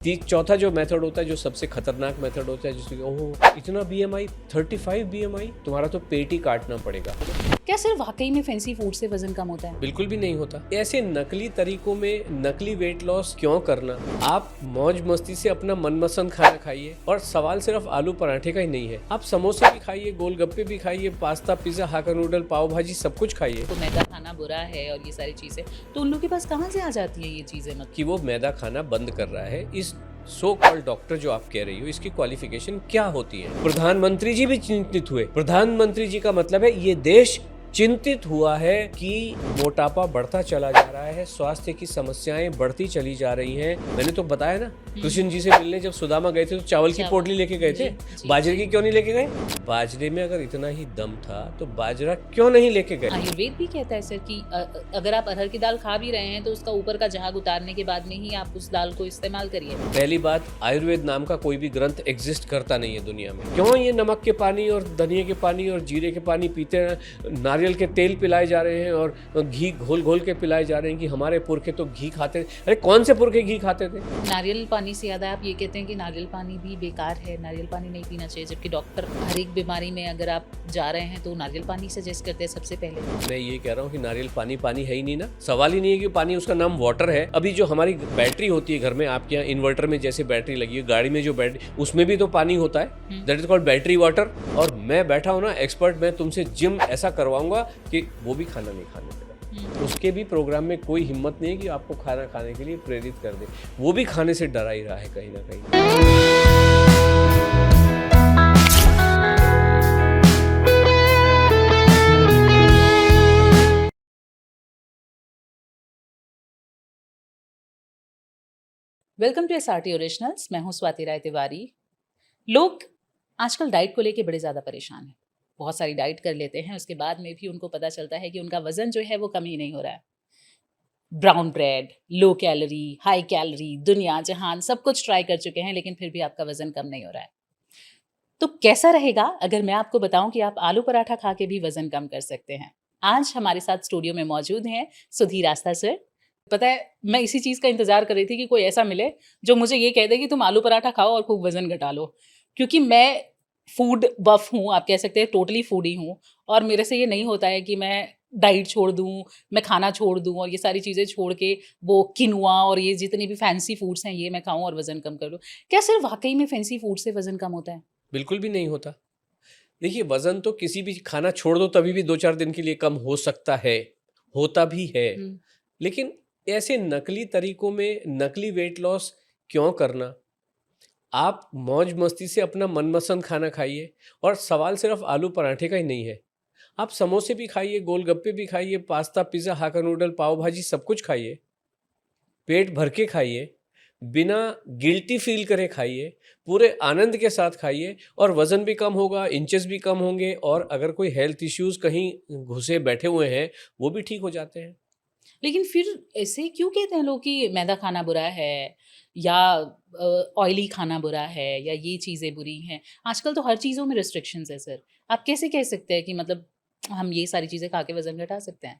चौथा जो मेथड होता है, जो सबसे खतरनाक मेथड होता है, जिसमें ओह इतना बीएमआई 35 बीएमआई, तुम्हारा तो पेट ही काटना पड़ेगा। क्या सिर्फ वाकई में फैंसी फूड से वजन कम होता है? बिल्कुल भी नहीं होता। ऐसे नकली तरीकों में नकली वेट लॉस क्यों करना? आप मौज मस्ती से अपना मनपसंद खाना खाइए। और सवाल सिर्फ आलू पराठे का ही नहीं है, आप समोसे भी खाइए, गोलगप्पे भी खाइए, पास्ता, पिज्जा, हाका नूडल, पाव भाजी, सब कुछ खाइए। तो मैदा खाना बुरा है और ये सारी चीजें, तो उन लोगों के पास कहाँ से आ जाती है ये चीजें? मतलब कि वो मैदा खाना बंद कर रहा है। इस सो कॉल्ड डॉक्टर जो आप कह रही हो, इसकी क्वालिफिकेशन क्या होती है? प्रधानमंत्री जी भी चिंतित हुए। प्रधानमंत्री जी का मतलब है ये देश चिंतित हुआ है कि मोटापा बढ़ता चला जा रहा है, स्वास्थ्य की समस्याएं बढ़ती चली जा रही हैं। मैंने तो बताया ना, कृष्ण जी से मिलने जब सुदामा गए थे तो चावल की पोटली लेके गए थे, बाजरे की क्यों नहीं लेके गए? बाजरे में अगर इतना ही दम था तो बाजरा क्यों नहीं लेके गए? आयुर्वेद भी कहता है सर कि अगर आप अरहर की दाल खा भी रहे हैं तो उसका ऊपर का झाग उतारने के बाद में ही आप उस दाल को इस्तेमाल करिए। पहली बात, आयुर्वेद नाम का कोई भी ग्रंथ एग्जिस्ट करता नहीं है दुनिया में। क्यों ये नमक के पानी और धनिया के पानी और जीरे के पानी पीते हैं, नारियल के तेल पिलाए जा रहे हैं और घी घोल घोल के पिलाए जा रहे हैं कि हमारे पुरखे तो घी खाते थे। अरे कौन से पुरखे घी खाते थे? नारियल पानी से याद है, आप ये कहते हैं कि नारियल पानी भी बेकार है, नारियल पानी नहीं पीना चाहिए, जबकि डॉक्टर हर एक बीमारी में अगर आप जा रहे हैं तो नारियल पानी सजेस्ट करते हैं सबसे पहले। मैं ये कह रहा हूँ कि नारियल पानी पानी है ही नहीं ना, सवाल ही नहीं है कि पानी, उसका नाम वाटर है। अभी जो हमारी बैटरी होती है घर में, आपके यहाँ इन्वर्टर में जैसे बैटरी लगी है, गाड़ी में जो बैटरी, उसमें भी तो पानी होता है, that is called battery water. और मैं बैठा हूँ ना एक्सपर्ट, मैं तुमसे जिम ऐसा करवाऊंगा कि वो भी खाना नहीं खाने देगा। उसके भी प्रोग्राम में कोई हिम्मत नहीं है कि आपको खाना खाने के लिए प्रेरित कर दे, वो भी खाने से डरा ही रहा है कहीं ना कहीं। Welcome to SRT originals. मैं हूं स्वाति राय तिवारी। लोग आजकल डाइट को लेके बड़े ज़्यादा परेशान हैं। बहुत सारी डाइट कर लेते हैं, उसके बाद में भी उनको पता चलता है कि उनका वज़न जो है वो कम ही नहीं हो रहा है। Brown bread, low calorie, high calorie, दुनिया जहान सब कुछ ट्राई कर चुके हैं, लेकिन फिर भी आपका वज़न कम नहीं हो रहा है। तो कैसा रहेगा अगर मैं आपको बताऊं कि आप आलू पराठा खा के भी वज़न कम कर सकते हैं? आज हमारे साथ स्टूडियो में मौजूद हैं सुधीर आस्था सर। पता है, मैं इसी चीज़ का इंतज़ार कर रही थी कि कोई ऐसा मिले जो मुझे ये कह दे कि तुम आलू पराठा खाओ और खूब वज़न घटा लो, क्योंकि मैं फूड बफ हूँ, आप कह सकते हैं टोटली फूडी हूँ। और मेरे से ये नहीं होता है कि मैं डाइट छोड़ दूँ, मैं खाना छोड़ दूँ और ये सारी चीज़ें छोड़ के वो किनुआ और ये जितने भी फैंसी फूड्स हैं ये मैं खाऊँ और वज़न कम कर लूँ। क्या सिर्फ वाकई में फैंसी फूड से वज़न कम होता है? बिल्कुल भी नहीं होता। देखिए, वजन तो किसी भी खाना छोड़ दो तभी भी 2-4 दिन के लिए कम हो सकता है, होता भी है। लेकिन ऐसे नकली तरीकों में नकली वेट लॉस क्यों करना? आप मौज मस्ती से अपना मनपसंद खाना खाइए। और सवाल सिर्फ आलू पराठे का ही नहीं है, आप समोसे भी खाइए, गोलगप्पे भी खाइए, पास्ता, पिज्ज़ा, हाका नूडल, पाव भाजी, सब कुछ खाइए, पेट भर के खाइए, बिना गिल्टी फील करे खाइए, पूरे आनंद के साथ खाइए, और वज़न भी कम होगा, इंचेस भी कम होंगे, और अगर कोई हेल्थ इश्यूज़ कहीं घुसे बैठे हुए हैं वो भी ठीक हो जाते हैं। लेकिन फिर ऐसे क्यों कहते हैं लोग कि मैदा खाना बुरा है या ऑयली खाना बुरा है या ये चीज़ें बुरी हैं? आजकल तो हर चीज़ों में रिस्ट्रिक्शंस है सर। आप कैसे कह सकते हैं कि मतलब हम ये सारी चीज़ें खा के वज़न घटा सकते हैं?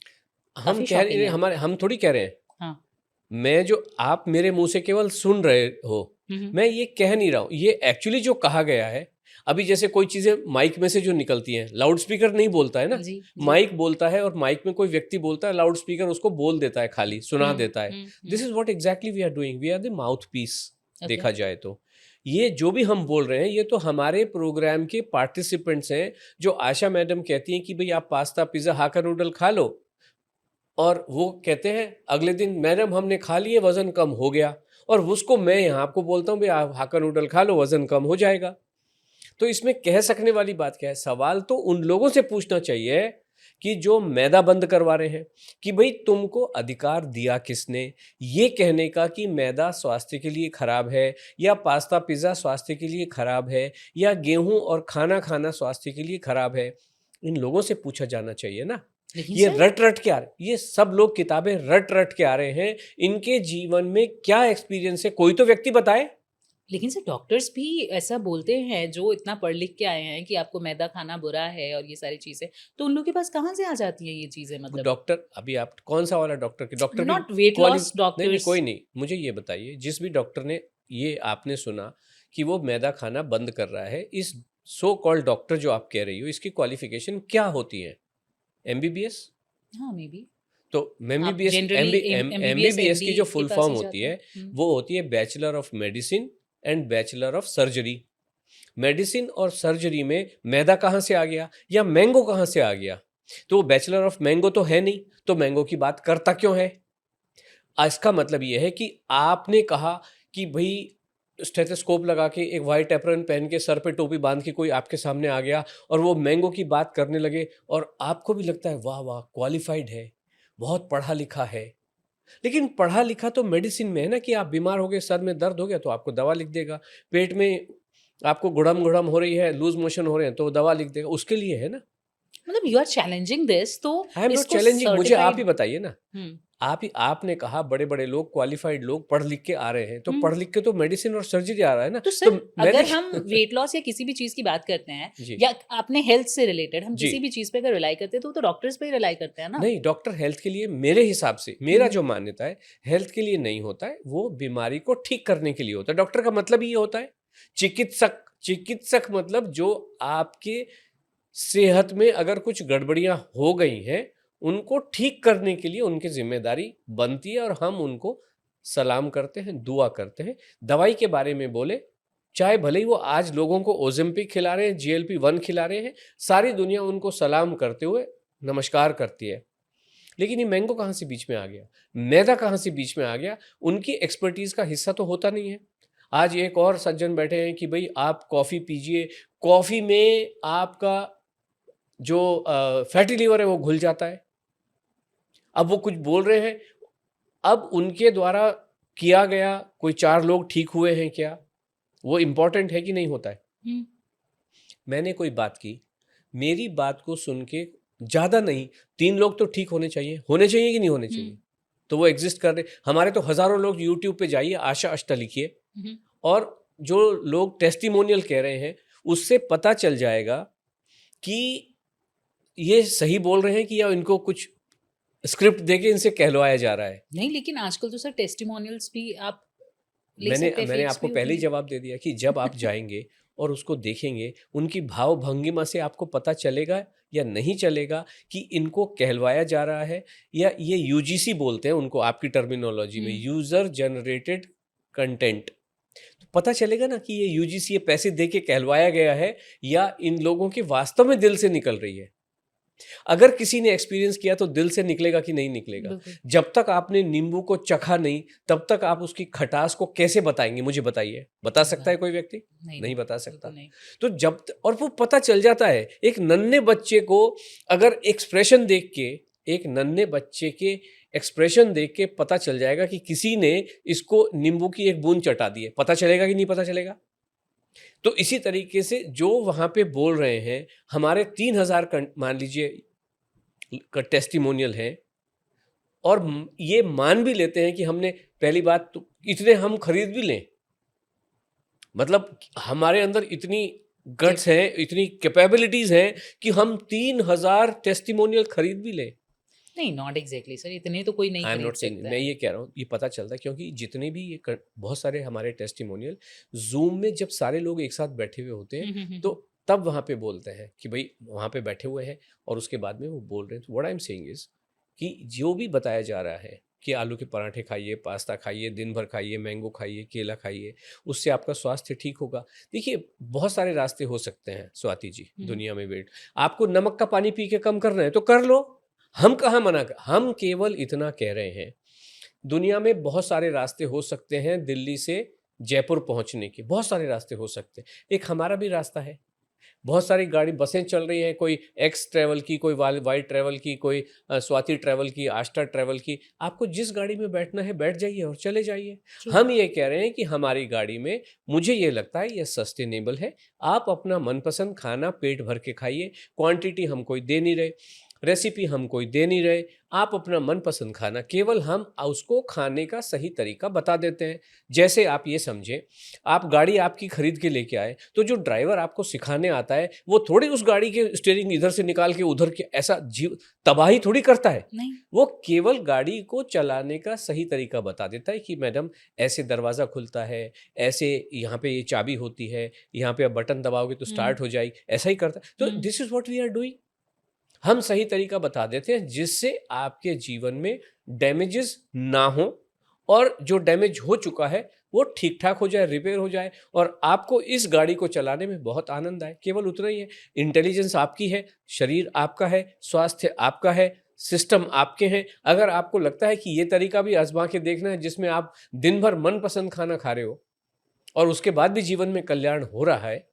हम काफ़ी कह शॉकिंग रहे, है। हम थोड़ी कह रहे हैं। हाँ। मैं जो, आप मेरे मुंह से केवल सुन रहे हो, मैं ये कह नहीं रहा हूँ, ये एक्चुअली जो कहा गया है। अभी जैसे कोई चीज़ें माइक में से जो निकलती हैं, लाउड स्पीकर नहीं बोलता है ना, जी, जी। माइक बोलता है, और माइक में कोई व्यक्ति बोलता है, लाउड स्पीकर उसको बोल देता है, खाली सुना देता है। This is what exactly we are doing, we are the mouthpiece. देखा जाए तो ये जो भी हम बोल रहे हैं, ये तो हमारे प्रोग्राम के पार्टिसिपेंट्स हैं। जो आशा मैडम कहती हैं कि भाई आप पास्ता, पिज्ज़ा, हाका नूडल खा लो, और वो कहते हैं अगले दिन, मैडम हमने खा लिए, वज़न कम हो गया, और उसको मैं यहाँ आपको बोलता हूँ भाई आप हाका नूडल खा लो, वज़न कम हो जाएगा। तो इसमें कह सकने वाली बात क्या है? सवाल तो उन लोगों से पूछना चाहिए कि जो मैदा बंद करवा रहे हैं, कि भाई तुमको अधिकार दिया किसने ये कहने का कि मैदा स्वास्थ्य के लिए खराब है, या पास्ता पिज़्ज़ा स्वास्थ्य के लिए खराब है, या गेहूं और खाना खाना स्वास्थ्य के लिए खराब है? इन लोगों से पूछा जाना चाहिए ना। लेकिन ये सर, रट रट के आ रहे, ये सब लोग किताबें रट रट के आ रहे हैं, इनके जीवन में क्या एक्सपीरियंस है कोई तो व्यक्ति बताए। लेकिन सर डॉक्टर्स भी ऐसा बोलते हैं जो इतना पढ़ लिख के आए हैं कि आपको मैदा खाना बुरा है और ये सारी चीज़ें, तो उन लोगों के पास कहाँ से आ जाती हैं ये चीज़ें? मतलब डॉक्टर, अभी आप कौन सा वाला डॉक्टर की नॉट वेट क्वालि लॉस नहीं नहीं, डॉक्टर्स। कोई नहीं, मुझे ये बताइए, जिस भी डॉक्टर ने ये आपने सुना कि वो मैदा खाना बंद कर रहा है, इस सो कॉल्ड डॉक्टर जो आप कह रही हो, इसकी क्वालिफिकेशन क्या होती है? एमबीबीएस? हाँ, मे बी तो आप एमबीबीएस जनरली एमबीबीएस एमबीबीएस की एमडी जो के फुल पास फॉर्म ही होती जाते है हैं। वो होती है bachelor of medicine and bachelor of surgery. Medicine और सर्जरी में मैदा कहाँ से आ गया या मैंगो कहाँ से आ गया? तो वो बैचलर ऑफ मैंगो तो है नहीं, तो मैंगो की बात करता क्यों है? इसका मतलब ये है कि आपने कहा कि भाई स्टेथोस्कोप लगा के एक वाइट एप्रन पहन के सर पे टोपी बांध के कोई आपके सामने आ गया और वो मैंगो की बात करने लगे और आपको भी लगता है वाह वाह क्वालिफाइड है, बहुत पढ़ा लिखा है। लेकिन पढ़ा लिखा तो मेडिसिन में है ना, कि आप बीमार हो गए, सर में दर्द हो गया तो आपको दवा लिख देगा, पेट में आपको गुड़म गुड़म हो रही है, लूज मोशन हो रहे हैं तो वो दवा लिख देगा, उसके लिए है ना। मतलब यू आर चैलेंजिंग दिस, तो आई एम नॉट इसको चैलेंजिंग, मुझे आप ही सर्टिफाइड। बताइए ना। आपने कहा बड़े बड़े लोग, क्वालिफाइड लोग पढ़ लिख के आ रहे हैं, तो पढ़ लिख के तो मेडिसिन और सर्जरी आ रहा है ना। तो तो सर मैंने अगर हम वेट लॉस या किसी भी चीज की बात करते हैं जी या अपने हेल्थ से रिलेटेड हम जी किसी भी चीज पे अगर रिलाई करते हैं तो डॉक्टर्स पे ही रिलाई करते हैं ना। नहीं, डॉक्टर हेल्थ के लिए मेरे हिसाब से, मेरा जो मान्यता है, हेल्थ के लिए नहीं होता है, वो बीमारी को ठीक करने के लिए होता है। डॉक्टर का मतलब ये होता है चिकित्सक। चिकित्सक मतलब जो आपके सेहत में अगर कुछ गड़बड़ियां हो गई हैं उनको ठीक करने के लिए उनकी जिम्मेदारी बनती है, और हम उनको सलाम करते हैं, दुआ करते हैं। दवाई के बारे में बोले, चाहे भले ही वो आज लोगों को ओजेम्पिक खिला रहे हैं, GLP-1 खिला रहे हैं, सारी दुनिया उनको सलाम करते हुए नमस्कार करती है। लेकिन ये मैंगो कहाँ से बीच में आ गया, मैदा कहाँ से बीच में आ गया? उनकी एक्सपर्टीज का हिस्सा तो होता नहीं है। आज एक और सज्जन बैठे हैं कि भाई आप कॉफ़ी पीजिए, कॉफ़ी में आपका जो फैटी लीवर है वो घुल जाता है। अब वो कुछ बोल रहे हैं, अब उनके द्वारा किया गया कोई 4 लोग ठीक हुए हैं क्या, वो इम्पोर्टेंट है कि नहीं होता है? मैंने कोई बात की, मेरी बात को सुन के ज़्यादा नहीं 3 लोग तो ठीक होने चाहिए कि नहीं होने चाहिए? तो वो एग्जिस्ट कर रहे। हमारे तो हज़ारों लोग यूट्यूब पे जाइए, आशा अष्टा लिखिए, और जो लोग टेस्टिमोनियल कह रहे हैं उससे पता चल जाएगा कि ये सही बोल रहे हैं कि या इनको कुछ स्क्रिप्ट देके इनसे कहलवाया जा रहा है। नहीं, लेकिन आजकल तो सर टेस्टिमोनियल्स भी आप ले मैंने सकते हैं, मैंने fakes आपको भी पहले ही होंगे। जवाब दे दिया कि जब आप जाएंगे और उसको देखेंगे, उनकी भाव भंगिमा से आपको पता चलेगा या नहीं चलेगा कि इनको कहलवाया जा रहा है, या ये यूजीसी बोलते हैं उनको आपकी टर्मिनोलॉजी में, यूजर जनरेटेड कंटेंट। तो पता चलेगा ना कि ये यूजीसी, ये पैसे दे के कहलवाया गया है या इन लोगों के वास्तव में दिल से निकल रही है। अगर किसी ने एक्सपीरियंस किया तो दिल से निकलेगा कि नहीं निकलेगा? जब तक आपने नींबू को चखा नहीं, तब तक आप उसकी खटास को कैसे बताएंगे? मुझे बताइए, बता सकता है कोई व्यक्ति? नहीं बता सकता। तो जब और वो पता चल जाता है एक नन्हे बच्चे को, अगर एक्सप्रेशन देख के, एक नन्हे बच्चे के एक्सप्रेशन देख के पता चल जाएगा कि किसी ने इसको नींबू की एक बूंद चटा दी है। पता चलेगा कि नहीं पता चलेगा? तो इसी तरीके से जो वहाँ पे बोल रहे हैं, हमारे 3000 मान लीजिए टेस्टिमोनियल है, और ये मान भी लेते हैं कि हमने, पहली बात तो इतने हम खरीद भी लें, मतलब हमारे अंदर इतनी गट्स हैं, इतनी कैपेबिलिटीज हैं कि हम 3000 टेस्टिमोनियल खरीद भी लें। नहीं, नॉट एग्जैक्टली सर, इतने तो कोई नहीं आई एम खरीद नॉट सेइंग, सकता मैं है। ये कह रहा हूँ, ये पता चलता है क्योंकि जितने भी ये बहुत सारे हमारे टेस्टिमोनियल जूम में जब सारे लोग एक साथ बैठे हुए होते हैं तो तब वहाँ पे बोलते हैं कि भाई वहाँ पे बैठे हुए हैं और उसके बाद में वो बोल रहे हैं। तो what I am saying is कि जो भी बताया जा रहा है कि आलू के पराठे खाइए, पास्ता खाइए, दिन भर खाइए, मैंगो खाइए, केला खाइए, उससे आपका स्वास्थ्य ठीक होगा। देखिए बहुत सारे रास्ते हो सकते हैं स्वाति जी दुनिया में। वेट, आपको नमक का पानी पी के कम करना है तो कर लो, हम कहाँ मना कर, हम केवल इतना कह रहे हैं दुनिया में बहुत सारे रास्ते हो सकते हैं, दिल्ली से जयपुर पहुंचने के बहुत सारे रास्ते हो सकते हैं। एक हमारा भी रास्ता है, बहुत सारी गाड़ी बसें चल रही हैं, कोई एक्स ट्रैवल की, कोई वाई ट्रैवल की, कोई स्वाति ट्रैवल की, आस्था ट्रैवल की। आपको जिस गाड़ी में बैठना है बैठ जाइए और चले जाइए। हम ये कह रहे हैं कि हमारी गाड़ी में, मुझे ये लगता है ये सस्टेनेबल है, आप अपना मनपसंद खाना पेट भर के खाइए, क्वांटिटी हम कोई दे नहीं रहे। रेसिपी हम कोई दे नहीं रहे, आप अपना मनपसंद खाना, केवल हम उसको खाने का सही तरीका बता देते हैं। जैसे आप ये समझें, आप गाड़ी आपकी खरीद के लेके आए, तो जो ड्राइवर आपको सिखाने आता है वो थोड़ी उस गाड़ी के स्टीयरिंग इधर से निकाल के उधर के ऐसा जीव तबाही थोड़ी करता है। नहीं। वो केवल गाड़ी को चलाने का सही तरीका बता देता है कि मैडम ऐसे दरवाज़ा खुलता है, ऐसे यहाँ पे ये चाबी होती है, यहाँ पे आप बटन दबाओगे तो स्टार्ट हो जाएगी, ऐसा ही करता है। तो this is what we are doing. हम सही तरीका बता देते हैं जिससे आपके जीवन में डैमेजेस ना हो, और जो डैमेज हो चुका है वो ठीक ठाक हो जाए, रिपेयर हो जाए, और आपको इस गाड़ी को चलाने में बहुत आनंद आए। केवल उतना ही है। इंटेलिजेंस आपकी है, शरीर आपका है, स्वास्थ्य आपका है, सिस्टम आपके हैं। अगर आपको लगता है कि ये तरीका भी आजमा के देखना है जिसमें आप दिन भर मनपसंद खाना खा रहे हो और उसके बाद भी जीवन में कल्याण हो रहा है,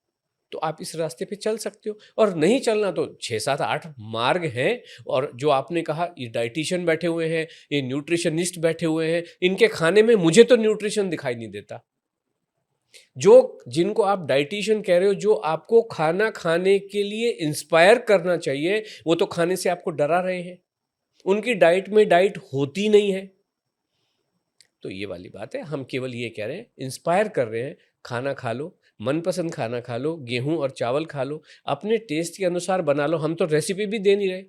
तो आप इस रास्ते पे चल सकते हो। और नहीं चलना तो 6, 7, 8 मार्ग हैं। और जो आपने कहा, ये डाइटिशियन बैठे हुए हैं, ये न्यूट्रिशनिस्ट बैठे हुए हैं, इनके खाने में मुझे तो न्यूट्रिशन दिखाई नहीं देता। जिनको आप डाइटिशियन कह रहे हो, जो आपको खाना खाने के लिए इंस्पायर करना चाहिए, वो तो खाने से आपको डरा रहे हैं। उनकी डाइट में डाइट होती नहीं है। तो ये वाली बात है। हम केवल ये कह रहे हैं, इंस्पायर कर रहे हैं, खाना खा लो, मनपसंद खाना खा लो, गेहूं और चावल खा लो, अपने टेस्ट के अनुसार बना लो। हम तो रेसिपी भी दे नहीं रहे।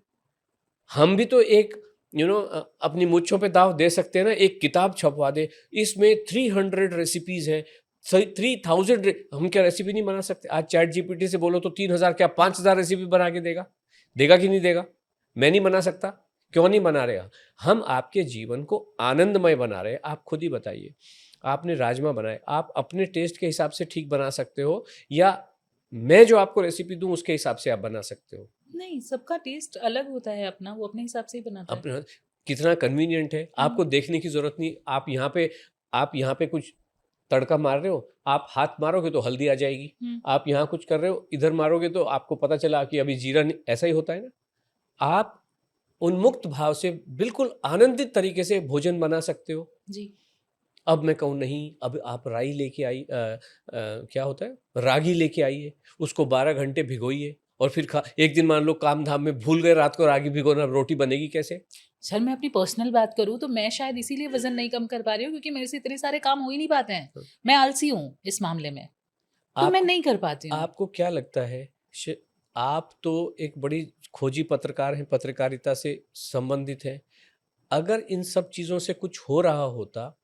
हम भी तो एक अपनी मूंछों पे दाव दे सकते हैं ना, एक किताब छपवा दे, इसमें 300 रेसिपीज हैं, 3000। हम क्या रेसिपी नहीं बना सकते? आज चैट जीपीटी से बोलो तो 3000 क्या 5000 रेसिपी बना के देगा। देगा कि नहीं देगा? मैं नहीं बना सकता? क्यों नहीं बना रहे? हम आपके जीवन को आनंदमय बना रहे हैं। आप खुद ही बताइए, आपने राजमा बनाए, आप अपने टेस्ट के हिसाब से ठीक बना सकते हो, या मैं जो आपको रेसिपी दूं उसके हिसाब से आप बना सकते हो? नहीं, सबका टेस्ट अलग होता है अपना, वो अपने हिसाब से ही बनाता है। अपना कितना कन्वीनियंट है, आपको देखने की जरूरत नहीं। आप यहाँ पे कुछ तड़का मार रहे हो, आप हाथ मारोगे तो हल्दी आ जाएगी। आप यहाँ कुछ कर रहे हो, इधर मारोगे तो आपको पता चला कि अभी जीरा नहीं। ऐसा ही होता है ना। आप उन्मुक्त भाव से बिल्कुल आनंदित तरीके से भोजन बना सकते हो। जी। अब मैं कहूँ नहीं, अब आप राई लेके आई, क्या होता है, रागी लेके आइए, उसको 12 घंटे भिगोइए और फिर खा। एक दिन मान लो काम धाम में भूल गए रात को रागी भिगोना, रोटी बनेगी कैसे? सर, मैं अपनी पर्सनल बात करूँ तो मैं शायद इसीलिए वजन नहीं कम कर पा रही हूँ क्योंकि मेरे से इतने सारे काम हो ही नहीं पाते हैं। मैं आलसी हूँ इस मामले में, तो मैं आप नहीं कर पाती हूँ। आपको क्या लगता है? आप तो एक बड़ी खोजी पत्रकार हैं, पत्रकारिता से संबंधित हैं। अगर इन सब चीज़ों से कुछ हो रहा होता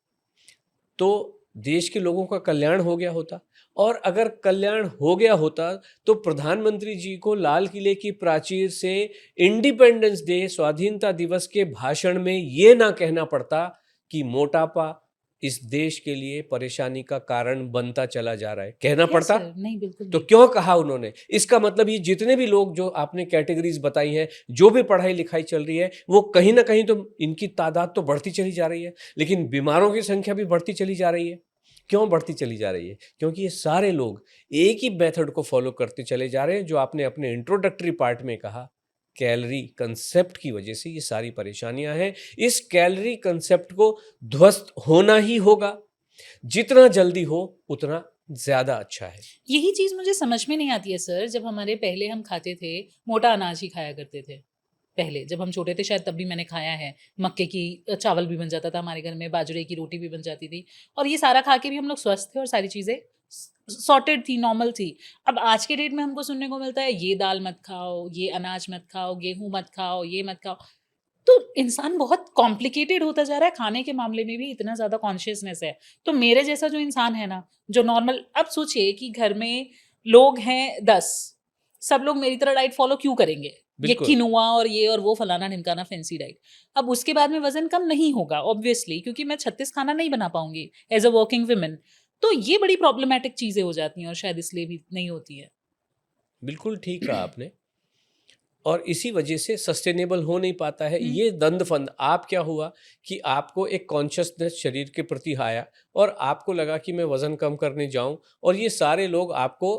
तो देश के लोगों का कल्याण हो गया होता। और अगर कल्याण हो गया होता तो प्रधानमंत्री जी को लाल किले की प्राचीर से इंडिपेंडेंस डे, स्वाधीनता दिवस के भाषण में ये ना कहना पड़ता कि मोटापा इस देश के लिए परेशानी का कारण बनता चला जा रहा है। कहना यस पड़ता? सर, नहीं बिल्कुल तो नहीं। क्यों कहा उन्होंने? इसका मतलब ये जितने भी लोग जो आपने कैटेगरीज बताई हैं, जो भी पढ़ाई लिखाई चल रही है, वो कहीं ना कहीं तो इनकी तादाद तो बढ़ती चली जा रही है, लेकिन बीमारों की संख्या भी बढ़ती चली जा रही है। क्यों बढ़ती चली जा रही है? क्योंकि ये सारे लोग एक ही मेथड को फॉलो करते चले जा रहे हैं, जो आपने अपने इंट्रोडक्टरी पार्ट में कहा, कैलोरी कंसेप्ट की वजह से ये सारी परेशानियां हैं। इस कैलोरी कंसेप्ट को ध्वस्त होना ही होगा। जितना जल्दी हो उतना ज्यादा अच्छा है। यही चीज़ मुझे समझ में नहीं आती है सर। जब हमारे पहले हम खाते थे, मोटा अनाज ही खाया करते थे। पहले जब हम छोटे थे शायद तब भी मैंने खाया है। मक्के की चावल भी बन जाता था हमारे घर में, बाजरे की रोटी भी बन जाती थी और ये सारा खा के भी हम लोग स्वस्थ थे और सारी चीज़ें सॉर्टेड थी, नॉर्मल थी। अब आज के डेट में हमको सुनने को मिलता है ये दाल मत खाओ, ये अनाज मत खाओ, गेहूँ मत खाओ, ये मत खाओ। तो इंसान बहुत कॉम्प्लिकेटेड होता जा रहा है, खाने के मामले में भी इतना ज़्यादा कॉन्शियसनेस है। तो मेरे जैसा जो इंसान है ना, जो नॉर्मल, अब सोचिए कि घर में लोग हैं 10, सब लोग मेरी तरह डाइट फॉलो क्यों करेंगे? ये बिल्कुल। किनुआ और ये और वो फलाना ढिमकाना फैंसी डाइट। अब उसके बाद में वज़न कम नहीं होगा ऑब्वियसली, क्योंकि मैं 36 खाना नहीं बना पाऊँगी एज़ अ वर्किंग वुमन। तो ये बड़ी प्रॉब्लमैटिक चीज़ें हो जाती हैं और शायद इसलिए भी नहीं होती है। बिल्कुल ठीक कहा आपने। और इसी वजह से सस्टेनेबल हो नहीं पाता है हुँ। ये दंड फंद। आप क्या हुआ कि आपको एक कॉन्शियसनेस शरीर के प्रति आया और आपको लगा कि मैं वज़न कम करने जाऊं, और ये सारे लोग आपको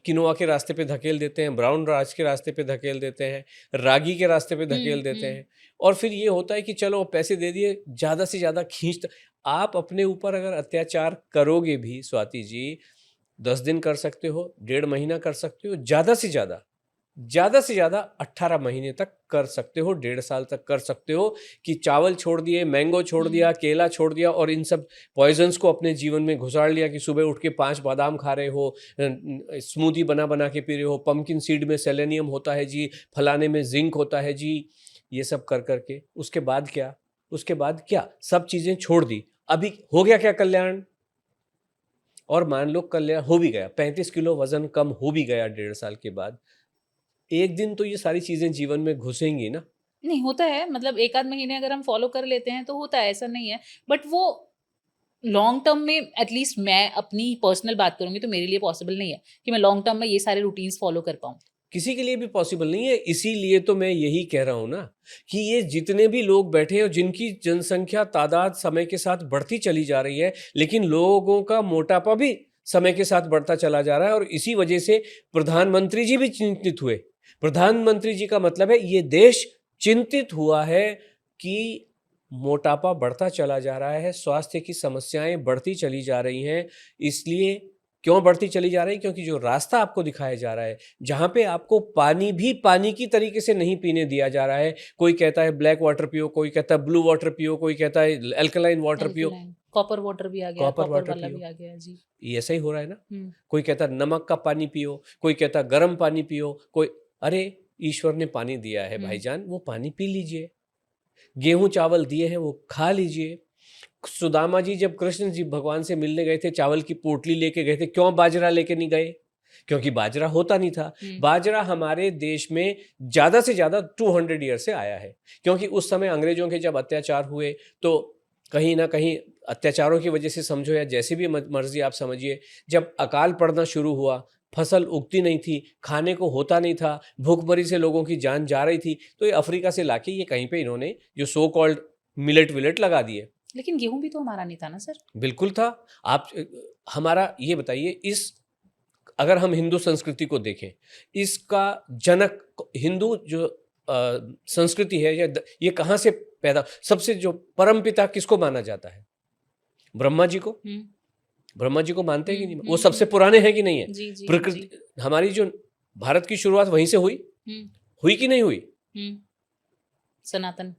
किनोआ के रास्ते पे धकेल देते हैं, ब्राउन राइस के रास्ते पे धकेल देते हैं, रागी के रास्ते पे धकेल देते हैं। और फिर ये होता है कि चलो पैसे दे दिए, ज़्यादा से ज़्यादा खींच। आप अपने ऊपर अगर अत्याचार करोगे भी स्वाति जी, 10 दिन कर सकते हो, 1.5 महीना कर सकते हो, ज़्यादा से ज़्यादा ज़्यादा से ज़्यादा 18 महीने तक कर सकते हो, 1.5 साल तक कर सकते हो कि चावल छोड़ दिए, मैंगो छोड़ दिया, केला छोड़ दिया और इन सब पॉइजन्स को अपने जीवन में घुसाड़ लिया कि सुबह उठ के 5 बादाम खा रहे हो, स्मूदी बना बना के पी रहे हो, पंपकिन सीड में सेलेनियम होता है जी, फलाने में जिंक होता है जी, ये सब कर करके उसके बाद क्या, उसके बाद क्या, सब चीज़ें छोड़ दी। अभी हो गया क्या कल्याण? और मान लो कल्याण हो भी गया, 35 किलो वजन कम हो भी गया 1.5 साल के बाद, एक दिन तो ये सारी चीजें जीवन में घुसेंगी ना। नहीं होता है, मतलब 1 आध महीने अगर हम फॉलो कर लेते हैं तो होता है, ऐसा नहीं है। बट वो लॉन्ग टर्म में, एटलीस्ट मैं अपनी पर्सनल बात करूंगी तो मेरे लिए पॉसिबल नहीं है कि मैं लॉन्ग टर्म में ये सारे रूटीन्स फॉलो कर पाऊँ। किसी के लिए भी पॉसिबल नहीं है, इसीलिए तो मैं यही कह रहा हूं ना कि ये जितने भी लोग बैठे हैं, जिनकी जनसंख्या तादाद समय के साथ बढ़ती चली जा रही है, लेकिन लोगों का मोटापा भी समय के साथ बढ़ता चला जा रहा है, और इसी वजह से प्रधानमंत्री जी भी चिंतित हुए। प्रधानमंत्री जी का मतलब है ये देश चिंतित हुआ है कि मोटापा बढ़ता चला जा रहा है, स्वास्थ्य की समस्याएं बढ़ती चली जा रही हैं। इसलिए क्यों बढ़ती चली जा रही है? क्योंकि जो रास्ता आपको दिखाया जा रहा है, जहाँ पे आपको पानी भी पानी की तरीके से नहीं पीने दिया जा रहा है, कोई कहता है ब्लैक वाटर पियो, कोई कहता है ब्लू वाटर पियो, कोई कहता है अल्कलाइन वाटर पियो, कॉपर वाटर भी आ गया, कॉपर वाटर वाला पियो, भी आ गया जी। ये ऐसा ही हो रहा है ना। कोई कहता है नमक का पानी पियो, कोई कहता है गर्म पानी पियो, कोई, अरे ईश्वर ने पानी दिया है भाईजान, वो पानी पी लीजिए। गेहूं चावल दिए हैं वो खा लीजिए। सुदामा जी जब कृष्ण जी भगवान से मिलने गए थे, चावल की पोटली लेके गए थे, क्यों बाजरा लेके नहीं गए? क्योंकि बाजरा होता नहीं था। बाजरा हमारे देश में ज्यादा से ज्यादा 200 ईयर से आया है, क्योंकि उस समय अंग्रेजों के जब अत्याचार हुए तो कहीं ना कहीं अत्याचारों की वजह से समझो या जैसे भी मर्जी आप समझिए, जब अकाल पड़ना शुरू हुआ, फसल उगती नहीं थी, खाने को होता नहीं था, भूखमरी से लोगों की जान जा रही थी, तो ये अफ्रीका से लाके ये कहीं पे इन्होंने जो सो कॉल्ड मिलेट विलेट लगा दिए। लेकिन गेहूं भी तो हमारा नहीं था ना सर। बिल्कुल था। आप हमारा ये बताइए, इस अगर हम हिंदू संस्कृति को देखें, इसका जनक हिंदू जो संस्कृति है ये कहाँ से पैदा, सबसे जो परम पिता किसको माना जाता है? ब्रह्मा जी को। ब्रह्मा जी को मानते हैं कि नहीं? वो सबसे पुराने हैं कि नहीं है? प्रकृति, हमारी जो भारत की शुरुआत वहीं से हुई, हुई कि नहीं हुई? सनातन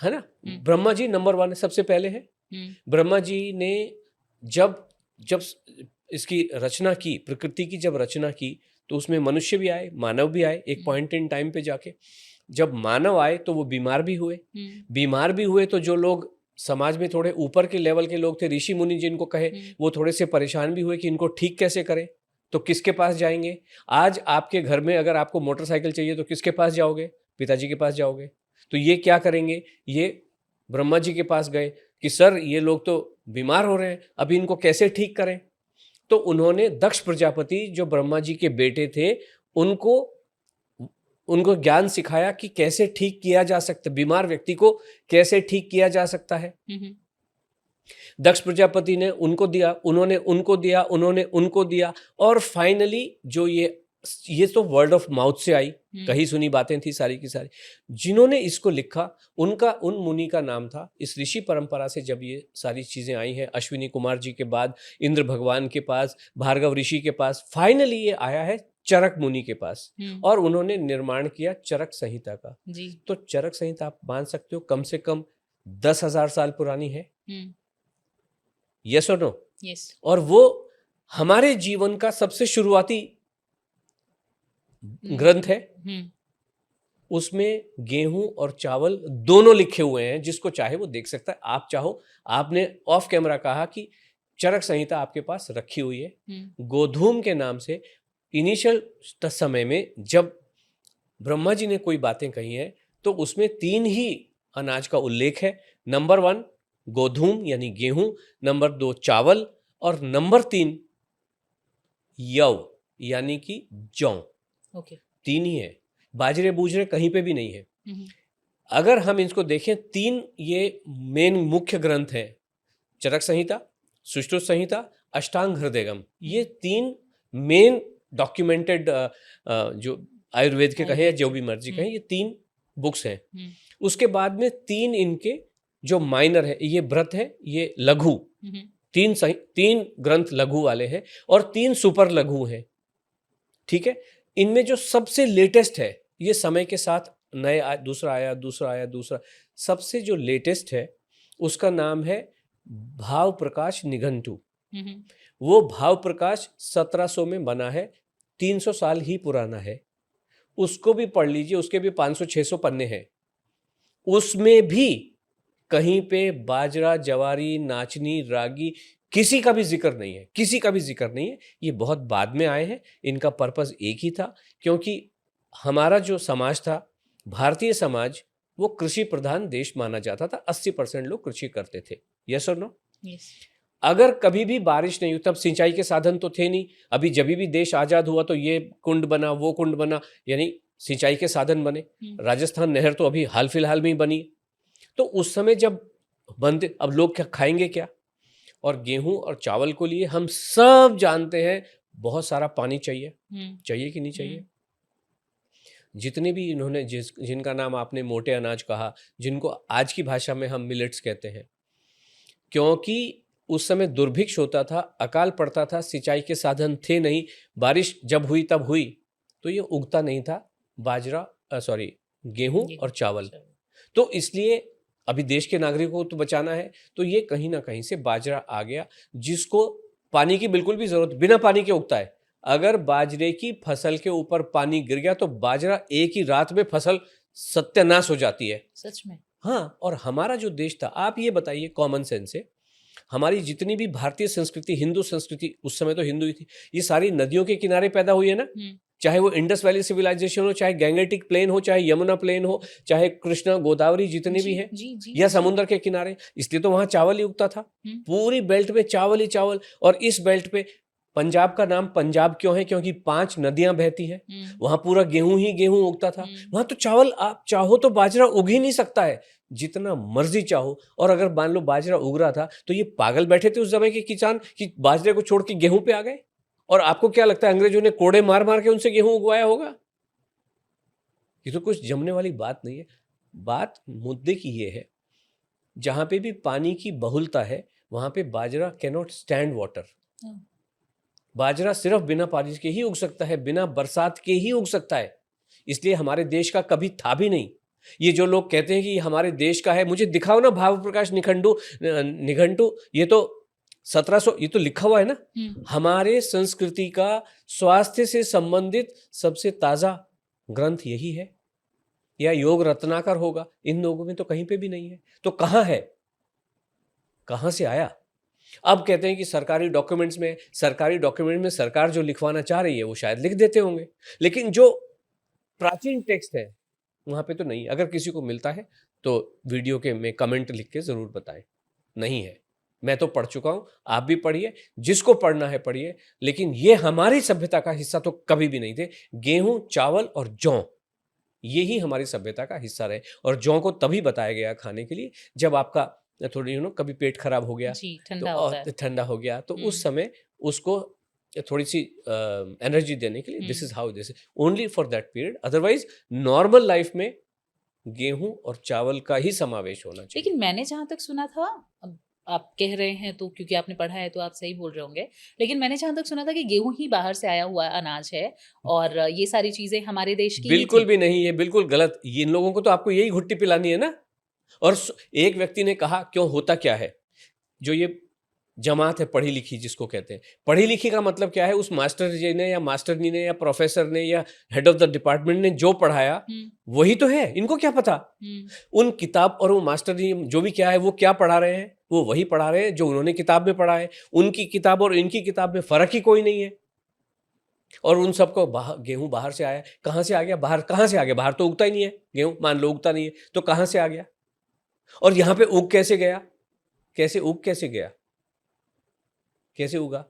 है ना। ब्रह्मा जी नंबर 1 सबसे पहले है। ब्रह्मा जी ने जब इसकी रचना की, प्रकृति की जब रचना की, तो उसमें मनुष्य भी आए, मानव भी आए। एक पॉइंट इन टाइम पे जाके जब मानव आए तो वो बीमार भी हुए। बीमार भी हुए तो जो लोग समाज में थोड़े ऊपर के लेवल के लोग थे, ऋषि मुनि जिनको कहे, वो थोड़े से परेशान भी हुए कि इनको ठीक कैसे करें। तो किसके पास जाएंगे? आज आपके घर में अगर आपको मोटरसाइकिल चाहिए तो किसके पास जाओगे? पिताजी के पास जाओगे। तो ये क्या करेंगे? ये ब्रह्मा जी के पास गए कि सर ये लोग तो बीमार हो रहे हैं, अभी इनको कैसे ठीक करें। तो उन्होंने दक्ष प्रजापति जो ब्रह्मा जी के बेटे थे, उनको ज्ञान सिखाया कि कैसे ठीक किया जा सकता, बीमार व्यक्ति को कैसे ठीक किया जा सकता है। दक्ष प्रजापति ने उनको दिया, उन्होंने उनको दिया, उन्होंने उनको दिया, और फाइनली जो ये तो वर्ड ऑफ माउथ से आई, कही सुनी बातें थी सारी की सारी। जिन्होंने इसको लिखा उन मुनि का नाम था, इस ऋषि परंपरा से जब ये सारी चीजें आई हैं, अश्विनी कुमार जी के बाद इंद्र भगवान के पास, भार्गव ऋषि के पास, फाइनली ये आया है चरक मुनि के पास, और उन्होंने निर्माण किया चरक संहिता का जी। तो चरक संहिता आप मान सकते हो कम से कम 10,000 साल पुरानी है। यस और नो? यस। और वो हमारे जीवन का सबसे शुरुआती ग्रंथ है। उसमें गेहूं और चावल दोनों लिखे हुए हैं, जिसको चाहे वो देख सकता है। आप चाहो, आपने ऑफ कैमरा कहा कि चरक संहिता आपके पास रखी हुई है गोधूम के नाम से। इनिशियल समय में जब ब्रह्मा जी ने कोई बातें कही हैं तो उसमें 3 ही अनाज का उल्लेख है। नंबर 1 गोधूम यानी गेहूं, नंबर 2 चावल, और नंबर 3 यव यानी कि जौ। ओके। 3 ही है, बाजरे बूजरे कहीं पे भी नहीं है। अगर हम इसको देखें, 3 ये मेन मुख्य ग्रंथ हैं, चरक संहिता, सुश्रुत संहिता, अष्टांग हृदयगम। ये 3 मेन डॉक्यूमेंटेड जो आयुर्वेद के कहें या जो भी मर्जी कहें, ये 3 बुक्स हैं। उसके बाद में 3 इनके जो माइनर है, ये व्रत है, ये लघु, 3 ग्रंथ लघु वाले हैं, और 3 सुपर लघु हैं। ठीक है। इनमें जो सबसे लेटेस्ट है, ये समय के साथ दूसरा आया, सबसे जो लेटेस्ट है उसका नाम है भाव प्रकाश निघंटु। वो भाव प्रकाश 1700 में बना है, 300 साल ही पुराना है। उसको भी पढ़ लीजिए, उसके भी 500-600 पन्ने हैं। उसमें भी कहीं पे बाजरा, जवारी, नाचनी, रागी किसी का भी जिक्र नहीं है, किसी का भी जिक्र नहीं है। ये बहुत बाद में आए हैं। इनका पर्पस एक ही था, क्योंकि हमारा जो समाज था, भारतीय समाज, वो कृषि प्रधान देश माना जाता था। 80% लोग कृषि करते थे। यस और नो? अगर कभी भी बारिश नहीं हुई, तब सिंचाई के साधन तो थे नहीं। अभी जब भी देश आजाद हुआ तो ये कुंड बना, वो कुंड बना, यानी सिंचाई के साधन बने। राजस्थान नहर तो अभी हाल फिलहाल में ही बनी। तो उस समय जब बनते, अब लोग क्या खाएंगे क्या? और गेहूं और चावल को लिए हम सब जानते हैं बहुत सारा पानी चाहिए। चाहिए कि नहीं चाहिए? जितने भी इन्होंने जिनका नाम आपने मोटे अनाज कहा, जिनको आज की भाषा में हम मिलेट्स कहते हैं, क्योंकि उस समय दुर्भिक्ष होता था, अकाल पड़ता था, सिंचाई के साधन थे नहीं, बारिश जब हुई तब हुई, तो ये उगता नहीं था बाजरा, गेहूं और चावल। तो इसलिए अभी देश के नागरिकों को तो बचाना है, तो ये कहीं ना कहीं से बाजरा आ गया, जिसको पानी की बिल्कुल भी जरूरत, बिना पानी के उगता है। अगर बाजरे की फसल के ऊपर पानी गिर गया तो बाजरा एक ही रात में फसल सत्यानाश हो जाती है। सच में? हाँ। और हमारा जो देश था, आप ये बताइए कॉमन सेंस से, हमारी जितनी भी भारतीय संस्कृति, हिंदू संस्कृति, उस समय तो हिंदू ही थी, ये सारी नदियों के किनारे पैदा हुई है ना। चाहे वो इंडस वैली सिविलाइजेशन हो, चाहे गैंगेटिक प्लेन हो, चाहे यमुना प्लेन हो, चाहे कृष्णा गोदावरी जितने भी हैं, या समुद्र के किनारे, इसलिए तो वहां चावल ही उगता था। पूरी बेल्ट में चावल ही चावल। और इस बेल्ट पे पंजाब का नाम पंजाब क्यों है? क्योंकि 5 नदियां बहती हैं। वहां पूरा गेहूं ही गेहूं उगता था। वहां तो चावल, आप चाहो तो बाजरा उग ही नहीं सकता है, जितना मर्जी चाहो। और अगर मान लो बाजरा उग रहा था, तो ये पागल बैठे थे उस समय के किसान कि बाजरे को छोड़ के गेहूं पे आ गए। और आपको क्या लगता है अंग्रेजों ने कोड़े मार मार के उनसे गेहूं उगवाया होगा? ये तो कुछ जमने वाली बात नहीं है। बात मुद्दे की ये है, जहां पे भी पानी की बहुलता है, वहां पे बाजरा कैनॉट स्टैंड वाटर। बाजरा सिर्फ बिना पानी के ही उग सकता है, बिना बरसात के ही उग सकता है। इसलिए हमारे देश का कभी था भी नहीं। ये जो लोग कहते हैं कि हमारे देश का है, मुझे दिखाओ ना भाव प्रकाश निघंटु, ये तो 1700, ये तो लिखा हुआ है ना। हमारे संस्कृति का स्वास्थ्य से संबंधित सबसे ताजा ग्रंथ यही है, या योग रत्नाकर होगा। इन लोगों में तो कहीं पे भी नहीं है। तो कहाँ है? कहाँ से आया? अब कहते हैं कि सरकारी डॉक्यूमेंट्स में, सरकारी डॉक्यूमेंट में सरकार जो लिखवाना चाह रही है वो शायद लिख देते होंगे, लेकिन जो प्राचीन टेक्स्ट है वहां पे तो नहीं। अगर किसी को मिलता है तो वीडियो के में कमेंट लिख के जरूर बताएं। नहीं है, मैं तो पढ़ चुका हूं, आप भी पढ़िए, जिसको पढ़ना है पढ़िए। लेकिन ये हमारी सभ्यता का हिस्सा तो कभी भी नहीं थे। गेहूं, चावल और जौ, यही हमारी सभ्यता का हिस्सा रहे। और जौ को तभी बताया गया खाने के लिए जब आपका थोड़ी कभी पेट खराब हो गया, ठंडा हो गया, तो उस समय उसको थोड़ी सी एनर्जी देने के लिए, this is how, this only for that period. Otherwise normal life में गेहूं और चावल का ही समावेश होना चाहिए। लेकिन मैंने जहां तक सुना था, अब आप कह रहे हैं तो क्योंकि आपने पढ़ा है तो आप सही बोल रहे होंगे, लेकिन मैंने जहां तक सुना था कि गेहूं ही बाहर से आया हुआ अनाज है और ये सारी चीजें हमारे देश की बिल्कुल भी नहीं, ये बिल्कुल गलत। इन लोगों को तो आपको यही घुट्टी पिलानी है ना। और एक व्यक्ति ने कहा, क्यों होता क्या है, जो ये जमात है पढ़ी लिखी जिसको कहते हैं, पढ़ी लिखी का मतलब क्या है? उस मास्टर जी ने या मास्टरनी ने या प्रोफेसर ने या हेड ऑफ द डिपार्टमेंट ने जो पढ़ाया वही तो है। इनको क्या पता उन किताब और वो मास्टर जी जो भी क्या है वो क्या पढ़ा रहे हैं? वो वही पढ़ा रहे हैं जो उन्होंने किताब में पढ़ा है। उनकी किताब और इनकी किताब में फर्क ही कोई नहीं है। और उन सबको गेहूं बाहर से आया, कहां से आ गया? बाहर कहां से आ गया? बाहर तो उगता ही नहीं है गेहूं, मान लो उगता नहीं है तो कहां से आ गया? और यहां पे उग कैसे गया? कैसे गया? कैसे उगा?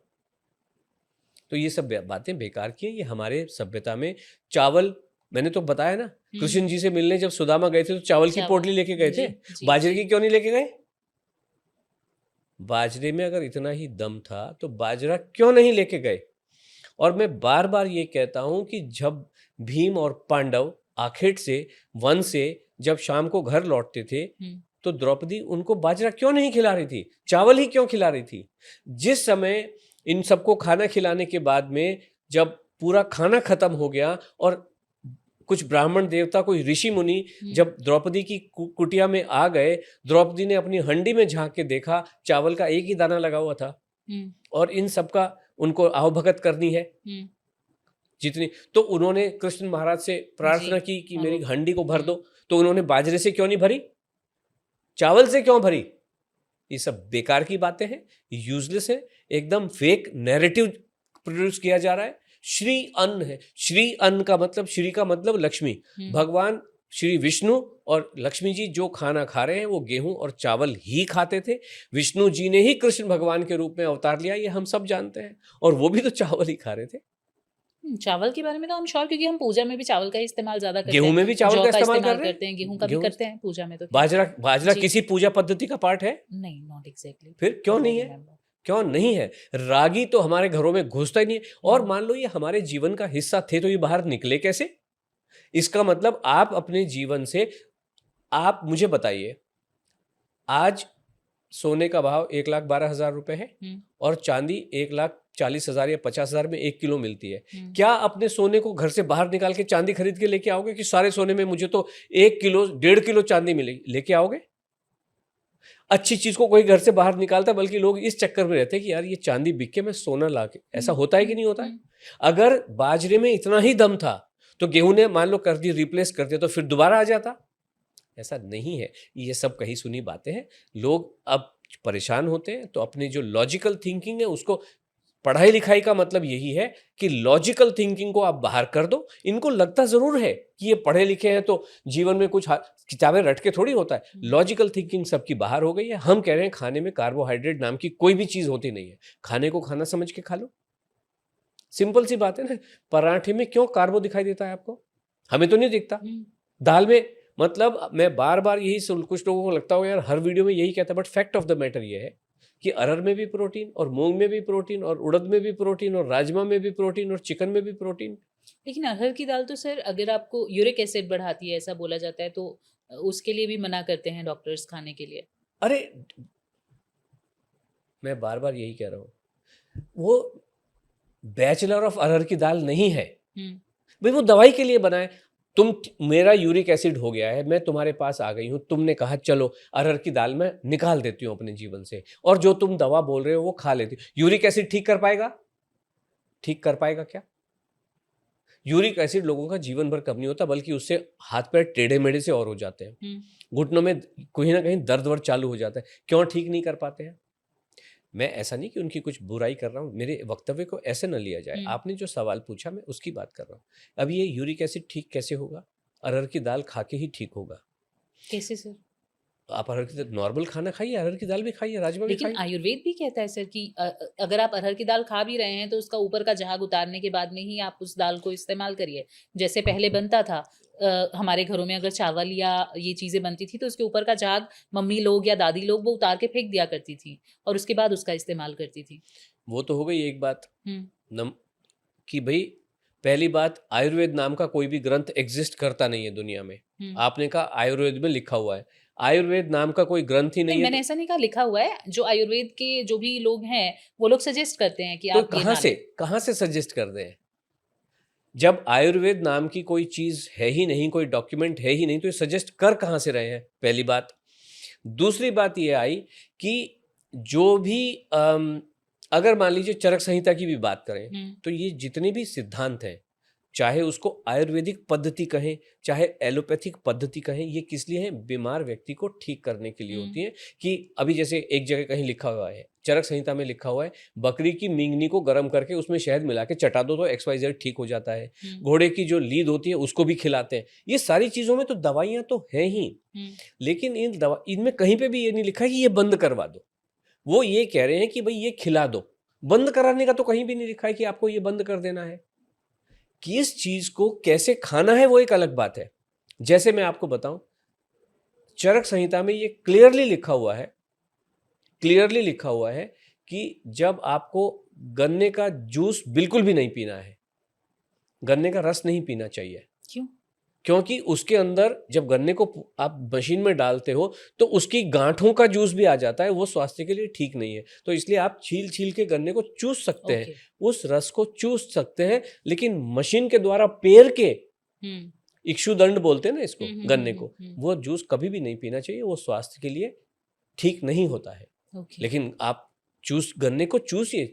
तो ये सब बातें बेकार की हैं। ये हमारे सभ्यता में चावल, मैंने तो बताया ना, कृष्ण जी से मिलने जब सुदामा गए थे तो चावल की पोटली लेके गए थे, बाजरे की क्यों नहीं लेके गए? बाजरे में अगर इतना ही दम था तो बाजरा क्यों नहीं लेके गए? और मैं बार बार ये कहता हूं कि जब भीम और पांडव आखेट से, वन से जब शाम को घर लौटते थे तो द्रौपदी उनको बाजरा क्यों नहीं खिला रही थी? चावल ही क्यों खिला रही थी? जिस समय इन सबको खाना खिलाने के बाद में जब पूरा खाना खत्म हो गया और कुछ ब्राह्मण देवता, कोई ऋषि मुनि जब द्रौपदी की कुटिया में आ गए, द्रौपदी ने अपनी हंडी में झांक के देखा, चावल का एक ही दाना लगा हुआ था और इन सबका उनको आवभगत करनी है जितनी, तो उन्होंने कृष्ण महाराज से प्रार्थना की कि मेरी हंडी को भर दो। तो उन्होंने बाजरे से क्यों नहीं भरी, चावल से क्यों भरी? ये सब बेकार की बातें हैं, यूजलेस है, एकदम फेक नैरेटिव प्रोड्यूस किया जा रहा है। श्री अन्न है, श्री अन्न का मतलब, श्री का मतलब लक्ष्मी, भगवान श्री विष्णु और लक्ष्मी जी जो खाना खा रहे हैं वो गेहूं और चावल ही खाते थे। विष्णु जी ने ही कृष्ण भगवान के रूप में अवतार लिया, ये हम सब जानते हैं, और वो भी तो चावल ही खा रहे थे। चावल के बारे में तो हम श्योर, क्योंकि हम पूजा में भी चावल का इस्तेमाल ज्यादा करते हैं, गेहूं में भी चावल का इस्तेमाल करते हैं, गेहूं का भी करते हैं पूजा में। तो बाजरा किसी पूजा पद्धति का पार्ट है? नहीं, नॉट एग्जैक्टली। फिर क्यों नहीं है? क्यों नहीं है? रागी तो हमारे घरों में घुसता ही नहीं है। और मान लो ये हमारे जीवन का हिस्सा थे तो ये बाहर निकले कैसे? इसका मतलब आप अपने जीवन से, आप मुझे बताइए, आज सोने का भाव 1,12,000 रुपए है और चांदी 1,40,000 या 50,000 में 1 किलो मिलती है। क्या अपने सोने को घर से बाहर निकाल के चांदी खरीद के लेके आओगे कि सारे सोने में मुझे तो 1 किलो 1.5 किलो चांदी मिलेगी? लेके आओगे? अच्छी चीज को कोई घर से बाहर निकालता, बल्कि लोग इस चक्कर में रहते हैं कि यार ये चांदी बिक के मैं सोना ला के, ऐसा होता है कि नहीं होता है? अगर बाजरे में इतना ही दम था तो गेहूं ने मान लो कर दी, रिप्लेस कर दिया, तो फिर दोबारा आ जाता। ऐसा नहीं है, ये सब कही सुनी बातें हैं। लोग अब परेशान होते हैं तो अपनी जो लॉजिकल थिंकिंग है उसको, पढ़ाई लिखाई का मतलब यही है कि लॉजिकल थिंकिंग को आप बाहर कर दो। इनको लगता जरूर है कि ये पढ़े लिखे हैं तो जीवन में कुछ किताबें रट के थोड़ी होता है। लॉजिकल थिंकिंग सबकी बाहर हो गई है। हम कह रहे हैं खाने में कार्बोहाइड्रेट नाम की कोई भी चीज होती नहीं है, खाने को खाना समझ के खा लो। सिंपल सी बात है ना। पराठे में क्यों कार्बो दिखाई देता है आपको? हमें तो नहीं दिखता। दाल में, मतलब मैं बार बार यही कुछ लोगों को लगता होगा यार हर वीडियो में यही कहता है, but fact of the matter ये है कि अरहर में भी प्रोटीन और मूंग में भी प्रोटीन और उड़द में भी प्रोटीन और राजमा में भी प्रोटीन और चिकन में भी प्रोटीन। लेकिन अरहर की दाल तो सर अगर आपको यूरिक एसिड बढ़ाती है ऐसा बोला जाता है, तो उसके लिए भी मना करते हैं डॉक्टर्स खाने के लिए। अरे मैं बार बार यही कह रहा हूं, वो बैचलर ऑफ अरहर की दाल नहीं है भाई, वो दवाई के लिए बना है। तुम, मेरा यूरिक एसिड हो गया है, मैं तुम्हारे पास आ गई हूं, तुमने कहा चलो अरहर की दाल मैं निकाल देती हूं अपने जीवन से, और जो तुम दवा बोल रहे हो वो खा लेती हो। यूरिक एसिड ठीक कर पाएगा? ठीक कर पाएगा क्या? यूरिक एसिड लोगों का जीवन भर कम नहीं होता, बल्कि उससे हाथ पैर टेढ़े मेढ़े से और हो जाते हैं, घुटनों में कहीं ना कहीं दर्द वर्द चालू हो जाता है। क्यों ठीक नहीं कर पाते हैं? मैं ऐसा नहीं कि उनकी कुछ बुराई कर रहा हूँ, मेरे वक्तव्य को ऐसे न लिया जाए। आपने जो सवाल पूछा मैं उसकी बात कर रहा हूँ। अब ये यूरिक एसिड ठीक कैसे होगा? अरहर की दाल खा के ही ठीक होगा। कैसे सर? आप अरहर की नॉर्मल खाना खाइए, अरहर की दाल भी खाइए, राजमा भी खाइए। लेकिन आयुर्वेद भी कहता है सर कि अगर आप अरहर की दाल खा भी रहे हैं तो उसका ऊपर का झाग उतारने के बाद में ही आप उस दाल को इस्तेमाल करिए। जैसे पहले बनता था हमारे घरों में, अगर चावल या ये चीजें बनती थी तो उसके ऊपर का झाग मम्मी लोग या दादी लोग वो उतार के फेंक दिया करती थी और उसके बाद उसका इस्तेमाल करती थी। वो तो हो गई एक बात कि भाई, पहली बात, आयुर्वेद नाम का कोई भी ग्रंथ एग्जिस्ट करता नहीं है दुनिया में। आपने कहा आयुर्वेद में लिखा हुआ है, आयुर्वेद नाम का कोई ग्रंथ ही नहीं है। मैंने ऐसा नहीं कहा लिखा हुआ है, जो आयुर्वेद के जो भी लोग हैं वो लोग सजेस्ट करते हैं कि तो आप कहां से सजेस्ट करते हैं? जब आयुर्वेद नाम की कोई चीज है ही नहीं, कोई डॉक्यूमेंट है ही नहीं, तो ये सजेस्ट कर कहां से रहे हैं? पहली बात। दूसरी बात ये आई कि जो भी अगर मान लीजिए चरक संहिता की भी बात करें तो ये जितने भी सिद्धांत हैं, चाहे उसको आयुर्वेदिक पद्धति कहें चाहे एलोपैथिक पद्धति कहें, ये किस लिए है? बीमार व्यक्ति को ठीक करने के लिए होती है। कि अभी जैसे एक जगह कहीं लिखा हुआ है, चरक संहिता में लिखा हुआ है, बकरी की मींगनी को गर्म करके उसमें शहद मिला के चटा दो तो XYZ ठीक हो जाता है। घोड़े की जो लीद होती है उसको भी खिलाते हैं। ये सारी चीजों में तो दवाइयां तो हैं ही, लेकिन इनमें कहीं पे भी ये नहीं लिखा है कि ये बंद करवा दो। वो ये कह रहे हैं कि भाई ये खिला दो। बंद कराने का तो कहीं भी नहीं लिखा है कि आपको ये बंद कर देना है। कि इस चीज को कैसे खाना है वो एक अलग बात है। जैसे मैं आपको बताऊं, चरक संहिता में ये क्लियरली लिखा हुआ है कि जब आपको गन्ने का जूस बिल्कुल भी नहीं पीना है, गन्ने का रस नहीं पीना चाहिए। क्यों? क्योंकि उसके अंदर जब गन्ने को आप मशीन में डालते हो तो उसकी गांठों का जूस भी आ जाता है, वो स्वास्थ्य के लिए ठीक नहीं है। तो इसलिए आप छील छील के गन्ने को चूस सकते हैं, उस रस को चूस सकते हैं, लेकिन मशीन के द्वारा पेर के, इक्षुदंड बोलते हैं ना इसको, गन्ने को, वो जूस कभी भी नहीं पीना चाहिए, वो स्वास्थ्य के लिए ठीक नहीं होता है। लेकिन आप गन्ने को चूसिए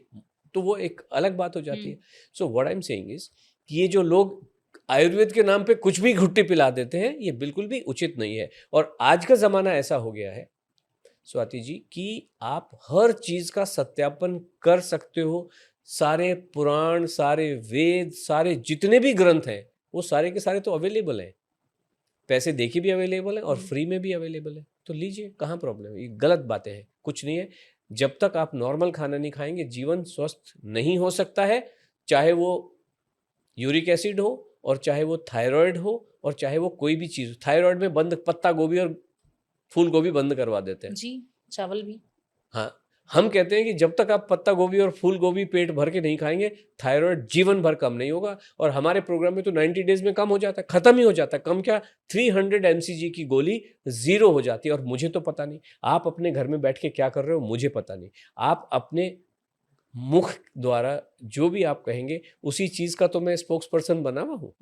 तो वो एक अलग बात हो जाती है। So what I am saying is, ये जो लोग आयुर्वेद के नाम पे कुछ भी घुट्टी पिला देते हैं, ये बिल्कुल भी उचित नहीं है। और आज का जमाना ऐसा हो गया है स्वाति जी कि आप हर चीज का सत्यापन कर सकते हो। सारे पुराण, सारे वेद, सारे जितने भी ग्रंथ हैं वो सारे के सारे तो अवेलेबल हैं, पैसे दे के भी अवेलेबल है और फ्री में भी अवेलेबल है, तो लीजिए, कहाँ प्रॉब्लम है। ये गलत बातें हैं, कुछ नहीं है। जब तक आप नॉर्मल खाना नहीं खाएंगे जीवन स्वस्थ नहीं हो सकता है, चाहे वो यूरिक एसिड हो और चाहे वो थायराइड हो और चाहे वो कोई भी चीज़। थायराइड में बंद पत्ता गोभी और फूल गोभी बंद करवा देते हैं जी, चावल भी। हाँ, हम कहते हैं कि जब तक आप पत्ता गोभी और फूल गोभी पेट भर के नहीं खाएंगे थायराइड जीवन भर कम नहीं होगा। और हमारे प्रोग्राम में तो 90 डेज में कम हो जाता है, खत्म ही हो जाता है। कम क्या, 300 mcg की गोली 0 हो जाती है। और मुझे तो पता नहीं आप अपने घर में बैठ के क्या कर रहे हो, मुझे पता नहीं। आप अपने मुख द्वारा जो भी आप कहेंगे उसी चीज का तो मैं स्पोक्स पर्सन बना हुआ हूँ।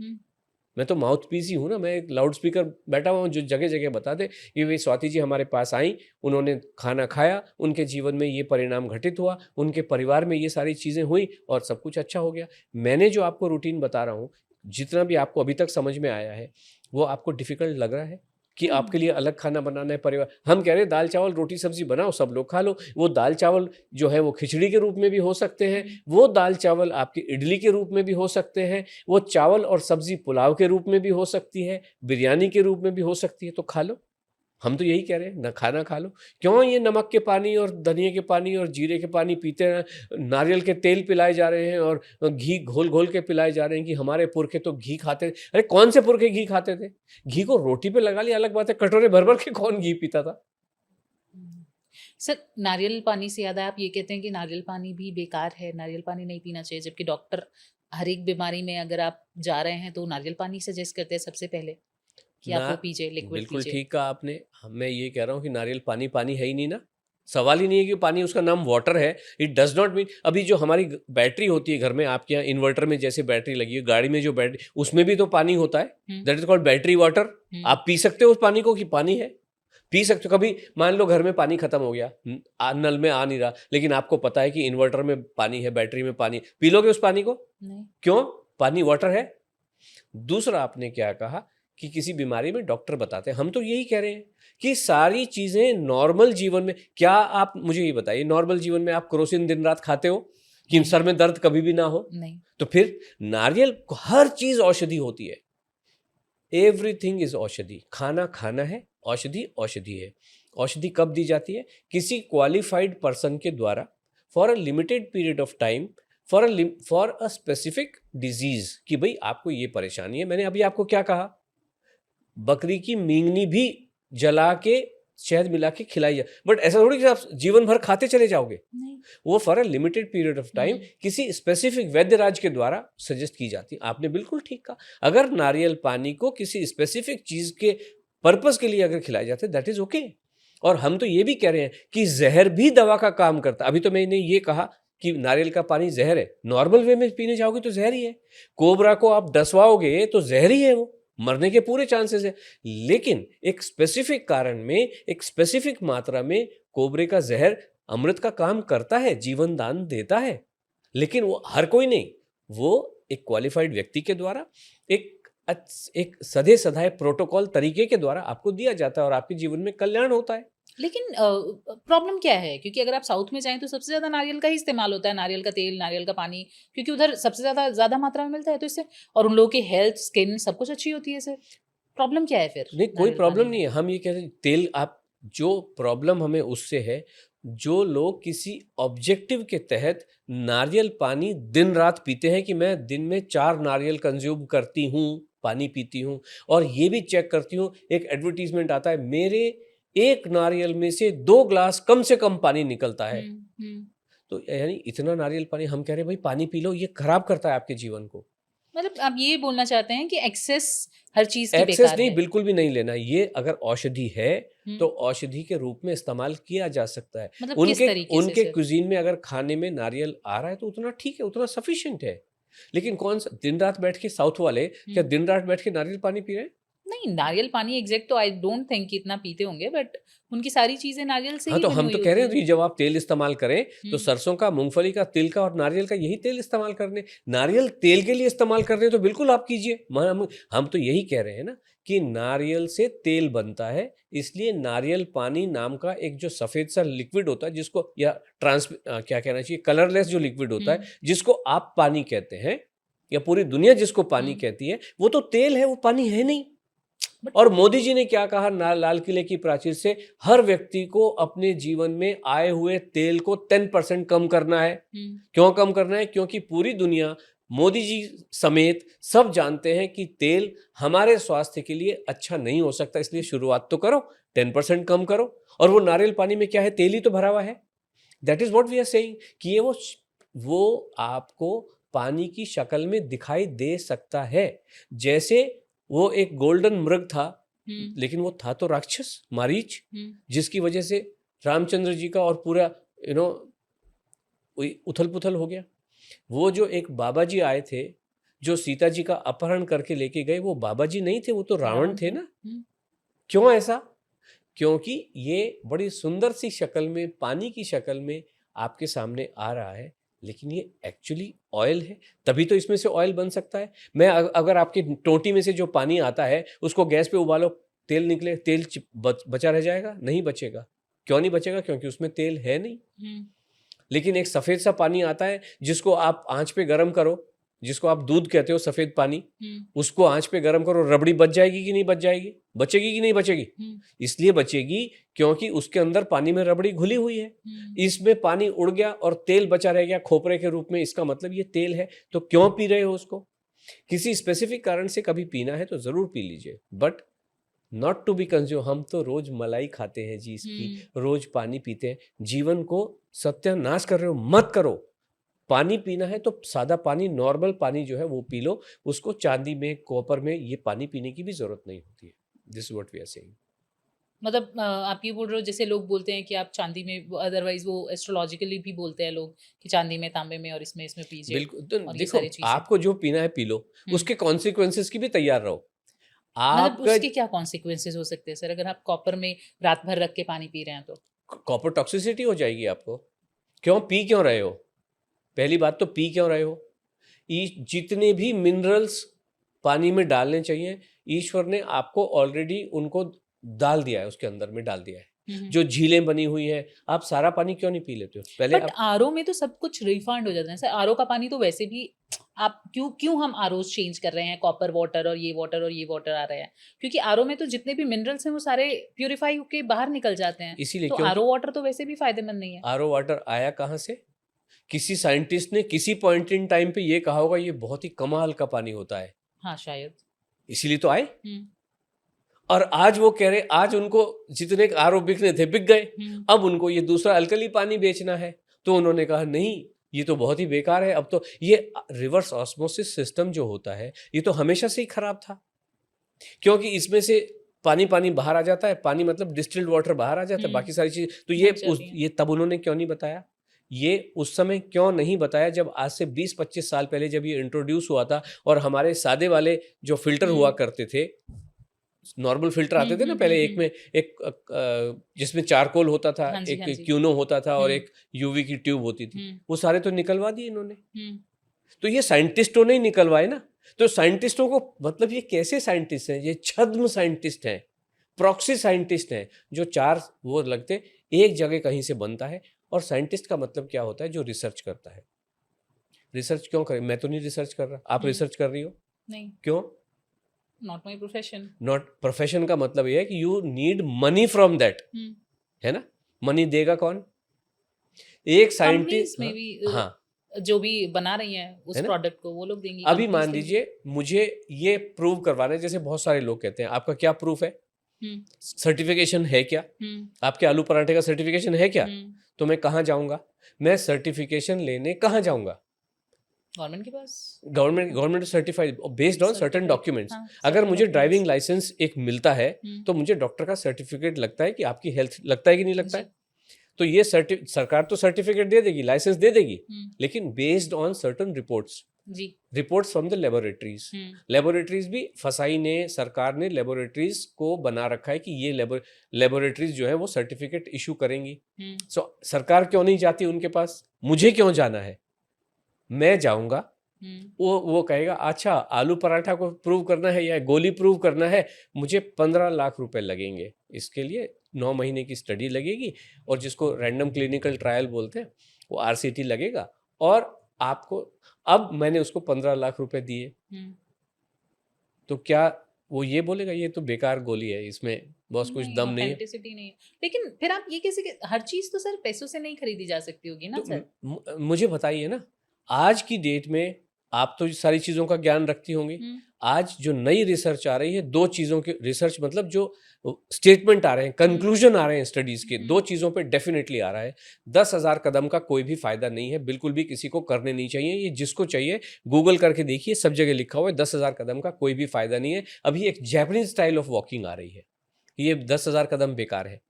मैं तो माउथ पीस ही हूँ ना, मैं एक लाउड स्पीकर बैठा हुआ हूँ जो जगह जगह बता दे कि भाई स्वाति जी हमारे पास आई, उन्होंने खाना खाया, उनके जीवन में ये परिणाम घटित हुआ, उनके परिवार में ये सारी चीज़ें हुई और सब कुछ अच्छा हो गया। मैंने जो आपको रूटीन बता रहा हूँ, जितना भी आपको अभी तक समझ में आया है, वो आपको डिफिकल्ट लग रहा है कि आपके लिए अलग खाना बनाना है परिवार। हम कह रहे हैं दाल चावल रोटी सब्जी बनाओ, सब लोग खा लो। वो दाल चावल जो है वो खिचड़ी के रूप में भी हो सकते हैं, वो दाल चावल आपकी इडली के रूप में भी हो सकते हैं, वो चावल और सब्जी पुलाव के रूप में भी हो सकती है, बिरयानी के रूप में भी हो सकती है। तो खा लो, हम तो यही कह रहे हैं, ना खाना खा लो। क्यों ये नमक के पानी और धनिया के पानी और जीरे के पानी पीते हैं, नारियल के तेल पिलाए जा रहे हैं और घी घोल घोल के पिलाए जा रहे हैं कि हमारे पुरखे तो घी खाते थे। अरे कौन से पुरखे घी खाते थे? घी को रोटी पे लगा लिया अलग बात है, कटोरे भर भर के कौन घी पीता था? सर, नारियल पानी से याद है, आप ये कहते हैं कि नारियल पानी भी बेकार है, नारियल पानी नहीं पीना चाहिए, जबकि डॉक्टर हर एक बीमारी में अगर आप जा रहे हैं तो नारियल पानी सजेस्ट करते हैं सबसे पहले कि आप वो पीजिए, लिक्विड बिल्कुल पीजिए। ठीक कहा आपने। मैं ये कह रहा हूँ कि नारियल पानी पानी है ही नहीं ना, सवाल ही नहीं है कि पानी, उसका नाम वाटर है। इट डज नॉट मीन, अभी जो हमारी बैटरी होती है घर में, आपके यहाँ इन्वर्टर में जैसे बैटरी लगी है, गाड़ी में जो बैटरी, उसमें भी तो पानी होता है, that is called battery water. आप पी सकते हो उस पानी को कि पानी है, पी सकते हो। कभी मान लो घर में पानी खत्म हो गया, नल में आ नहीं रहा, लेकिन आपको पता है कि इन्वर्टर में पानी है, बैटरी में पानी, पी लोगे उस पानी को? नहीं। क्यों? पानी वाटर है। दूसरा आपने क्या कहा कि किसी बीमारी में डॉक्टर बताते हैं, हम तो यही कह रहे हैं कि सारी चीजें नॉर्मल जीवन में, क्या आप मुझे ये बताइए, नॉर्मल जीवन में आप क्रोसिन दिन रात खाते हो कि सर में दर्द कभी भी ना हो? नहीं। तो फिर नारियल, हर चीज औषधि होती है, एवरीथिंग इज औषधि। खाना खाना है, औषधि औषधि है। औषधि कब दी जाती है? किसी क्वालिफाइड पर्सन के द्वारा, for a limited period of time, for a specific disease, कि भाई आपको ये परेशानी है। मैंने अभी आपको क्या कहा, बकरी की मींगनी भी जला के शहद मिला के खिलाई जाए, बट ऐसा थोड़ी कि आप जीवन भर खाते चले जाओगे। नहीं। वो for a limited period of time किसी स्पेसिफिक वैद्य राज के द्वारा सजेस्ट की जाती है। आपने बिल्कुल ठीक कहा, अगर नारियल पानी को किसी स्पेसिफिक चीज के पर्पस के लिए अगर खिलाया जाता है, दैट इज ओके। और हम तो ये भी कह रहे हैं कि जहर भी दवा का काम करता है। अभी तो मैंने ये कहा कि नारियल का पानी जहर है, नॉर्मल वे में पीने जाओगे तो जहर ही है। कोबरा को आप डसवाओगे तो जहर ही है, वो मरने के पूरे चांसेस है। लेकिन एक स्पेसिफिक कारण में, एक स्पेसिफिक मात्रा में कोबरे का जहर अमृत का काम करता है, जीवन दान देता है। लेकिन वो हर कोई नहीं, वो एक क्वालिफाइड व्यक्ति के द्वारा, एक सधे सधाए प्रोटोकॉल तरीके के द्वारा आपको दिया जाता है और आपके जीवन में कल्याण होता है। लेकिन प्रॉब्लम क्या है, क्योंकि अगर आप साउथ में जाएं तो सबसे ज्यादा नारियल का ही इस्तेमाल होता है, नारियल का तेल, नारियल का पानी, क्योंकि उधर सबसे ज्यादा मात्रा में मिलता है, तो इससे, और उन लोगों की हेल्थ, स्किन सब कुछ अच्छी होती है। सर, प्रॉब्लम क्या है फिर? नहीं, कोई प्रॉब्लम नहीं है। हम ये कह रहे हैं तेल, आप जो प्रॉब्लम हमें उससे है, जो लोग किसी ऑब्जेक्टिव के तहत नारियल पानी दिन रात पीते हैं कि मैं दिन में 4 नारियल कंज्यूम करती हूँ, पानी पीती हूँ, और ये भी चेक करती हूँ, एक एडवर्टीजमेंट आता है, मेरे 1 नारियल में से 2 ग्लास कम से कम पानी निकलता है। तो यानी इतना नारियल पानी, हम कह रहे हैं भाई पानी पी लो, ये खराब करता है आपके जीवन को। मतलब आप ये बोलना चाहते हैं कि एक्सेस हर चीज की एक्सेस बेकार नहीं, है। बिल्कुल भी नहीं लेना। ये अगर औषधि है तो हम्म, औषधि के रूप में इस्तेमाल किया जा सकता है। मतलब किस उनके तरीके से उनके सर? क्यूजीन में अगर खाने में नारियल आ रहा है तो उतना ठीक है, उतना सफिशिएंट है। लेकिन कौन सा दिन रात बैठ के साउथ वाले क्या हम्म, दिन रात बैठ के नारियल पानी पी रहे हैं? नहीं, नारियल पानी एग्जैक्ट तो आई डोंट थिंक कि इतना पीते होंगे, बट उनकी सारी चीजें नारियल से हाँ, ही तो बनी हम तो हुई कह रहे होती हैं, है। तो ये जब आप तेल इस्तेमाल करें तो हम्म, सरसों का, मूंगफली का, तिल का और नारियल का यही तेल इस्तेमाल करने। नारियल तेल के लिए इस्तेमाल कर रहे हैं तो बिल्कुल आप कीजिए। हम तो यही कह रहे हैं ना कि नारियल से तेल बनता है, इसलिए नारियल पानी नाम का एक जो सफेद सा लिक्विड होता है जिसको, या क्या कहना चाहिए, कलरलेस जो लिक्विड होता है हम्म, जिसको आप पानी कहते हैं, या पूरी दुनिया जिसको पानी हम्म, कहती है, वो तो तेल है, वो पानी है नहीं। बट और मोदी जी ने क्या कहा लाल किले की प्राचीर से, हर व्यक्ति को अपने जीवन में आए हुए तेल को 10% कम करना है। क्यों कम करना है? क्योंकि पूरी दुनिया, मोदी जी समेत सब जानते हैं कि तेल हमारे स्वास्थ्य के लिए अच्छा नहीं हो सकता, इसलिए शुरुआत तो करो, 10% कम करो। और वो नारियल पानी में क्या है? तेल ही तो भरा हुआ है। That is what we are saying कि ये वो आपको पानी की शक्ल में दिखाई दे सकता है। जैसे वो एक गोल्डन मृग था, हम्म, लेकिन वो था तो राक्षस, मारीच, हम्म, जिसकी वजह से रामचंद्र जी का और पूरा यू नो उथल पुथल हो गया। वो जो एक बाबा जी आए थे, जो सीता जी का अपहरण करके लेके गए, वो बाबा जी नहीं थे, वो तो रावण रावण थे थे। ना। क्यों ऐसा? क्योंकि ये बड़ी सुंदर सी शक्ल में, पानी की शक्ल में आपके सामने आ रहा है, लेकिन ये एक्चुअली ऑयल है। तभी तो इसमें से ऑयल बन सकता है। अगर आपकी टोटी में से जो पानी आता है उसको गैस पे उबालो, तेल निकले, तेल बचा रह जाएगा? नहीं बचेगा। क्यों नहीं बचेगा? क्योंकि उसमें तेल है नहीं। लेकिन एक सफ़ेद सा पानी आता है जिसको आप आंच पे गर्म करो, जिसको आप दूध कहते हो, सफ़ेद पानी, उसको आंच पे गर्म करो, रबड़ी बच जाएगी कि नहीं बच जाएगी? बचेगी कि नहीं बचेगी? इसलिए बचेगी क्योंकि उसके अंदर पानी में रबड़ी घुली हुई है। इसमें पानी उड़ गया और तेल बचा रह गया खोपरे के रूप में, इसका मतलब ये तेल है। तो क्यों पी रहे हो उसको? किसी स्पेसिफिक कारण से कभी पीना है तो ज़रूर पी लीजिए, but not to be consume. हम तो रोज मलाई खाते हैं जी, इसकी रोज पानी पीते हैं। जीवन को सत्यानाश कर रहे हो, मत करो। पानी पीना है तो सादा पानी, नॉर्मल पानी जो है वो पी लो। उसको चांदी में, कॉपर में ये पानी पीने की भी जरूरत नहीं होती है। This what we are saying. मतलब आप ये बोल रहे हो, जैसे लोग बोलते हैं कि आप चांदी में, अदरवाइज वो एस्ट्रोलॉजिकली भी बोलते हैं लोग कि चांदी में, तांबे में और इसमें पीजिए बिल्कुल, तो और ये देखो, सारी चीजें। आपको जो पीना है पी लो, उसके कॉन्सिक्वेंसेस की भी तैयार रहो। मतलब आपका उसके क्या कॉन्सिक्वेंसेस हो सकते हैं सर, अगर आप कॉपर में रात भर रख के पानी पी रहे हैं तो? कॉपर टॉक्सिसिटी हो जाएगी आपको। क्यों पी क्यों रहे हो? पहली बात तो पी क्यों रहे हो? जितने भी मिनरल्स पानी में डालने चाहिए, ईश्वर ने आपको ऑलरेडी उनको डाल दिया है, उसके अंदर में डाल दिया है। जो झीलें बनी हुई हैं, आप सारा पानी क्यों नहीं पी लेते हो? पहले बट आप आरओ में तो सब कुछ रिफंड हो जाता है सर। आरओ का पानी तो वैसे भी, आप क्यों क्यों हम आरओ चेंज कर रहे हैं, कॉपर वाटर और ये वाटर आ रहे हैं? क्योंकि आरओ में तो जितने भी मिनरल्स हैं वो सारे प्यूरिफाई होके बाहर निकल जाते हैं। इसीलिए, तो क्योंकि आरओ वाटर तो वैसे भी फायदेमंद नहीं है। आरओ वाटर आया कहाँ से? किसी साइंटिस्ट ने किसी पॉइंट इन टाइम पे ये कहा होगा ये बहुत ही कमाल का पानी होता है, हाँ शायद। इसीलिए तो आए। हम्म, और आज वो कह रहे, आज उनको जितने आरओ बिकने थे बिक गए। हम्म, अब उनको ये दूसरा अल्कली पानी बेचना है, तो उन्होंने कहा नहीं, ये तो बहुत ही बेकार है। अब तो ये रिवर्स ऑस्मोसिस सिस्टम जो होता है, ये तो हमेशा से ही खराब था। क्योंकि इसमें से पानी पानी बाहर आ जाता है, पानी मतलब डिस्टिल्ड वाटर बाहर आ जाता है, बाकी सारी चीज तो बच जाती हैं। ये तब उन्होंने क्यों नहीं बताया? ये उस समय क्यों नहीं बताया जब आज से 20-25 साल पहले जब ये इंट्रोड्यूस हुआ था, और हमारे सादे वाले जो फिल्टर हुआ करते थे, नॉर्मल फिल्टर आते थे ना पहले, एक में एक जिसमें चारकोल होता था, हाँ जी, एक हाँ जी। क्यूनो होता था, और हम्म, एक यूवी की ट्यूब होती थी, हम्म, वो सारे तो निकलवा दिए इन्होंने। हम्म, तो ये साइंटिस्टों ने ही निकलवाए ना। तो साइंटिस्टों को मतलब, ये कैसे साइंटिस्ट हैं? ये छद्म साइंटिस्ट हैं, प्रॉक्सी साइंटिस्ट हैं, जो चार वो लगते एक जगह कहीं से बनता है। और साइंटिस्ट का मतलब क्या होता है? जो रिसर्च करता है। रिसर्च क्यों करें? मैं तो नहीं रिसर्च कर रहा, आप रिसर्च कर रही हो। नहीं, क्यों? Not my profession. Not profession का मतलब ये है कि you need money from that, है ना। मनी देगा कौन? एक कंपनीज साइंटिस्ट। में हाँ, भी हाँ, जो भी बना रही हैं उस है ना। प्रोडक्ट को, वो लोग देंगी, अभी कंपनीज मान देंगी। लीजिए मुझे ये प्रूव करवाना है, जैसे बहुत सारे लोग कहते हैं आपका क्या प्रूफ है? हम्म, सर्टिफिकेशन है क्या? हम्म, आपके आलू पराठे का सर्टिफिकेशन है क्या? हम्म, तो मैं कहाँ जाऊंगा? मैं सर्टिफिकेशन लेने कहाँ जाऊंगा? गवर्नमेंट के पास government certified based on certain certified, documents. हाँ, अगर certain मुझे documents। ड्राइविंग लाइसेंस एक मिलता है हम्म, तो मुझे डॉक्टर का सर्टिफिकेट लगता है कि आपकी हेल्थ लगता है कि नहीं लगता जी, है। तो ये सरकार तो सर्टिफिकेट दे देगी, लाइसेंस दे देगी, लेकिन बेस्ड ऑन सर्टेन रिपोर्ट्स जी, reports from the laboratories. Laboratories भी फसाई ने, सरकार ने लेबोरेटरीज को बना रखा है कि ये लेबोरेटरीज जो है वो सर्टिफिकेट इशू करेंगी। सो सरकार क्यों नहीं जाती उनके पास? मुझे क्यों जाना है? मैं जाऊंगा, वो कहेगा अच्छा आलू पराठा को प्रूव करना है या गोली प्रूव करना है, मुझे 15 लाख रुपए लगेंगे, इसके लिए 9 महीने की स्टडी लगेगी और जिसको रैंडम क्लिनिकल ट्रायल बोलते हैं वो आरसीटी लगेगा, और आपको अब मैंने उसको 15 लाख रुपए दिए तो क्या वो ये बोलेगा ये तो बेकार गोली है, इसमें बहुत कुछ दम नहीं है? ऑथेंटिसिटी नहीं है। लेकिन फिर आप ये कैसे हर चीज तो सर पैसों से नहीं खरीदी जा सकती होगी ना तो सर? मुझे बताइए ना, आज की डेट में आप तो सारी चीज़ों का ज्ञान रखती होंगी। आज जो नई रिसर्च आ रही है, दो चीज़ों की रिसर्च, मतलब जो स्टेटमेंट आ रहे हैं, कंक्लूजन आ रहे हैं स्टडीज़ के, दो चीज़ों पे डेफिनेटली आ रहा है। 10,000 कदम का कोई भी फायदा नहीं है, बिल्कुल भी किसी को करने नहीं चाहिए। ये जिसको चाहिए गूगल करके देखिए, सब जगह लिखा हुआ है 10,000 कदम का कोई भी फायदा नहीं है। अभी एक जैपनीज स्टाइल ऑफ वॉकिंग आ रही है, ये 10,000 कदम बेकार है।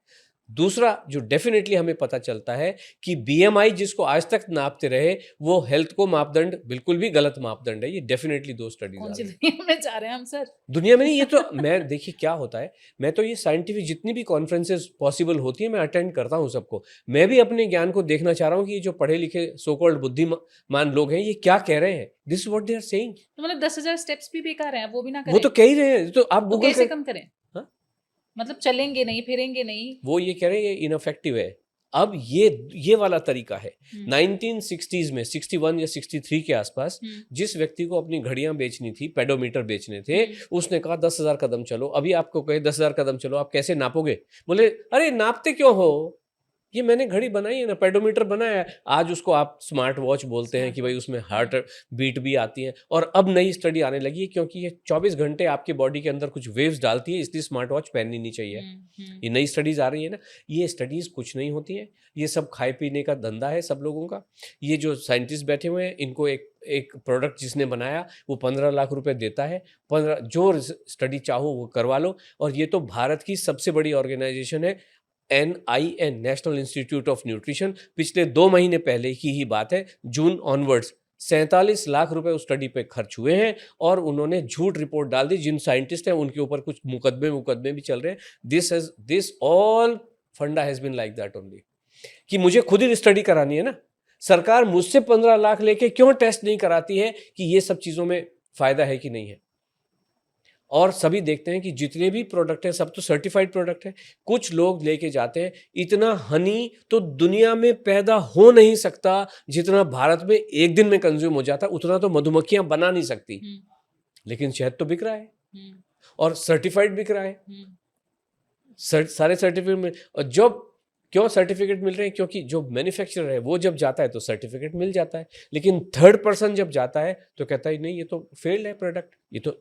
दूसरा जो डेफिनेटली हमें पता चलता है कि बीएमआई जिसको आज तक नापते रहे वो हेल्थ को मापदंड बिल्कुल भी गलत मापदंड है। ये डेफिनेटली दो स्टडीज आ कौन सी रही है। दुनिया में जा रहे हैं हम सर? दुनिया में नहीं, ये तो मैं देखिए क्या होता है, मैं तो ये साइंटिफिक जितनी भी कॉन्फ्रेंसेस पॉसिबल होती है मैं अटेंड करता हूँ सबको। मैं भी अपने ज्ञान को देखना चाह रहा हूँ कि ये जो पढ़े लिखे सो कॉल्ड बुद्धिमान लोग हैं ये क्या कह रहे हैं। This is what they are saying. तो मतलब 10,000 स्टेप्स भी बेकार हैं, वो भी ना वो करें? तो कह ही रहे हैं, तो आप तो गूगल कैसे कर। कम करें? हाँ? मतलब चलेंगे नहीं, फिरेंगे नहीं? वो ये कह रहे हैं ये इनफेक्टिव है। अब ये वाला तरीका है 1960s में, 61 या 63 के आसपास, जिस व्यक्ति को अपनी घड़ियां बेचनी थी, पेडोमीटर बेचने थे, उसने कहा 10,000 कदम चलो। अभी आपको कहे 10,000 कदम चलो, आप कैसे नापोगे? बोले अरे नापते क्यों हो, ये मैंने घड़ी बनाई है ना, पेडोमीटर बनाया है। आज उसको आप स्मार्ट वॉच बोलते हैं कि भाई उसमें हार्ट बीट भी आती है। और अब नई स्टडी आने लगी है क्योंकि ये 24 घंटे आपकी बॉडी के अंदर कुछ वेव्स डालती है, इसलिए स्मार्ट वॉच पहननी नहीं चाहिए। ये नई स्टडीज आ रही है ना, ये स्टडीज कुछ नहीं होती है, ये सब खाए पीने का धंधा है सब लोगों का। ये जो साइंटिस्ट बैठे हुए हैं इनको एक प्रोडक्ट जिसने बनाया वो 15 लाख रुपए देता है, 15 जो स्टडी चाहो वो करवा लो। और ये तो भारत की सबसे बड़ी ऑर्गेनाइजेशन है NIN, national institute of nutrition. पिछले 2 महीने पहले की ही बात है, जून ऑनवर्ड्स 47 लाख रुपए उस स्टडी पे खर्च हुए हैं और उन्होंने झूठ रिपोर्ट डाल दी। जिन साइंटिस्ट हैं उनके ऊपर कुछ मुकदमे भी चल रहे हैं। This all funda has been like that only, कि मुझे खुद ही स्टडी करानी है ना। सरकार मुझसे 15 लाख लेके क्यों टेस्ट नहीं कराती है कि ये सब चीजों में फायदा है कि नहीं है? और सभी देखते हैं कि जितने भी प्रोडक्ट हैं सब तो सर्टिफाइड प्रोडक्ट है। कुछ लोग लेके जाते हैं, इतना हनी तो दुनिया में पैदा हो नहीं सकता जितना भारत में एक दिन में कंज्यूम हो जाता, उतना तो मधुमक्खियां बना नहीं सकती। लेकिन शहद तो बिक रहा है और सर्टिफाइड बिक रहा है। सारे सर्टिफिकेट में, और जब क्यों सर्टिफिकेट मिल रहे हैं? क्योंकि जो मैन्युफैक्चरर है वो जब जाता है तो सर्टिफिकेट मिल जाता है, लेकिन थर्ड पर्सन जब जाता है तो कहता है नहीं ये तो फेल्ड है प्रोडक्ट।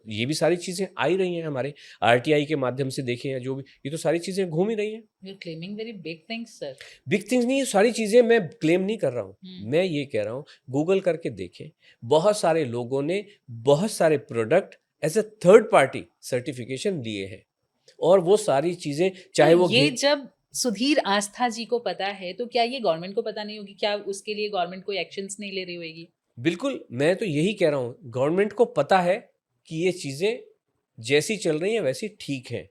ये भी सारी चीजें आ ही रही हैं हमारे RTI के माध्यम से, देखें या जो भी, ये तो सारी चीजें घूम ही रही हैं। You're claiming very big things, sir. Big things नहीं, ये सारी चीजें मैं क्लेम नहीं कर रहा हूँ। मैं ये कह रहा हूँ गूगल करके देखें, बहुत सारे लोगों ने बहुत सारे product as a third party certification लिए हैं। और वो सारी चीजें चाहे वो ये जब सुधीर आस्था जी को पता है तो क्या ये गवर्नमेंट को पता नहीं होगी? क्या उसके लिए गवर्नमेंट कोई एक्शंस नहीं ले रही होगी? बिल्कुल, मैं तो यही कह रहा हूँ, गवर्नमेंट को पता है कि ये चीजें जैसी चल रही हैं वैसी ठीक हैं।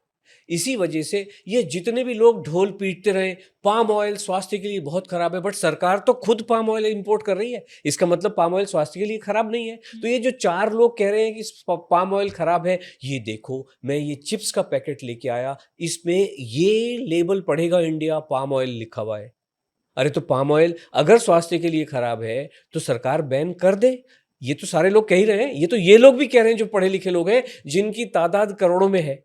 इसी वजह से ये जितने भी लोग ढोल पीटते रहे पाम ऑयल स्वास्थ्य के लिए बहुत खराब है, बट सरकार तो खुद पाम ऑयल इंपोर्ट कर रही है, इसका मतलब पाम ऑयल स्वास्थ्य के लिए खराब नहीं है। तो ये जो 4 लोग कह रहे हैं कि पाम ऑयल खराब है, ये देखो मैं ये चिप्स का पैकेट लेके आया, इसमें ये लेबल पड़ेगा इंडिया पाम ऑयल लिखा हुआ है। अरे तो पाम ऑयल अगर स्वास्थ्य के लिए खराब है तो सरकार बैन कर दे। ये तो सारे लोग कह ही रहे हैं, ये तो ये लोग भी कह रहे हैं जो पढ़े लिखे लोग हैं जिनकी तादाद करोड़ों में है।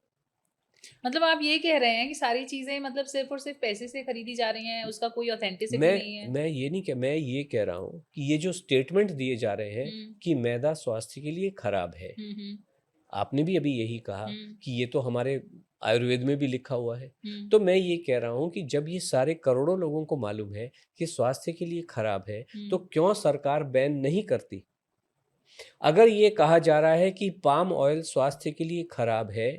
मतलब आप ये कह रहे हैं कि सारी चीजें मतलब सिर्फ और सिर्फ पैसे से खरीदी जा रही हैं, उसका कोई ऑथेंटिसिटी नहीं है? मैं ये कह रहा हूँ कि ये जो स्टेटमेंट दिए जा रहे हैं कि मैदा स्वास्थ्य के लिए खराब है, आपने भी अभी यही कहा कि ये तो हमारे आयुर्वेद में भी लिखा हुआ है। तो मैं ये कह रहा हूँ कि जब ये सारे करोड़ों लोगों को मालूम है कि स्वास्थ्य के लिए खराब है, तो क्यों सरकार बैन नहीं करती? अगर ये कहा जा रहा है कि पाम ऑयल स्वास्थ्य के लिए खराब है,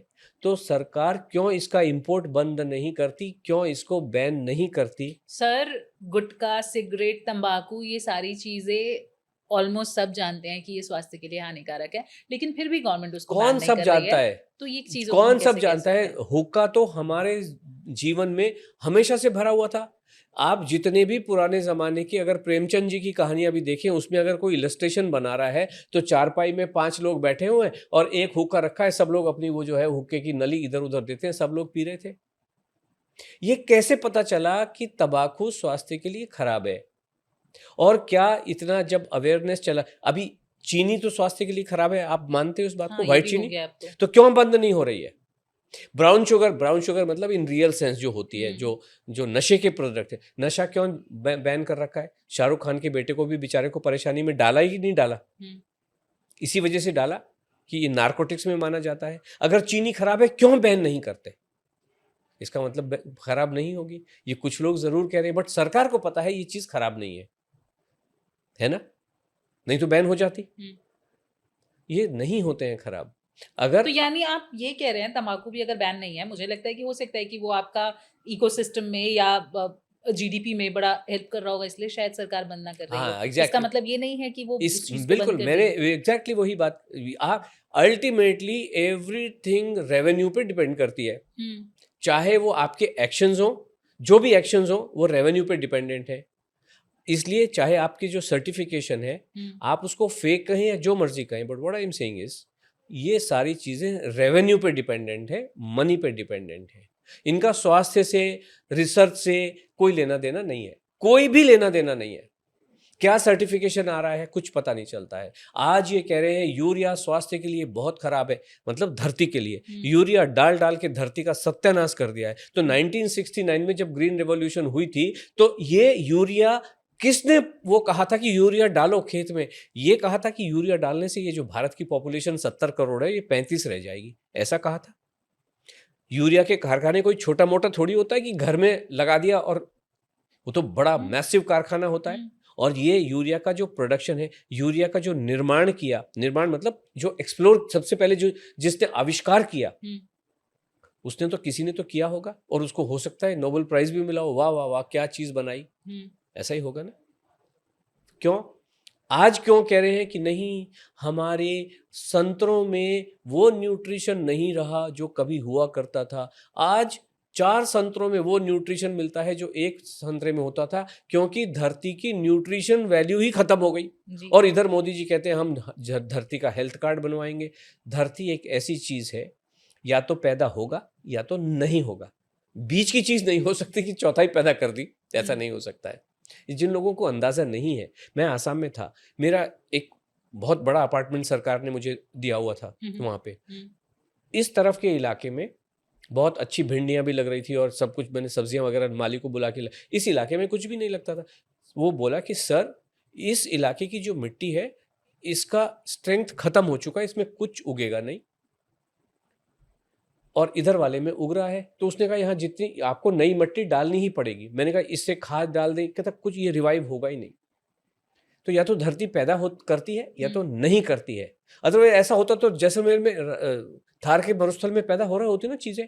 तो सरकार क्यों इसका इंपोर्ट बंद नहीं करती, क्यों इसको बैन नहीं करती? सर, गुटखा, सिगरेट, तंबाकू, ये सारी चीजें ऑलमोस्ट सब जानते हैं कि ये स्वास्थ्य के लिए हानिकारक है, लेकिन फिर भी गवर्नमेंट उसको बैन कौन नहीं सब कर रही जानता है। है? तो ये चीजों को हम कौन सब कैसे कह जानता है? सकते हैं? हुक्का तो हमारे जीवन में हमेशा से भरा हुआ था। आप जितने भी पुराने जमाने की अगर प्रेमचंद जी की कहानियां भी देखें, उसमें अगर कोई इलस्ट्रेशन बना रहा है तो चारपाई में 5 लोग बैठे हुए हैं और एक हुक्का रखा है, सब लोग अपनी वो जो है हुक्के की नली इधर उधर देते हैं, सब लोग पी रहे थे। ये कैसे पता चला कि तंबाकू स्वास्थ्य के लिए खराब है? और क्या इतना जब अवेयरनेस चला, अभी चीनी तो स्वास्थ्य के लिए खराब है, आप मानते हो इस बात को? हाँ, ये व्हाइट भी हो चीनी गया अब तो। तो क्यों बंद नहीं हो रही है? ब्राउन शुगर मतलब इन रियल सेंस जो होती है, जो जो नशे के प्रोडक्ट है, नशा क्यों बैन कर रखा है? शाहरुख खान के बेटे को भी बेचारे को परेशानी में डाला ही नहीं डाला, इसी वजह से डाला कि ये नारकोटिक्स में माना जाता है। अगर चीनी खराब है क्यों बैन नहीं करते? इसका मतलब खराब नहीं होगी, ये कुछ लोग जरूर कह रहे हैं, बट सरकार को पता है ये चीज खराब नहीं है ना? नहीं तो बैन हो जाती। ये नहीं होते हैं खराब। अगर तो यानी आप ये कह रहे हैं तंबाकू भी अगर बैन नहीं है, मुझे लगता है कि हो सकता है कि वो आपका इकोसिस्टम में या जीडीपी में बड़ा हेल्प कर रहा होगा, इसलिए शायद सरकार बंद ना कर रही हो। हाँ इसका एग्जैक्टली, मतलब ये नहीं है कि वो इस उस चीज को बिल्कुल बंद कर मैंने देगी। एग्जैक्टली वही बात, आप अल्टीमेटली एवरीथिंग रेवेन्यू पे डिपेंड करती है। चाहे वो आपके एक्शंस हो, जो भी एक्शंस हो वो रेवेन्यू पे डिपेंडेंट है। इसलिए चाहे आपकी जो सर्टिफिकेशन है, आप उसको फेक कहें या जो मर्जी कहें, but what I am saying is ये सारी चीजें रेवेन्यू पे डिपेंडेंट है, मनी पे डिपेंडेंट है। इनका स्वास्थ्य से, रिसर्च से कोई लेना देना नहीं है, कोई भी लेना देना नहीं है। क्या सर्टिफिकेशन आ रहा है कुछ पता नहीं चलता है। आज ये कह रहे हैं यूरिया स्वास्थ्य के लिए बहुत खराब है, मतलब धरती के लिए यूरिया डाल डाल के धरती का सत्यानाश कर दिया है। तो 1969 में जब ग्रीन रेवोल्यूशन हुई थी, तो ये यूरिया किसने वो कहा था कि यूरिया डालो खेत में? ये कहा था कि यूरिया डालने से ये जो भारत की पॉपुलेशन 70 करोड़ है, ये 35 रह जाएगी, ऐसा कहा था। यूरिया के कारखाने कोई छोटा मोटा थोड़ी होता है कि घर में लगा दिया, और वो तो बड़ा मैसिव कारखाना होता है। और ये यूरिया का जो प्रोडक्शन है, यूरिया का जो निर्माण किया, निर्माण मतलब जो एक्सप्लोर, सबसे पहले जो जिसने आविष्कार किया, उसने तो किसी ने तो किया होगा, और उसको हो सकता है नोबेल प्राइज भी मिला हो। वाह वाह वाह, क्या चीज बनाई, ऐसा ही होगा ना? क्यों आज क्यों कह रहे हैं कि नहीं, हमारे संतरों में वो न्यूट्रिशन नहीं रहा जो कभी हुआ करता था? आज 4 संतरों में वो न्यूट्रिशन मिलता है जो एक संतरे में होता था, क्योंकि धरती की न्यूट्रिशन वैल्यू ही खत्म हो गई। और इधर मोदी जी कहते हैं हम धरती का हेल्थ कार्ड बनवाएंगे। धरती एक ऐसी चीज है, या तो पैदा होगा या तो नहीं होगा, बीच की चीज नहीं हो सकती कि चौथाई पैदा कर दी, ऐसा नहीं हो सकता है। जिन लोगों को अंदाजा नहीं है, मैं आसाम में था, मेरा एक बहुत बड़ा अपार्टमेंट सरकार ने मुझे दिया हुआ था वहां पे। इस तरफ के इलाके में बहुत अच्छी भिंडियां भी लग रही थी और सब कुछ, मैंने सब्जियां वगैरह माली को बुला के इस इलाके में कुछ भी नहीं लगता था। वो बोला कि सर, इस इलाके की जो मिट्टी है, इसका स्ट्रेंथ खत्म हो चुका है, इसमें कुछ उगेगा नहीं, और इधर वाले में उग रहा है। तो उसने कहा यहाँ जितनी आपको नई मिट्टी डालनी ही पड़ेगी। मैंने कहा इससे खाद डाल दें, कहता कुछ ये रिवाइव होगा ही नहीं। तो या तो धरती पैदा करती है या तो नहीं करती है। अदरवाइज ऐसा होता तो जैसलमेर में थार के मरुस्थल में पैदा हो रहा होती ना चीजें,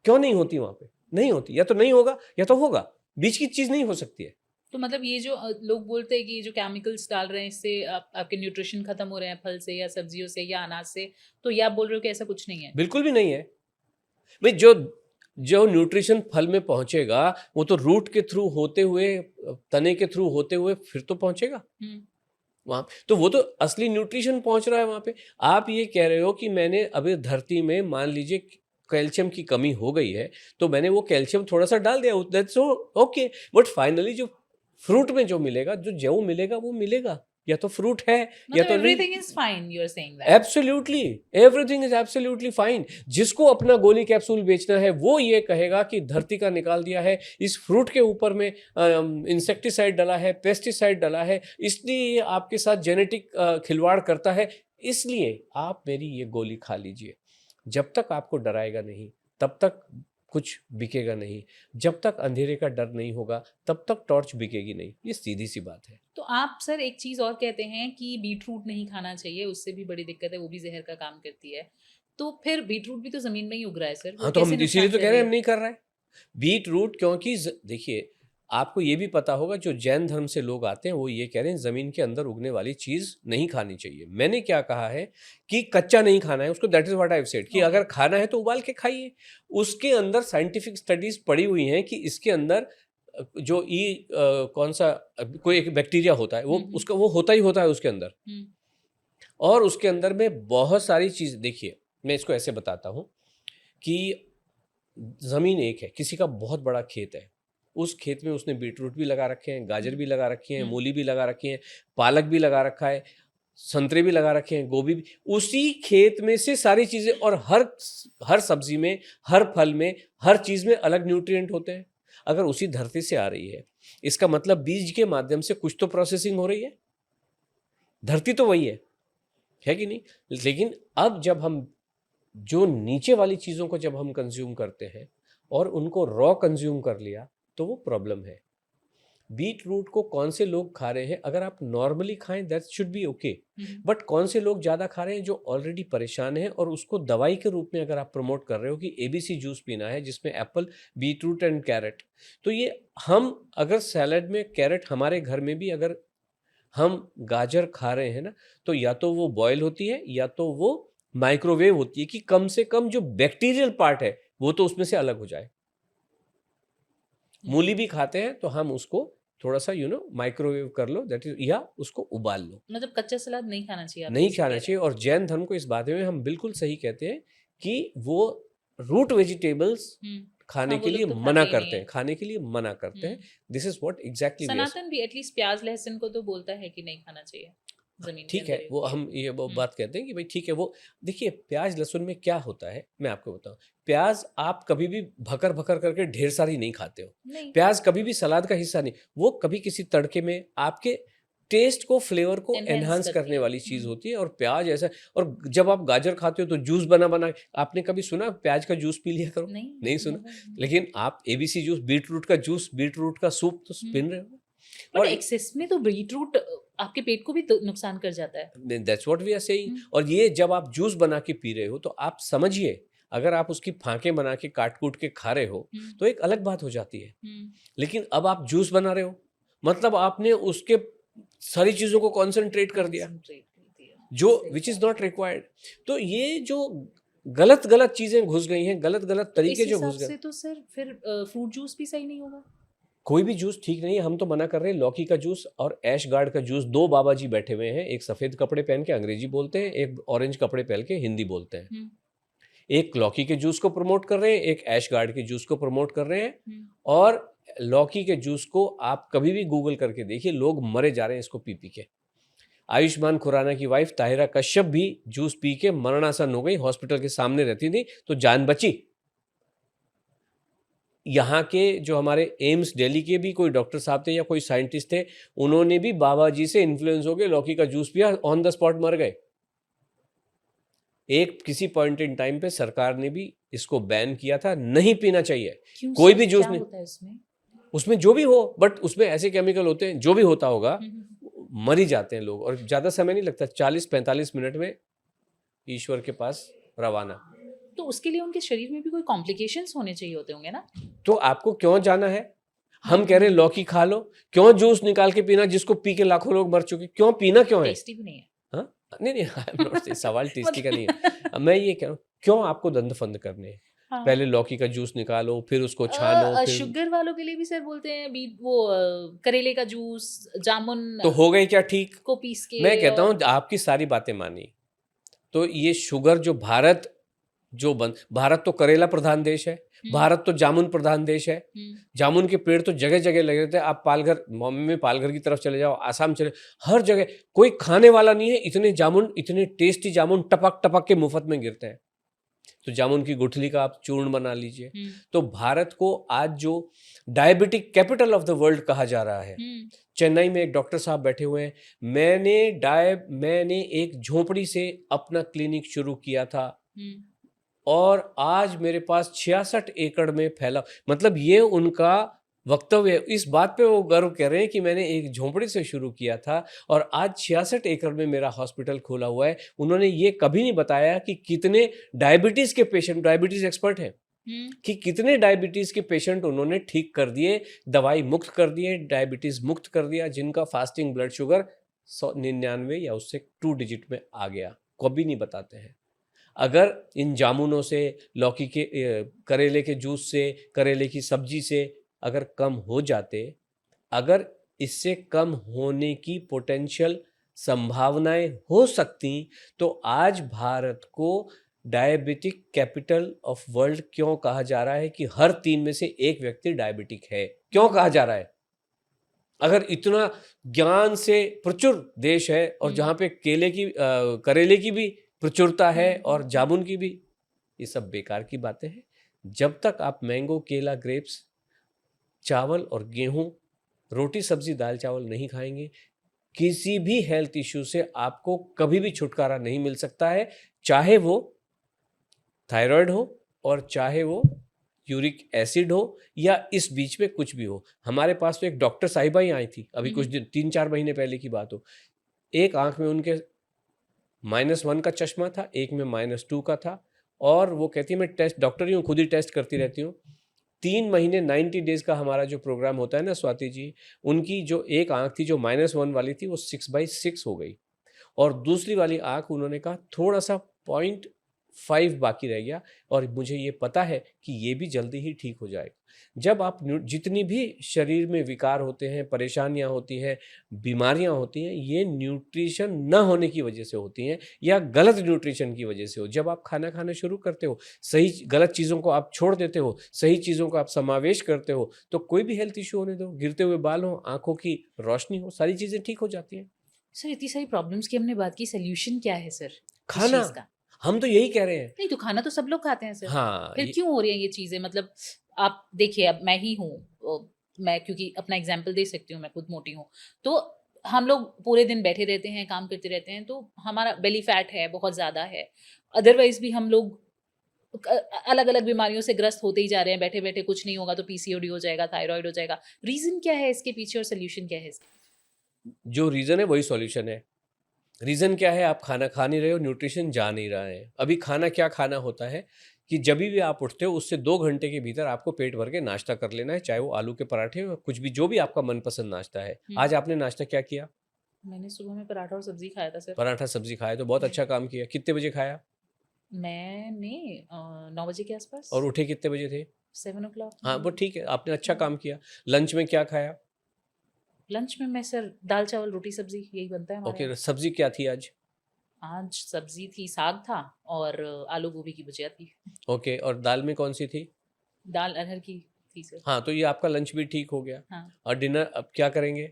क्यों नहीं होती? वहां पे नहीं होती, या तो नहीं होगा या तो होगा, बीच की चीज नहीं हो सकती है। तो मतलब ये जो लोग बोलते हैं कि ये जो केमिकल्स डाल रहे हैं इससे आपके न्यूट्रिशन खत्म हो रहे हैं फल से या सब्जियों से या अनाज से, तो ये आप बोल रहे हो कि ऐसा कुछ नहीं है? बिल्कुल भी नहीं है भाई। जो जो न्यूट्रिशन फल में पहुंचेगा वो तो रूट के थ्रू होते हुए, तने के थ्रू होते हुए फिर तो पहुंचेगा वहां। तो वो तो असली न्यूट्रिशन पहुंच रहा है वहां पे। आप ये कह रहे हो कि मैंने अभी धरती में मान लीजिए कैल्शियम की कमी हो गई है, तो मैंने वो कैल्शियम थोड़ा सा डाल दिया, दैट्स ओके। बट फाइनली जो फ्रूट में जो मिलेगा, जो गेहूं मिलेगा, वो मिलेगा, या तो फ्रूट है या तो नहीं। Everything is fine, you are saying that? Absolutely, everything is absolutely fine. जिसको अपना गोली कैप्सूल बेचना है वो ये कहेगा कि धरती का निकाल दिया है, इस फ्रूट के ऊपर में इंसेक्टिसाइड डला है, पेस्टिसाइड डला है, इसलिए आपके साथ जेनेटिक खिलवाड़ करता है, इसलिए आप मेरी ये गोली खा लीजिए। जब तक आपको डराएगा नहीं, तब तक कुछ बिकेगा नहीं। जब तक अंधेरे का डर नहीं होगा तब तक टॉर्च बिकेगी नहीं। ये सीधी सी बात है। तो आप सर एक चीज़ और कहते हैं कि बीटरूट नहीं खाना चाहिए, उससे भी बड़ी दिक्कत है, वो भी ज़हर का काम करती है। तो फिर बीटरूट भी तो ज़मीन में ही उग रहा है सर, वो हाँ, तो कैसे हम इसीलिए नुकसान तो कर कह रही रहे हैं है? हम नहीं कर रहे हैं। बीट रूट क्योंकि देखिए, आपको ये भी पता होगा जो जैन धर्म से लोग आते हैं वो ये कह रहे हैं ज़मीन के अंदर उगने वाली चीज़ नहीं खानी चाहिए। मैंने क्या कहा है कि कच्चा नहीं खाना है उसको, that is what I have said कि ओके। अगर खाना है तो उबाल के खाइए। उसके अंदर साइंटिफिक स्टडीज़ पड़ी हुई हैं कि इसके अंदर जो कौन सा कोई एक बैक्टीरिया होता है वो उसका वो होता ही होता है उसके अंदर। हुँ, और उसके अंदर में बहुत सारी चीज़, देखिए मैं इसको ऐसे बताता हूँ कि ज़मीन एक है, किसी का बहुत बड़ा खेत है, उस खेत में उसने बीटरूट भी लगा रखे हैं, गाजर भी लगा रखी हैं, हुँ। मूली भी लगा रखी हैं, पालक भी लगा रखा है, संतरे भी लगा रखे हैं, गोभी भी। उसी खेत में से सारी चीज़ें, और हर सब्जी में, हर फल में, हर चीज़ में अलग न्यूट्रिएंट होते हैं। अगर उसी धरती से आ रही है, इसका मतलब बीज के माध्यम से कुछ तो प्रोसेसिंग हो रही है। धरती तो वही है कि नहीं? लेकिन अब जब हम जो नीचे वाली चीज़ों को जब हम कंज्यूम करते हैं और उनको रॉ कंज्यूम कर लिया तो वो प्रॉब्लम है। बीट रूट को कौन से लोग खा रहे हैं, अगर आप नॉर्मली खाएं that should be okay, but कौन से लोग ज़्यादा खा रहे हैं जो ऑलरेडी परेशान हैं और उसको दवाई के रूप में अगर आप प्रमोट कर रहे हो कि एबीसी जूस पीना है जिसमें apple, beetroot and carrot, तो ये हम अगर सैलड में कैरेट, हमारे घर में भी अगर हम गाजर खा रहे हैं ना, तो या तो वो बॉयल होती है या तो वो माइक्रोवेव होती है कि कम से कम जो बैक्टीरियल पार्ट है वो तो उसमें से अलग हो जाए। मूली भी खाते हैं तो हम उसको थोड़ा सा माइक्रोवेव कर लो, दैट इज, या उसको उबाल लो। मतलब कच्चा सलाद नहीं खाना चाहिए, आप नहीं ये कह खाना रहे हैं? चाहिए। और जैन धर्म को इस बारे में हम बिल्कुल सही कहते हैं कि वो रूट वेजिटेबल्स हुँ। खाने हाँ, वो के लोग लिए तो मना खाते ही नहीं करते हैं, है। खाने के लिए मना करते हैं। हुँ। This is what exactly we are. Sanatan भी एटलीस्ट प्याज़ लहसुन को तो बोलता है कि नहीं खाना चाहिए, ज़मीन के ठीक है, अंदर ही वो उगती है। हम ये वो हुँ। बात कहते हैं कि भाई ठीक है, वो देखिए प्याज लहसुन में क्या होता है मैं आपको बताऊं। प्याज आप कभी भी भकर भकर करके ढेर सारी नहीं खाते हो। नहीं, प्याज कभी भी सलाद का हिस्सा नहीं, वो कभी किसी तड़के में आपके टेस्ट को, फ्लेवर को एनहांस एनहांस करती करने है। वाली चीज हुँ। होती है। और प्याज ऐसा, और जब आप गाजर खाते हो तो जूस बना बना, आपने कभी सुना प्याज का जूस पी लिया करो? नहीं, नहीं सुना। नेवर। लेकिन आप एबीसी जूस, बीट रूट का जूस, बीट रूट का सूप तो हुँ। पी रहे हो। बट और एक्सेस में तो बीटरूट आपके पेट को भी तो नुकसान कर जाता है। That's what we are saying. हुँ, और ये जब आप जूस बना के पी रहे हो तो आप समझिए, अगर आप उसकी फांके बना के काट कूट के खा रहे हो हुँ, तो एक अलग बात हो जाती है। हुँ। लेकिन अब आप जूस बना रहे हो, मतलब आपने उसके सारी चीजों को कॉन्सेंट्रेट कर दिया, कॉन्सन्ट्रेट कर दिया। जो सही विच इज बात नॉट है। रिक्वायर्ड। तो ये जो गलत गलत चीजें घुस गई हैं, गलत गलत तो इस तरीके जो हिसाब घुस गए। से तो सर फिर फ्रूट जूस भी सही नहीं होगा? कोई भी जूस ठीक नहीं है, हम तो मना कर रहे हैं लौकी का जूस और ऐश गार्ड का जूस। दो बाबा जी बैठे हुए हैं, एक सफेद कपड़े पहन के अंग्रेजी बोलते हैं, एक ऑरेंज कपड़े पहन के हिंदी बोलते हैं। हुँ, एक लौकी के जूस को प्रमोट कर रहे हैं, एक ऐश गार्ड के जूस को प्रमोट कर रहे हैं। हुँ। और लौकी के जूस को आप कभी भी गूगल करके देखिए, लोग मरे जा रहे हैं इसको पी पी के। आयुष्मान खुराना की वाइफ ताहिरा कश्यप भी जूस पी के मरणासन हो गई, हॉस्पिटल के सामने रहती थी तो जान बची। यहाँ के जो हमारे एम्स दिल्ली के भी कोई डॉक्टर साहब थे या कोई साइंटिस्ट थे, उन्होंने भी बाबा जी से इन्फ्लुएंस हो गए, लौकी का जूस पिया, ऑन द स्पॉट मर गए। एक किसी पॉइंट इन टाइम पे सरकार ने भी इसको बैन किया था, नहीं पीना चाहिए क्यों कोई सर, भी जूस क्या नहीं। होता है उसमें? उसमें जो भी हो, बट उसमें ऐसे केमिकल होते हैं, जो भी होता होगा, हुँ, हुँ। मर ही जाते हैं लोग। और ज़्यादा समय नहीं लगता, 40-45 मिनट में ईश्वर के पास रवाना। तो उसके लिए उनके शरीर में भी कोई कॉम्प्लिकेशंस होने चाहिए होते होंगे ना? तो आपको क्यों जाना है? हम कह रहे हैं लौकी खा लो, क्यों जूस निकाल के पीना जिसको पी के लाखों लोग मर चुके? क्यों पीना क्यों है? टेस्टी भी नहीं है। हाँ, नहीं नहीं, आई एम नॉट, सवाल टेस्टी का नहीं है। मतलब अब मैं ये कह रहा हूँ, क्यों आपको दंड फंद करने हैं? हाँ। पहले लौकी का जूस निकालो, फिर उसको छानो, फिर शुगर वालों के लिए भी सर बोलते हैं वो करेले का जूस, जामुन तो हो गए क्या ठीक? को पीस के मैं कहता और हूँ आपकी सारी बातें मानी तो ये शुगर जो भारत तो करेला प्रधान देश है, भारत तो जामुन प्रधान देश है। जामुन के पेड़ तो जगह जगह लगे रहते हैं। आप पालघर, मम्मी में पालघर की तरफ चले जाओ, आसाम चले, हर जगह कोई खाने वाला नहीं है, इतने जामुन, इतने टेस्टी जामुन टपक टपक के मुफ्त में गिरते हैं। तो जामुन की गुठली का आप चूर्ण बना लीजिए। तो भारत को आज जो diabetic capital of the world कहा जा रहा है, चेन्नई में एक डॉक्टर साहब बैठे हुए हैं, मैंने एक झोपड़ी से अपना क्लिनिक शुरू किया था और आज मेरे पास 66 एकड़ में फैला, मतलब ये उनका वक्तव्य है। इस बात पे वो गर्व कर रहे हैं कि मैंने एक झोंपड़ी से शुरू किया था और आज 66 एकड़ में मेरा हॉस्पिटल खोला हुआ है। उन्होंने ये कभी नहीं बताया कि कितने डायबिटीज के पेशेंट, डायबिटीज एक्सपर्ट हैं, कि कितने डायबिटीज के पेशेंट उन्होंने ठीक कर दिए, दवाई मुक्त कर दिए, डायबिटीज मुक्त कर दिया, जिनका फास्टिंग ब्लड शुगर 199 या उससे 2 डिजिट में आ गया, कभी नहीं बताते हैं। अगर इन जामुनों से, लौकी के करेले के जूस से, करेले की सब्जी से अगर कम हो जाते, अगर इससे कम होने की पोटेंशियल संभावनाएं हो सकती, तो आज भारत को डायबिटिक कैपिटल ऑफ वर्ल्ड क्यों कहा जा रहा है कि हर 3 में से 1 व्यक्ति डायबिटिक है? क्यों कहा जा रहा है? अगर इतना ज्ञान से प्रचुर देश है और जहाँ पे करेले की भी प्रचुरता है और जामुन की भी, ये सब बेकार की बातें हैं। जब तक आप मैंगो, केला, ग्रेप्स, चावल और गेहूं, रोटी सब्जी दाल चावल नहीं खाएंगे, किसी भी हेल्थ इश्यू से आपको कभी भी छुटकारा नहीं मिल सकता है, चाहे वो थायराइड हो और चाहे वो यूरिक एसिड हो या इस बीच में कुछ भी हो। हमारे पास तो एक डॉक्टर साहिबा ही आई थी अभी कुछ दिन, 3-4 महीने पहले की बात हो। एक आंख में उनके -1 का चश्मा था, एक में -2 का था, और वो कहती है मैं टेस्ट डॉक्टर ही हूँ, खुद ही टेस्ट करती रहती हूँ। 3 महीने 90 डेज का हमारा जो प्रोग्राम होता है ना स्वाति जी, उनकी जो एक आंख थी जो -1 वाली थी वो 6/6 हो गई, और दूसरी वाली आंख उन्होंने कहा थोड़ा सा 0.5 बाकी रह गया, और मुझे ये पता है कि ये भी जल्दी ही ठीक हो जाएगा। जब आप जितनी भी शरीर में विकार होते हैं, परेशानियां होती हैं, बीमारियां होती हैं, ये न्यूट्रिशन न होने की वजह से होती हैं या गलत न्यूट्रिशन की वजह से हो। जब आप खाना खाना शुरू करते हो, सही गलत चीज़ों को आप छोड़ देते हो, सही चीज़ों को आप समावेश करते हो, तो कोई भी हेल्थ इशू होने दो, गिरते हुए बाल हो, आंखों की रोशनी हो, सारी चीज़ें ठीक हो जाती हैं। सर इतनी सारी प्रॉब्लम्स की हमने बात की, सोल्यूशन क्या है सर इस खाना, चीज़ का? हम तो यही कह रहे हैं। नहीं तो खाना तो सब लोग खाते हैं सर, हाँ, फिर क्यों हो रही हैं ये चीज़ें? मतलब आप देखिए, अब मैं ही हूँ, मैं क्योंकि अपना एग्जाम्पल दे सकती हूँ, मैं खुद मोटी हूँ, तो हम लोग पूरे दिन बैठे रहते हैं, काम करते रहते हैं, तो हमारा बेली फैट है, बहुत ज़्यादा है। अदरवाइज भी हम लोग अलग अलग बीमारियों से ग्रस्त होते ही जा रहे हैं, बैठे बैठे कुछ नहीं होगा तो पीसीओडी हो जाएगा, थायराइड हो जाएगा। रीज़न क्या है इसके पीछे और सोल्यूशन क्या है इसका? जो रीज़न है वही सॉल्यूशन है। रीज़न क्या है? आप खाना खा नहीं रहे हो, न्यूट्रिशन जा नहीं रहा है। अभी खाना क्या खाना होता है कि जब भी आप उठते हो उससे 2 घंटे के भीतर आपको पेट भर के नाश्ता कर लेना है, चाहे वो आलू के पराठे हो, कुछ भी, जो भी आपका मनपसंद नाश्ता है। आज आपने नाश्ता क्या किया? मैंने सुबह में पराठा और सब्जी खाया था सर। पराठा सब्जी खाया, तो बहुत अच्छा काम किया। कितने बजे खाया मैंने 9 बजे के आसपास। और उठे कितने बजे थे? 7 o'clock। हाँ, वो ठीक है, आपने अच्छा काम किया। लंच में क्या खाया? लंच में मैं सर दाल चावल रोटी सब्जी यही बनता है हमारे ओके, यहाँ। सब्जी क्या थी आज? आज सब्जी थी, साग था और आलू गोभी की भुजिया थी। ओके, और दाल में कौन सी थी? दाल अरहर की थी सर। हाँ, तो ये आपका लंच भी ठीक हो गया। हाँ, और डिनर अब क्या करेंगे?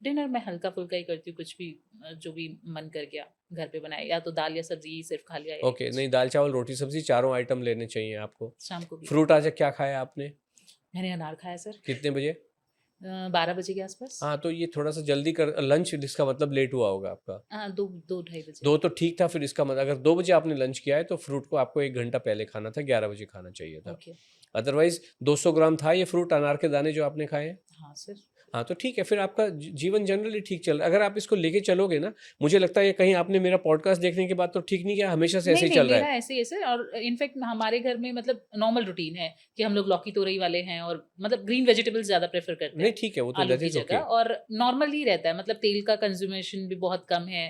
डिनर में हल्का फुल्का ही करती हूँ, कुछ भी जो भी मन कर गया घर पे बनाए, या तो दाल या सब्जी ही सिर्फ खा लिया, या ओके, कुछ नहीं, दाल चावल रोटी सब्जी चारों आइटम लेने चाहिए आपको। शाम को भी। फ्रूट आज क्या खाया आपने? मैंने अनार खाया सर कितने बजे? 12 बजे के आसपास। हाँ, तो ये थोड़ा सा जल्दी कर लंच, जिसका मतलब लेट हुआ होगा आपका। हाँ, 2-2 ढाई बजे। 2 तो ठीक था, फिर इसका मतलब अगर 2 बजे आपने लंच किया है तो फ्रूट को आपको 1 घंटा पहले खाना था, 11 बजे खाना चाहिए था। ओके। अदरवाइज 200 ग्राम था ये फ्रूट, अनार के दाने जो आपने खाए हैं। हाँ सर। हाँ, तो ठीक है, फिर आपका जीवन जनरली ठीक चल रहा है। अगर आप इसको लेके चलोगे ना, मुझे लगता है ये कहीं आपने मेरा पॉडकास्ट देखने के बाद तो ठीक नहीं किया, हमेशा से ऐसे ही नहीं, चल रहा मेरा है। ऐसे ही है सर, और इनफैक्ट हमारे घर में मतलब नॉर्मल रूटीन है कि हम लोग लौकी तोरई वाले हैं, और मतलब ग्रीन वेजिटेबल्स ज़्यादा प्रेफर करते नहीं, हैं ठीक है, वो तो आलू दैट की इज जगह, ओके। और नॉर्मल ही रहता है, मतलब तेल का कंज्यूमेशन भी बहुत कम है,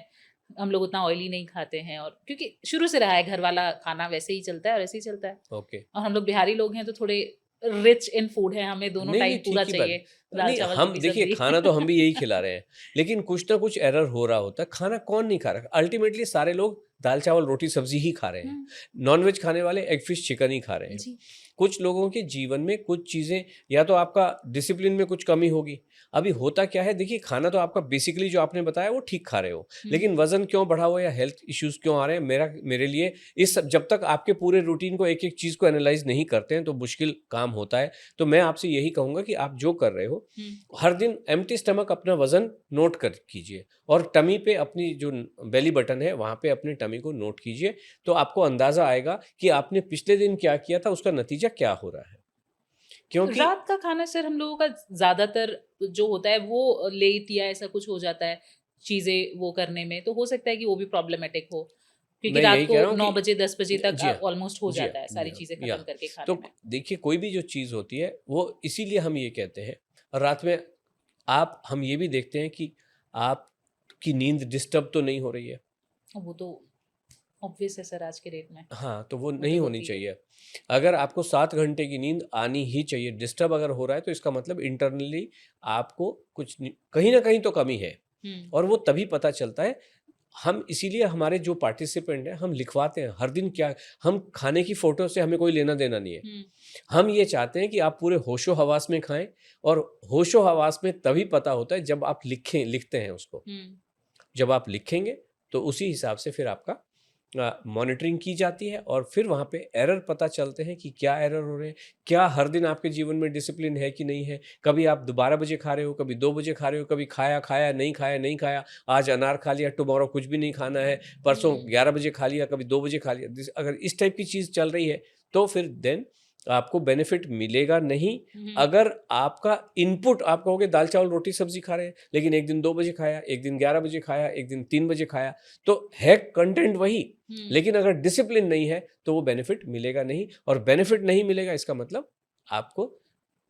हम लोग उतना ऑयली नहीं खाते हैं, और क्योंकि शुरू से रहा है घर वाला खाना वैसे ही चलता है और ऐसे ही चलता है, ओके, और हम लोग बिहारी लोग हैं तो थोड़े रिच इन फूड है, हमें दोनों नहीं टाइम नहीं, पूरा ठीक ही बात। चाहिए, दाल नहीं, चावल हम रोटी देखिए सब्जी। खाना तो हम भी यही खिला रहे हैं, लेकिन कुछ ना कुछ एरर हो रहा होता है। खाना कौन नहीं खा रहा? अल्टीमेटली सारे लोग दाल चावल रोटी सब्जी ही खा रहे हैं। नॉनवेज खाने वाले एग फिश चिकन ही खा रहे हैं। जी। कुछ लोगों के जीवन में कुछ चीज़ें, या तो आपका डिसिप्लिन में कुछ कमी होगी। अभी होता क्या है, देखिए खाना तो आपका बेसिकली जो आपने बताया वो ठीक खा रहे हो, लेकिन वज़न क्यों बढ़ा हुआ है या हेल्थ इश्यूज़ क्यों आ रहे हैं, मेरे लिए इस सब, जब तक आपके पूरे रूटीन को एक-एक चीज़ को एनालाइज़ नहीं करते हैं तो मुश्किल काम होता है। तो मैं आपसे यही कहूँगा कि आप जो कर रहे हो, हर दिन एम्प्टी स्टमक अपना वज़न नोट कर कीजिए, और टमी पे अपनी जो बेली बटन है वहाँ पे अपनी टमी को नोट कीजिए, तो आपको अंदाज़ा आएगा कि आपने पिछले दिन क्या किया था, उसका नतीजा क्या हो रहा है। क्योंकि रात का खाना सर हम लोगों का ज़्यादातर जो होता है वो लेट या ऐसा कुछ हो जाता है चीज़ें वो करने में, तो हो सकता है कि वो भी प्रॉब्लमेटिक हो, क्योंकि मैं रात यही को कह रहा हूँ 9 कि बजे 10 बजे तक जी हाँ, ऑलमोस्ट हो जी हाँ, जाता है सारी चीज़ें या खत्म करके खाने तो में। देखिए कोई भी जो चीज़ होती है वो इसीलिए हम ये कहते हैं, और रात में हम ये भी देखते हैं कि आपकी नींद डिस्टर्ब तो नहीं हो रही है। वो तो ऑब्वियस है सर आज के डेट में, हाँ, तो वो वो नहीं तो होनी होती है। चाहिए। अगर आपको 7 घंटे की नींद आनी ही चाहिए, डिस्टर्ब अगर हो रहा है तो इसका मतलब इंटरनली आपको कुछ कहीं ना कहीं तो कमी है, हुँ, और वो तभी पता चलता है। हम इसीलिए हमारे जो पार्टिसिपेंट हैं हम लिखवाते हैं हर दिन क्या, हम खाने की फ़ोटो से हमें कोई लेना देना नहीं है। हुँ, हम ये चाहते हैं कि आप पूरे होशो-हवास में खाएँ, और होशो-हवास में तभी पता होता है जब आप लिखते हैं उसको। हुँ, जब आप लिखेंगे तो उसी हिसाब से फिर आपका मॉनिटरिंग की जाती है, और फिर वहाँ पे एरर पता चलते हैं कि क्या एरर हो रहे हैं, क्या हर दिन आपके जीवन में डिसिप्लिन है कि नहीं है। कभी आप 12 बजे खा रहे हो, कभी 2 बजे खा रहे हो, कभी खाया खाया, नहीं खाया नहीं खाया, आज अनार खा लिया, टुमारो कुछ भी नहीं खाना है, परसों 11 बजे खा लिया, कभी 2 बजे खा लिया। अगर इस टाइप की चीज़ चल रही है तो फिर देन आपको बेनिफिट मिलेगा नहीं। हुँ, अगर आपका इनपुट, आप कहोगे दाल चावल रोटी सब्जी खा रहे हैं, लेकिन एक दिन 2 बजे खाया, एक दिन 11 बजे खाया, एक दिन 3 बजे खाया, तो है कंटेंट वही, हुँ। लेकिन अगर डिसिप्लिन नहीं है तो वो बेनिफिट मिलेगा नहीं, और बेनिफिट नहीं मिलेगा इसका मतलब आपको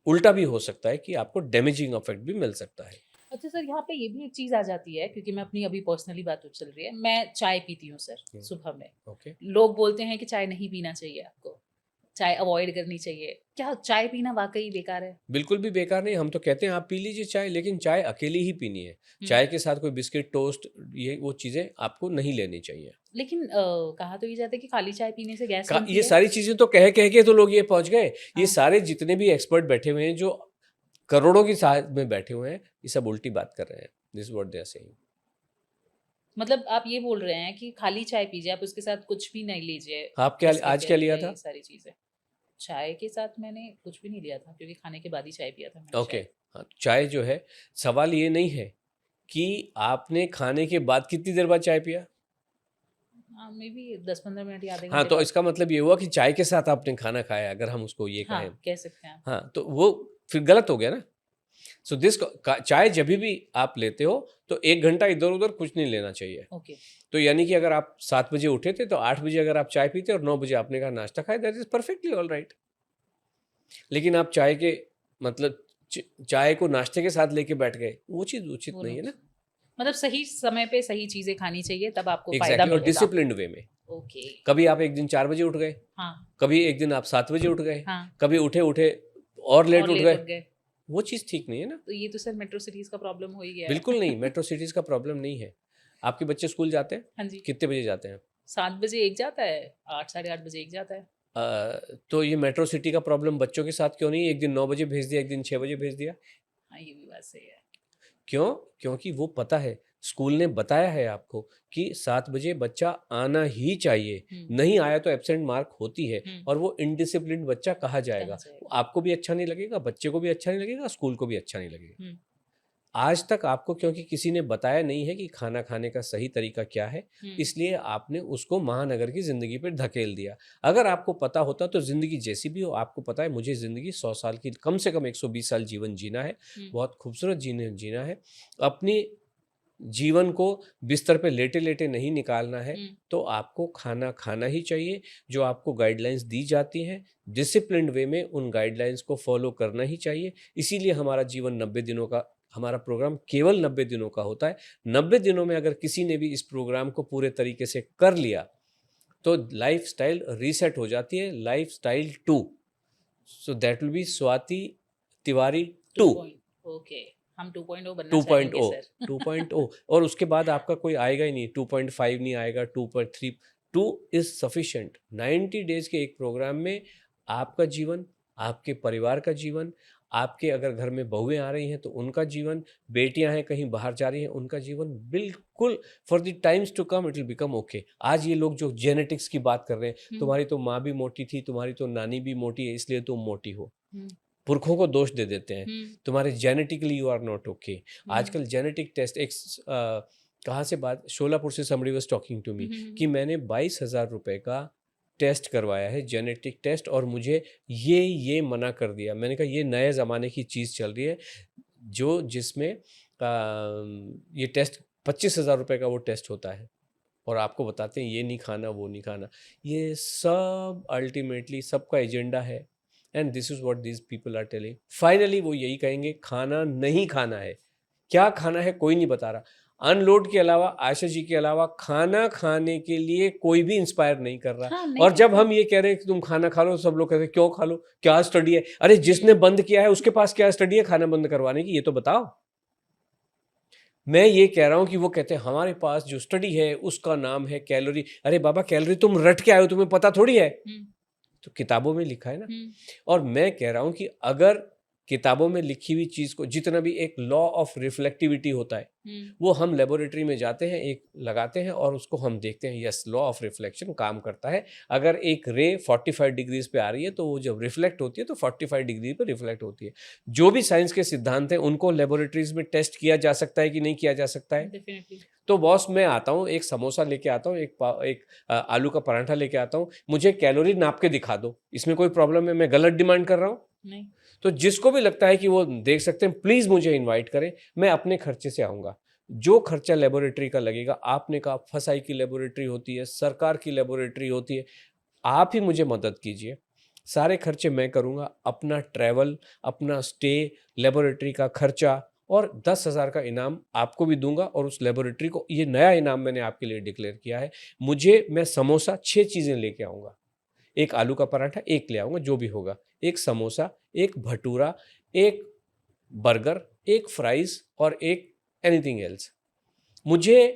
उल्टा भी हो सकता है कि आपको डैमेजिंग इफेक्ट भी मिल सकता है। अच्छा सर, यहाँ पे ये भी एक चीज़ आ जाती है, क्योंकि मैं अपनी अभी पर्सनली बात चल रही है, मैं चाय पीती हूँ सर सुबह में। ओके, लोग बोलते हैं कि चाय नहीं पीना चाहिए आपको, चाय अवॉइड करनी चाहिए। क्या चाय पीना वाक़ई बेकार है? बिल्कुल भी बेकार नहीं, हम तो कहते हैं आप पी लीजिए चाय, लेकिन चाय अकेली ही पीनी है। हुँ। चाय के साथ कोई बिस्किट, टोस्ट, ये वो चीज़ें आपको नहीं लेनी चाहिए। लेकिन कहा तो ये जाता है कि खाली चाय पीने से गैस बनती ये है। सारी चीज़ें तो कह के तो लोग ये पहुँच गए। ये हाँ, सारे जितने भी एक्सपर्ट बैठे हुए हैं जो करोड़ों की साथ में बैठे हुए हैं, ये सब उल्टी बात कर रहे हैं। This is what they are saying. मतलब आप ये बोल रहे हैं कि खाली चाय पीजिए, आप उसके साथ कुछ भी नहीं लीजिए, आप क्या बिस्किट आज या क्या लिया ये था? सारी चीज़ें। चाय के साथ मैंने कुछ भी नहीं लिया था, क्योंकि खाने के बाद ही चाय पिया था मैंने ओके, शायद। हाँ, चाय जो है, सवाल ये नहीं है कि आपने खाने के बाद कितनी देर बाद चाय पिया? हाँ, मेबी 10-15 मिनट या आधे हाँ, घंटे तो बाद। इसका मतलब ये हुआ कि चाय के साथ आपने खाना खाया, अगर हम उसको ये कहें। हाँ, कह सकते हैं आप। हाँ, तो वो फिर गलत हो गया ना। सो चाय जभी भी आप लेते हो तो 1 घंटा इधर-उधर कुछ नहीं लेना चाहिए। ओके। तो यानी कि अगर आप 7 बजे उठे थे तो 8 बजे अगर आप चाय पीते और 9 बजे आपने कहा नाश्ता खाया, दैट इज़ परफेक्टली ऑलराइट। लेकिन आप चाय के मतलब चाय को नाश्ते के साथ लेके बैठ गए, वो चीज़ उचित वो नहीं है ना। मतलब सही समय पे सही चीज़ें खानी चाहिए, तब आपको फ़ायदा एग्ज़ैक्टली, और मिलेगा। डिसिप्लिन्ड वे में। ओके। कभी आप एक दिन 4 बजे उठ गए, हाँ, कभी एक दिन आप 7 बजे उठ गए, हाँ, कभी उठे-उठे और लेट और उठ लेट गए, उठ गए। वो चीज़ ठीक नहीं है ना। तो ये तो सर मेट्रो सिटीज़ का प्रॉब्लम हो ही गया है। बिल्कुल नहीं, मेट्रो सिटीज़ का प्रॉब्लम नहीं है। आपके बच्चे स्कूल जाते हैं? हाँ जी, कितने बजे जाते हैं? 7 बजे एक जाता है, 8 साढ़े 8 बजे एक जाता है। तो ये मेट्रो सिटी का प्रॉब्लम बच्चों के साथ क्यों नहीं है? एक दिन 9 बजे भेज दिया, एक दिन 6 बजे भेज दिया। हाँ, ये भी बात सही है। क्यों? क्योंकि वो पता है, स्कूल ने बताया है आपको कि 7 बजे बच्चा आना ही चाहिए। हुँ, नहीं आया तो एब्सेंट मार्क होती है, हुँ, और वो इनडिसिप्लिन्ड बच्चा कहा कहाँ जाएगा। जाएगा? आपको भी अच्छा नहीं लगेगा, बच्चे को भी अच्छा नहीं लगेगा, स्कूल को भी अच्छा नहीं लगेगा। हुँ, आज तक आपको क्योंकि किसी ने बताया नहीं है कि खाना खाने का सही तरीका क्या है, हुँ, इसलिए आपने उसको महानगर की ज़िंदगी पे धकेल दिया। अगर आपको पता होता तो ज़िंदगी जैसी भी हो, आपको पता है मुझे ज़िंदगी 100 साल की, कम से कम 120 साल जीवन जीना है, हुँ, बहुत खूबसूरत जीना है। अपनी जीवन को बिस्तर पे लेटे-लेटे नहीं निकालना है, हुँ, तो आपको खाना खाना ही चाहिए, जो आपको गाइडलाइंस दी जाती हैं, डिसिप्लिन्ड वे में उन गाइडलाइंस को फ़ॉलो करना ही चाहिए। इसीलिए हमारा जीवन 90 दिनों का, हमारा प्रोग्राम केवल 90 दिनों का होता है। 90 दिनों में अगर किसी ने भी इस प्रोग्राम को पूरे तरीके से कर लिया, तो लाइफ़स्टाइल रीसेट हो जाती है, lifestyle 2। So that will be Swati Tiwari 2 2। Point okay, हम 2.0 बनना 2.0, चाहेंगे सर। 2.0, और उसके बाद आपका कोई आएगा ही नहीं, 2.5 नहीं आएगा, 2.3। 2 इज़ सफिशिएंट। 90 डेज़ के एक प्रोग्राम में आपका जीवन, आपके परिवार का जीवन, आपके अगर घर में बहुएं आ रही हैं तो उनका जीवन, बेटियां हैं कहीं बाहर जा रही हैं उनका जीवन, बिल्कुल for the times to come it will become okay. आज ये लोग जो जेनेटिक्स की बात कर रहे हैं, तुम्हारी तो माँ भी मोटी थी, तुम्हारी तो नानी भी मोटी है इसलिए तुम मोटी हो, पुरखों को दोष दे देते हैं, तुम्हारे genetically you are not okay. आजकल जेनेटिक टेस्ट एक कहाँ से बात, शोलापुर से somebody was talking to me कि मैंने 22,000 रुपए का टेस्ट करवाया है, जेनेटिक टेस्ट, और मुझे ये मना कर दिया। मैंने कहा ये नए ज़माने की चीज़ चल रही है जो जिसमें ये टेस्ट 25,000 रुपये का वो टेस्ट होता है और आपको बताते हैं ये नहीं खाना वो नहीं खाना। ये सब अल्टीमेटली सबका एजेंडा है and this is what these people are telling. Finally वो यही कहेंगे खाना नहीं खाना है, क्या खाना है कोई नहीं बता रहा। अनलोड के अलावा, आशा जी के अलावा खाना खाने के लिए कोई भी इंस्पायर नहीं कर रहा। हाँ, नहीं और जब करता। हम ये कह रहे हैं कि तुम खाना खा लो, सब लोग कहते हैं क्यों खा लो, क्या स्टडी है? अरे जिसने बंद किया है उसके पास क्या स्टडी है खाना बंद करवाने की, ये तो बताओ। मैं ये कह रहा हूं कि वो कहते हैं हमारे पास जो स्टडी है उसका नाम है कैलोरी। अरे बाबा कैलोरी तुम रट के आए हो, तुम्हें पता थोड़ी है, तो किताबों में लिखा है ना। और मैं कह रहा हूं कि अगर किताबों में लिखी हुई चीज को, जितना भी एक लॉ ऑफ रिफ्लेक्टिविटी होता है, वो हम लेबोरेटरी में जाते हैं, एक लगाते हैं और उसको हम देखते हैं, यस लॉ ऑफ रिफ्लेक्शन काम करता है। अगर एक रे 45 डिग्रीज पे आ रही है तो वो जब रिफ्लेक्ट होती है तो 45 डिग्री पे रिफ्लेक्ट होती है। जो भी साइंस के सिद्धांत हैं उनको लेबोरेटरीज में टेस्ट किया जा सकता है कि नहीं किया जा सकता है। डेफिनेटली। तो बॉस मैं आता हूँ, एक समोसा लेके आता हूँ, एक आलू का पराठा लेके आता हूँ, मुझे कैलोरी नाप के दिखा दो, इसमें कोई प्रॉब्लम है? मैं गलत डिमांड कर रहा हूँ? नहीं। तो जिसको भी लगता है कि वो देख सकते हैं, प्लीज मुझे इनवाइट करें, मैं अपने खर्चे से आऊँगा। जो खर्चा लेबोरेटरी का लगेगा, आपने कहा फसाई की लेबोरेटरी होती है, सरकार की लेबोरेटरी होती है, आप ही मुझे मदद कीजिए, सारे खर्चे मैं करूँगा, अपना ट्रैवल, अपना स्टे, लेबोरेटरी का खर्चा, और 10,000 का इनाम आपको भी दूंगा। और उस लेबोरेटरी को, ये नया इनाम मैंने आपके लिए डिक्लेयर किया है, मैं समोसा 6 चीज़ें लेके आऊँगा, एक आलू का पराठा एक ले आऊँगा जो भी होगा, एक समोसा, एक भटूरा, एक बर्गर, एक फ्राइज और एक एनीथिंग एल्स। मुझे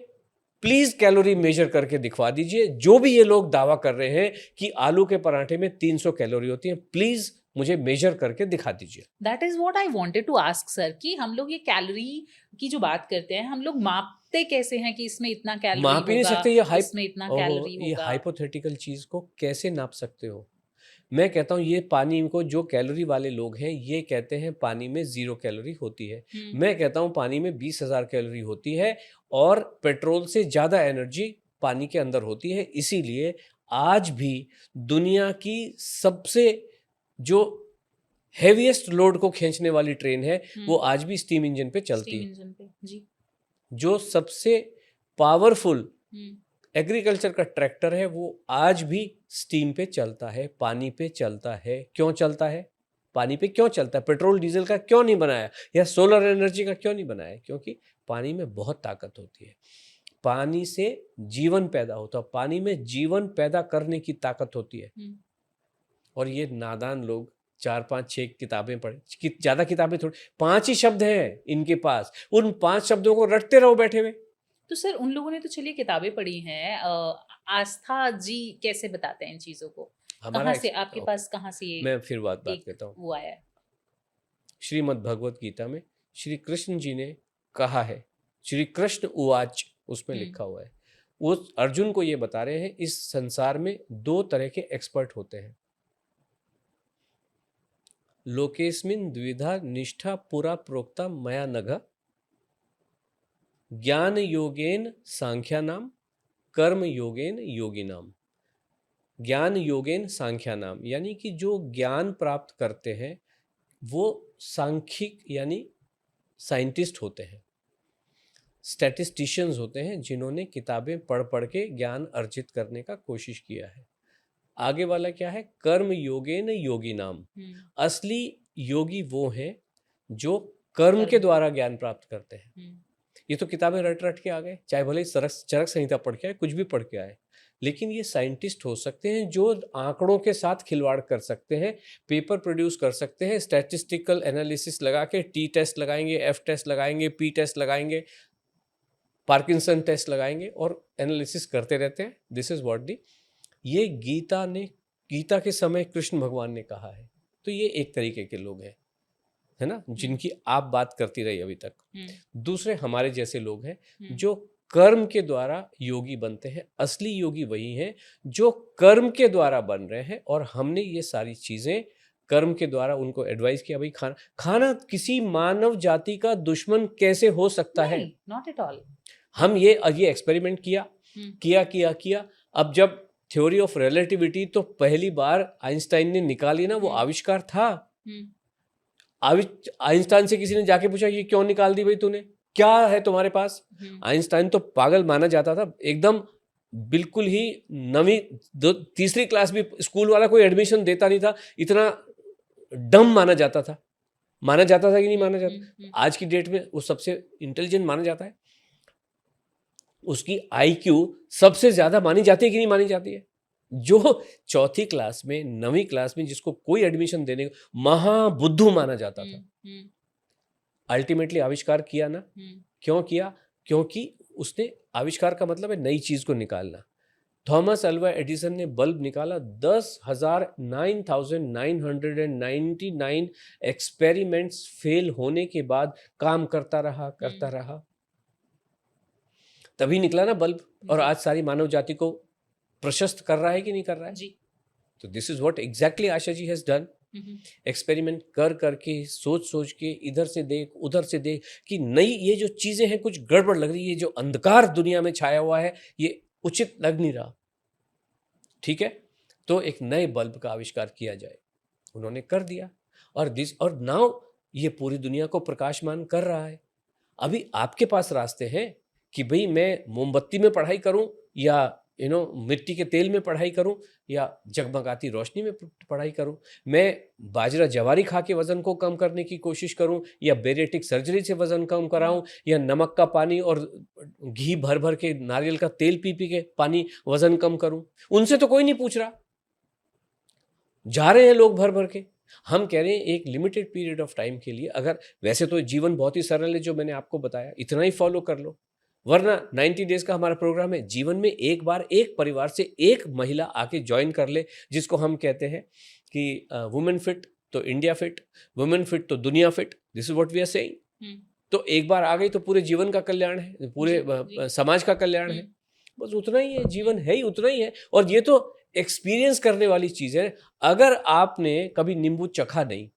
प्लीज कैलोरी मेजर करके दिखवा दीजिए। जो भी ये लोग दावा कर रहे हैं कि आलू के पराठे में 300 कैलोरी होती है, प्लीज मुझे मेजर करके दिखा दीजिए। That is what I wanted to ask sir, कि हम लोग ये कैलोरी की जो बात करते हैं, हम लोग मापते कैसे हैं कि इसमें इतना कैलोरी माप ही नहीं होगा, सकते, ये इसमें इतना कैलोरी ये होगा। हाइपोथेटिकल चीज को कैसे नाप सकते हो? मैं कहता हूँ ये पानी को, जो कैलोरी वाले लोग हैं ये कहते हैं पानी में 0 कैलोरी होती है, मैं कहता हूँ पानी में 20,000 कैलोरी होती है, और पेट्रोल से ज़्यादा एनर्जी पानी के अंदर होती है। इसीलिए आज भी दुनिया की सबसे जो हेवीएस्ट लोड को खींचने वाली ट्रेन है वो आज भी स्टीम इंजन पे चलती है। इंजन पे जी। जो सबसे पावरफुल एग्रीकल्चर का ट्रैक्टर है वो आज भी स्टीम पे चलता है, पानी पे चलता है। क्यों चलता है? पानी पे क्यों चलता है? पेट्रोल डीजल का क्यों नहीं बनाया, या सोलर एनर्जी का क्यों नहीं बनाया? क्योंकि पानी में बहुत ताकत होती है, पानी से जीवन पैदा होता है, पानी में जीवन पैदा करने की ताकत होती है। और ये नादान लोग 4-5-6 किताबें पढ़े, ज्यादा किताबें थोड़ी, 5 ही शब्द हैं इनके पास, उन 5 शब्दों को रटते रहो बैठे हुए। तो सर उन लोगों ने तो चलिए किताबें पढ़ी हैं, आस्था जी कैसे बताते हैं इन चीजों को? कहाँ से आपके पास, कहाँ से ये मैं फिर बात कहता हूँ। वो आया है? श्रीमद् भगवत गीता में श्री कृष्ण जी ने कहा है, श्री कृष्ण उवाच उसमें लिखा हुआ है, वो अर्जुन को ये बता रहे हैं इस संसार में 2 तरह के एक्सपर्ट होते हैं। लोकेस्मिन द्विधा निष्ठा पुरा प्रोक्ता मया नघ, ज्ञान योगेन सांख्या नाम, कर्म योगेन योगी नाम। ज्ञान योगेन सांख्या नाम यानी कि जो ज्ञान प्राप्त करते हैं वो सांख्यिक यानी साइंटिस्ट होते हैं, स्टैटिस्टिशियंस होते हैं, जिन्होंने किताबें पढ़ पढ़ के ज्ञान अर्जित करने का कोशिश किया है। आगे वाला क्या है? कर्म योगेन योगी नाम। असली योगी वो हैं जो कर्म के द्वारा ज्ञान प्राप्त करते हैं। ये तो किताबें रट रट के आ गए, चाहे भले चरक संहिता पढ़ के आए, कुछ भी पढ़ के आए, लेकिन ये साइंटिस्ट हो सकते हैं जो आंकड़ों के साथ खिलवाड़ कर सकते हैं, पेपर प्रोड्यूस कर सकते हैं, स्टैटिस्टिकल एनालिसिस लगा के टी टेस्ट लगाएंगे, एफ टेस्ट लगाएंगे, पी टेस्ट लगाएंगे, पार्किंसन टेस्ट लगाएंगे और एनालिसिस करते रहते हैं। दिस इज व्हाट दी ये गीता ने गीता के समय कृष्ण भगवान ने कहा है। तो ये एक तरीके के लोग हैं, है ना, जिनकी आप बात करती रही अभी तक। दूसरे हमारे जैसे लोग हैं जो कर्म के द्वारा योगी बनते हैं। असली योगी वही हैं जो कर्म के द्वारा बन रहे हैं, और हमने ये सारी चीजें कर्म के द्वारा उनको एडवाइस किया। भाई खाना खाना किसी मानव जाति का दुश्मन कैसे हो सकता है? Not at all. हम ये एक्सपेरिमेंट किया। अब जब थ्योरी ऑफ रिलेटिविटी तो पहली बार आइंस्टाइन ने निकाली ना, वो आविष्कार था। आइंस्टाइन से किसी ने जाके पूछा ये क्यों निकाल दी भाई तूने, क्या है तुम्हारे पास? आइंस्टाइन तो पागल माना जाता था एकदम, बिल्कुल ही नवीं तीसरी क्लास भी स्कूल वाला कोई एडमिशन देता नहीं था, इतना डम माना जाता था कि नहीं माना जाता? आज की डेट में वो सबसे इंटेलिजेंट माना जाता है। उसकी आईक्यू सबसे ज्यादा मानी जाती है कि नहीं मानी जाती है? जो चौथी क्लास में, नवीं क्लास में जिसको कोई एडमिशन देने महाबुद्धू माना जाता था, अल्टीमेटली आविष्कार किया ना। क्यों किया? क्योंकि उसने आविष्कार का मतलब है नई चीज को निकालना। थॉमस अल्वा एडिसन ने बल्ब निकाला, 9,999 एक्सपेरिमेंट्स फेल होने के बाद काम करता रहा, तभी निकला ना बल्ब। और आज सारी मानव जाति को प्रशस्त कर रहा है कि नहीं कर रहा है जी। तो this is what exactly Asha ji has done. Experiment करके, सोच के, इधर से देख उधर से देख कि नई ये जो चीजें हैं कुछ गड़बड़ लग रही है, जो अंधकार दुनिया में छाया हुआ है ये उचित लग नहीं रहा। ठीक है, तो एक नए बल्ब का आविष्कार किया जाए, उन्होंने कर दिया। और नाउ ये पूरी दुनिया को प्रकाशमान कर रहा है। अभी आपके पास रास्ते हैं कि भाई मैं मोमबत्ती में पढ़ाई करूं, या मिट्टी के तेल में पढ़ाई करूं, या जगमगाती रोशनी में पढ़ाई करूं, मैं बाजरा जवारी खा के वजन को कम करने की कोशिश करूं, या बेरेटिक सर्जरी से वजन कम कराऊं, या नमक का पानी और घी भर भर के नारियल का तेल पी के पानी वजन कम करूं। उनसे तो कोई नहीं पूछ रहा, जा रहे हैं लोग भर भर के। हम कह रहे हैं एक लिमिटेड पीरियड ऑफ टाइम के लिए, अगर वैसे तो जीवन बहुत ही सरल है जो मैंने आपको बताया, इतना ही फॉलो कर लो, वरना 90 डेज का हमारा प्रोग्राम है। जीवन में एक बार एक परिवार से एक महिला आके ज्वाइन कर ले, जिसको हम कहते हैं कि वुमेन फिट तो इंडिया फिट, वुमेन फिट तो दुनिया फिट, this is what we are saying. तो एक बार आ गई तो पूरे जीवन का कल्याण है, पूरे समाज का कल्याण है, बस उतना ही है, जीवन है ही उतना ही है। और ये तो एक्सपीरियंस करने वाली चीज है। अगर आपने कभी नींबू चखा नहीं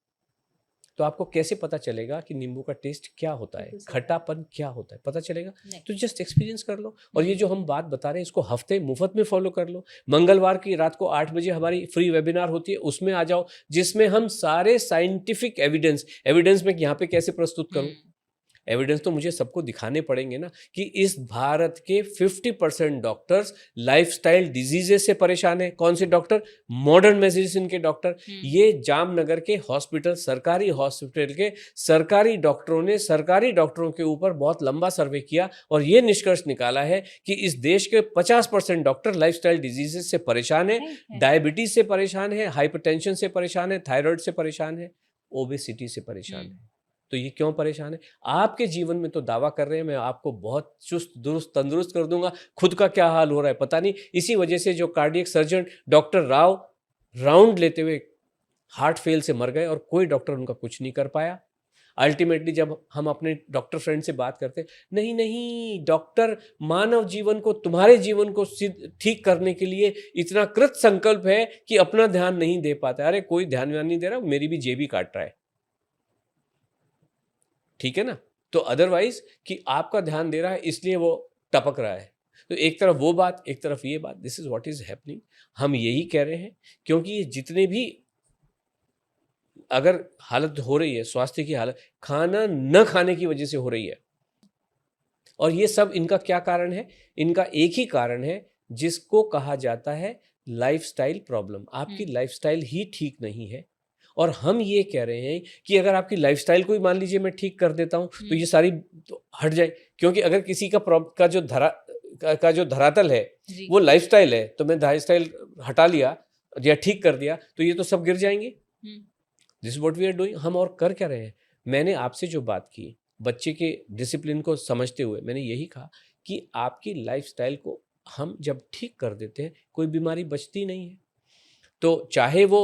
तो आपको कैसे पता चलेगा कि नींबू का टेस्ट क्या होता है, खट्टापन क्या होता है, पता चलेगा? तो जस्ट एक्सपीरियंस कर लो। और ये जो हम बात बता रहे हैं इसको हफ्ते मुफ्त में फॉलो कर लो। मंगलवार की रात को 8 बजे हमारी फ्री वेबिनार होती है, उसमें आ जाओ, जिसमें हम सारे साइंटिफिक एविडेंस में यहाँ पे कैसे प्रस्तुत करूँ, एविडेंस तो मुझे सबको दिखाने पड़ेंगे ना, कि इस भारत के 50% डॉक्टर्स लाइफस्टाइल डिजीजेस से परेशान है। कौन से डॉक्टर? मॉडर्न मेडिसिन के डॉक्टर। ये जामनगर के हॉस्पिटल, सरकारी हॉस्पिटल के सरकारी डॉक्टरों ने सरकारी डॉक्टरों के ऊपर बहुत लंबा सर्वे किया और ये निष्कर्ष निकाला है कि इस देश के 50% डॉक्टर लाइफस्टाइल डिजीजेस से परेशान है, डायबिटीज से परेशान है, हाइपरटेंशन से परेशान है, थायराइड से परेशान है, ओबेसिटी से परेशान है। तो ये क्यों परेशान है? आपके जीवन में तो दावा कर रहे हैं मैं आपको बहुत चुस्त दुरुस्त तंदुरुस्त कर दूंगा, खुद का क्या हाल हो रहा है पता नहीं। इसी वजह से जो cardiac surgeon doctor Rao round लेते हुए हार्ट फेल से मर गए और कोई डॉक्टर उनका कुछ नहीं कर पाया। अल्टीमेटली जब हम अपने डॉक्टर फ्रेंड से बात करते, नहीं डॉक्टर मानव जीवन को, तुम्हारे जीवन को ठीक करने के लिए इतना कृत संकल्प है कि अपना ध्यान नहीं दे पाता। अरे कोई ध्यान नहीं दे रहा, मेरी भी जेब ही काट रहा है, ठीक है ना। तो अदरवाइज कि आपका ध्यान दे रहा है इसलिए वो टपक रहा है। तो एक तरफ वो बात, एक तरफ ये बात, this is what is happening. हम यही कह रहे हैं क्योंकि ये जितने भी अगर हालत हो रही है, स्वास्थ्य की हालत खाना न खाने की वजह से हो रही है। और ये सब इनका क्या कारण है? इनका एक ही कारण है जिसको कहा जाता है लाइफस्टाइल प्रॉब्लम। आपकी लाइफस्टाइल ही ठीक नहीं है। और हम ये कह रहे हैं कि अगर आपकी लाइफस्टाइल को ही मान लीजिए मैं ठीक कर देता हूं तो ये सारी तो हट जाए। क्योंकि अगर किसी का जो धरातल है वो लाइफस्टाइल है, तो मैं लाइफस्टाइल हटा लिया या ठीक कर दिया तो ये तो सब गिर जाएंगे। This what we are doing. हम और कर क्या रहे हैं? मैंने आपसे जो बात की बच्चे के डिसिप्लिन को समझते हुए, मैंने यही कहा कि आपकी लाइफस्टाइल को हम जब ठीक कर देते हैं कोई बीमारी बचती नहीं है। तो चाहे वो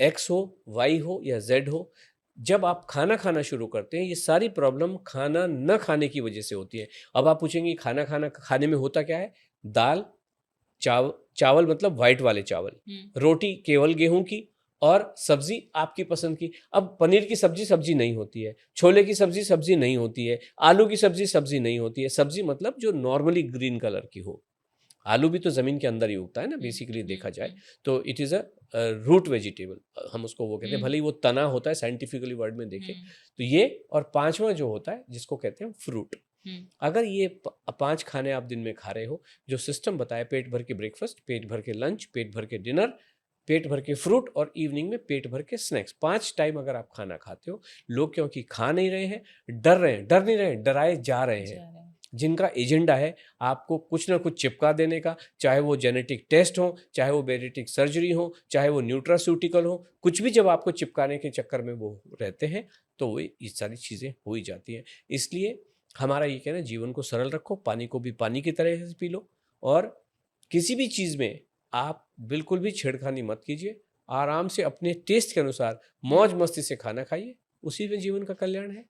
एक्स हो, वाई हो या जेड हो, जब आप खाना खाना शुरू करते हैं ये सारी प्रॉब्लम खाना न खाने की वजह से होती है। अब आप पूछेंगे खाने में होता क्या है? दाल, चावल मतलब वाइट वाले चावल, रोटी केवल गेहूं की, और सब्जी आपकी पसंद की। अब पनीर की सब्जी नहीं होती है, छोले की सब्जी नहीं होती है, आलू की सब्जी नहीं होती है। सब्जी मतलब जो नॉर्मली ग्रीन कलर की हो। आलू भी तो ज़मीन के अंदर ही उगता है ना, बेसिकली देखा जाए तो it is a root vegetable, हम उसको वो कहते हैं, भले ही वो तना होता है साइंटिफिकली वर्ड में देखें तो ये। और पांचवा जो होता है जिसको कहते हैं फ्रूट। अगर ये 5 खाने आप दिन में खा रहे हो, जो सिस्टम बताया, पेट भर के ब्रेकफास्ट, पेट भर के लंच, पेट भर के डिनर, पेट भर के फ्रूट और इवनिंग में पेट भर के स्नैक्स, 5 टाइम अगर आप खाना खाते हो। लोग क्योंकि खा नहीं रहे हैं, डर नहीं रहे हैं, डराए जा रहे हैं। जिनका एजेंडा है आपको कुछ ना कुछ चिपका देने का, चाहे वो जेनेटिक टेस्ट हो, चाहे वो बेरिटिक सर्जरी हो, चाहे वो न्यूट्रास्यूटिकल हो, कुछ भी जब आपको चिपकाने के चक्कर में वो रहते हैं तो वो ये सारी चीज़ें हो ही जाती हैं। इसलिए हमारा ये कहना है, जीवन को सरल रखो, पानी को भी पानी की तरह से पी लो, और किसी भी चीज़ में आप बिल्कुल भी छेड़खानी मत कीजिए। आराम से अपने टेस्ट के अनुसार मौज मस्ती से खाना खाइए, उसी में जीवन का कल्याण है।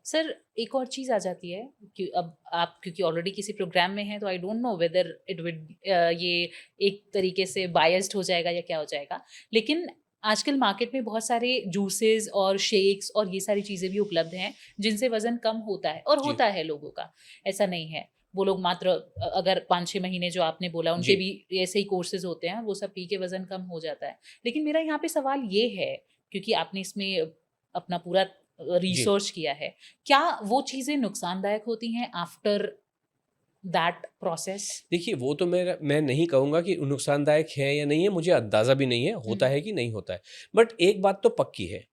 सर एक और चीज़ आ जाती है कि अब आप क्योंकि ऑलरेडी किसी प्रोग्राम में हैं तो I don't know whether it with ये एक तरीके से बायस्ड हो जाएगा या क्या हो जाएगा, लेकिन आजकल मार्केट में बहुत सारे जूसेस और शेक्स और ये सारी चीज़ें भी उपलब्ध हैं जिनसे वज़न कम होता है और होता है लोगों का, ऐसा नहीं है। वो लोग मात्र अगर 5-6 महीने जो आपने बोला उनके भी ऐसे ही कोर्सेज होते हैं, वो सब पी के वज़न कम हो जाता है। लेकिन मेरा यहाँ पे सवाल ये है, क्योंकि आपने इसमें अपना पूरा रिसर्च किया है, क्या वो चीज़ें नुकसानदायक होती हैं आफ्टर दैट प्रोसेस? देखिए, वो तो मैं नहीं कहूँगा कि नुकसानदायक है या नहीं है, मुझे अंदाज़ा भी नहीं है होता है कि नहीं होता है। बट एक बात तो पक्की है,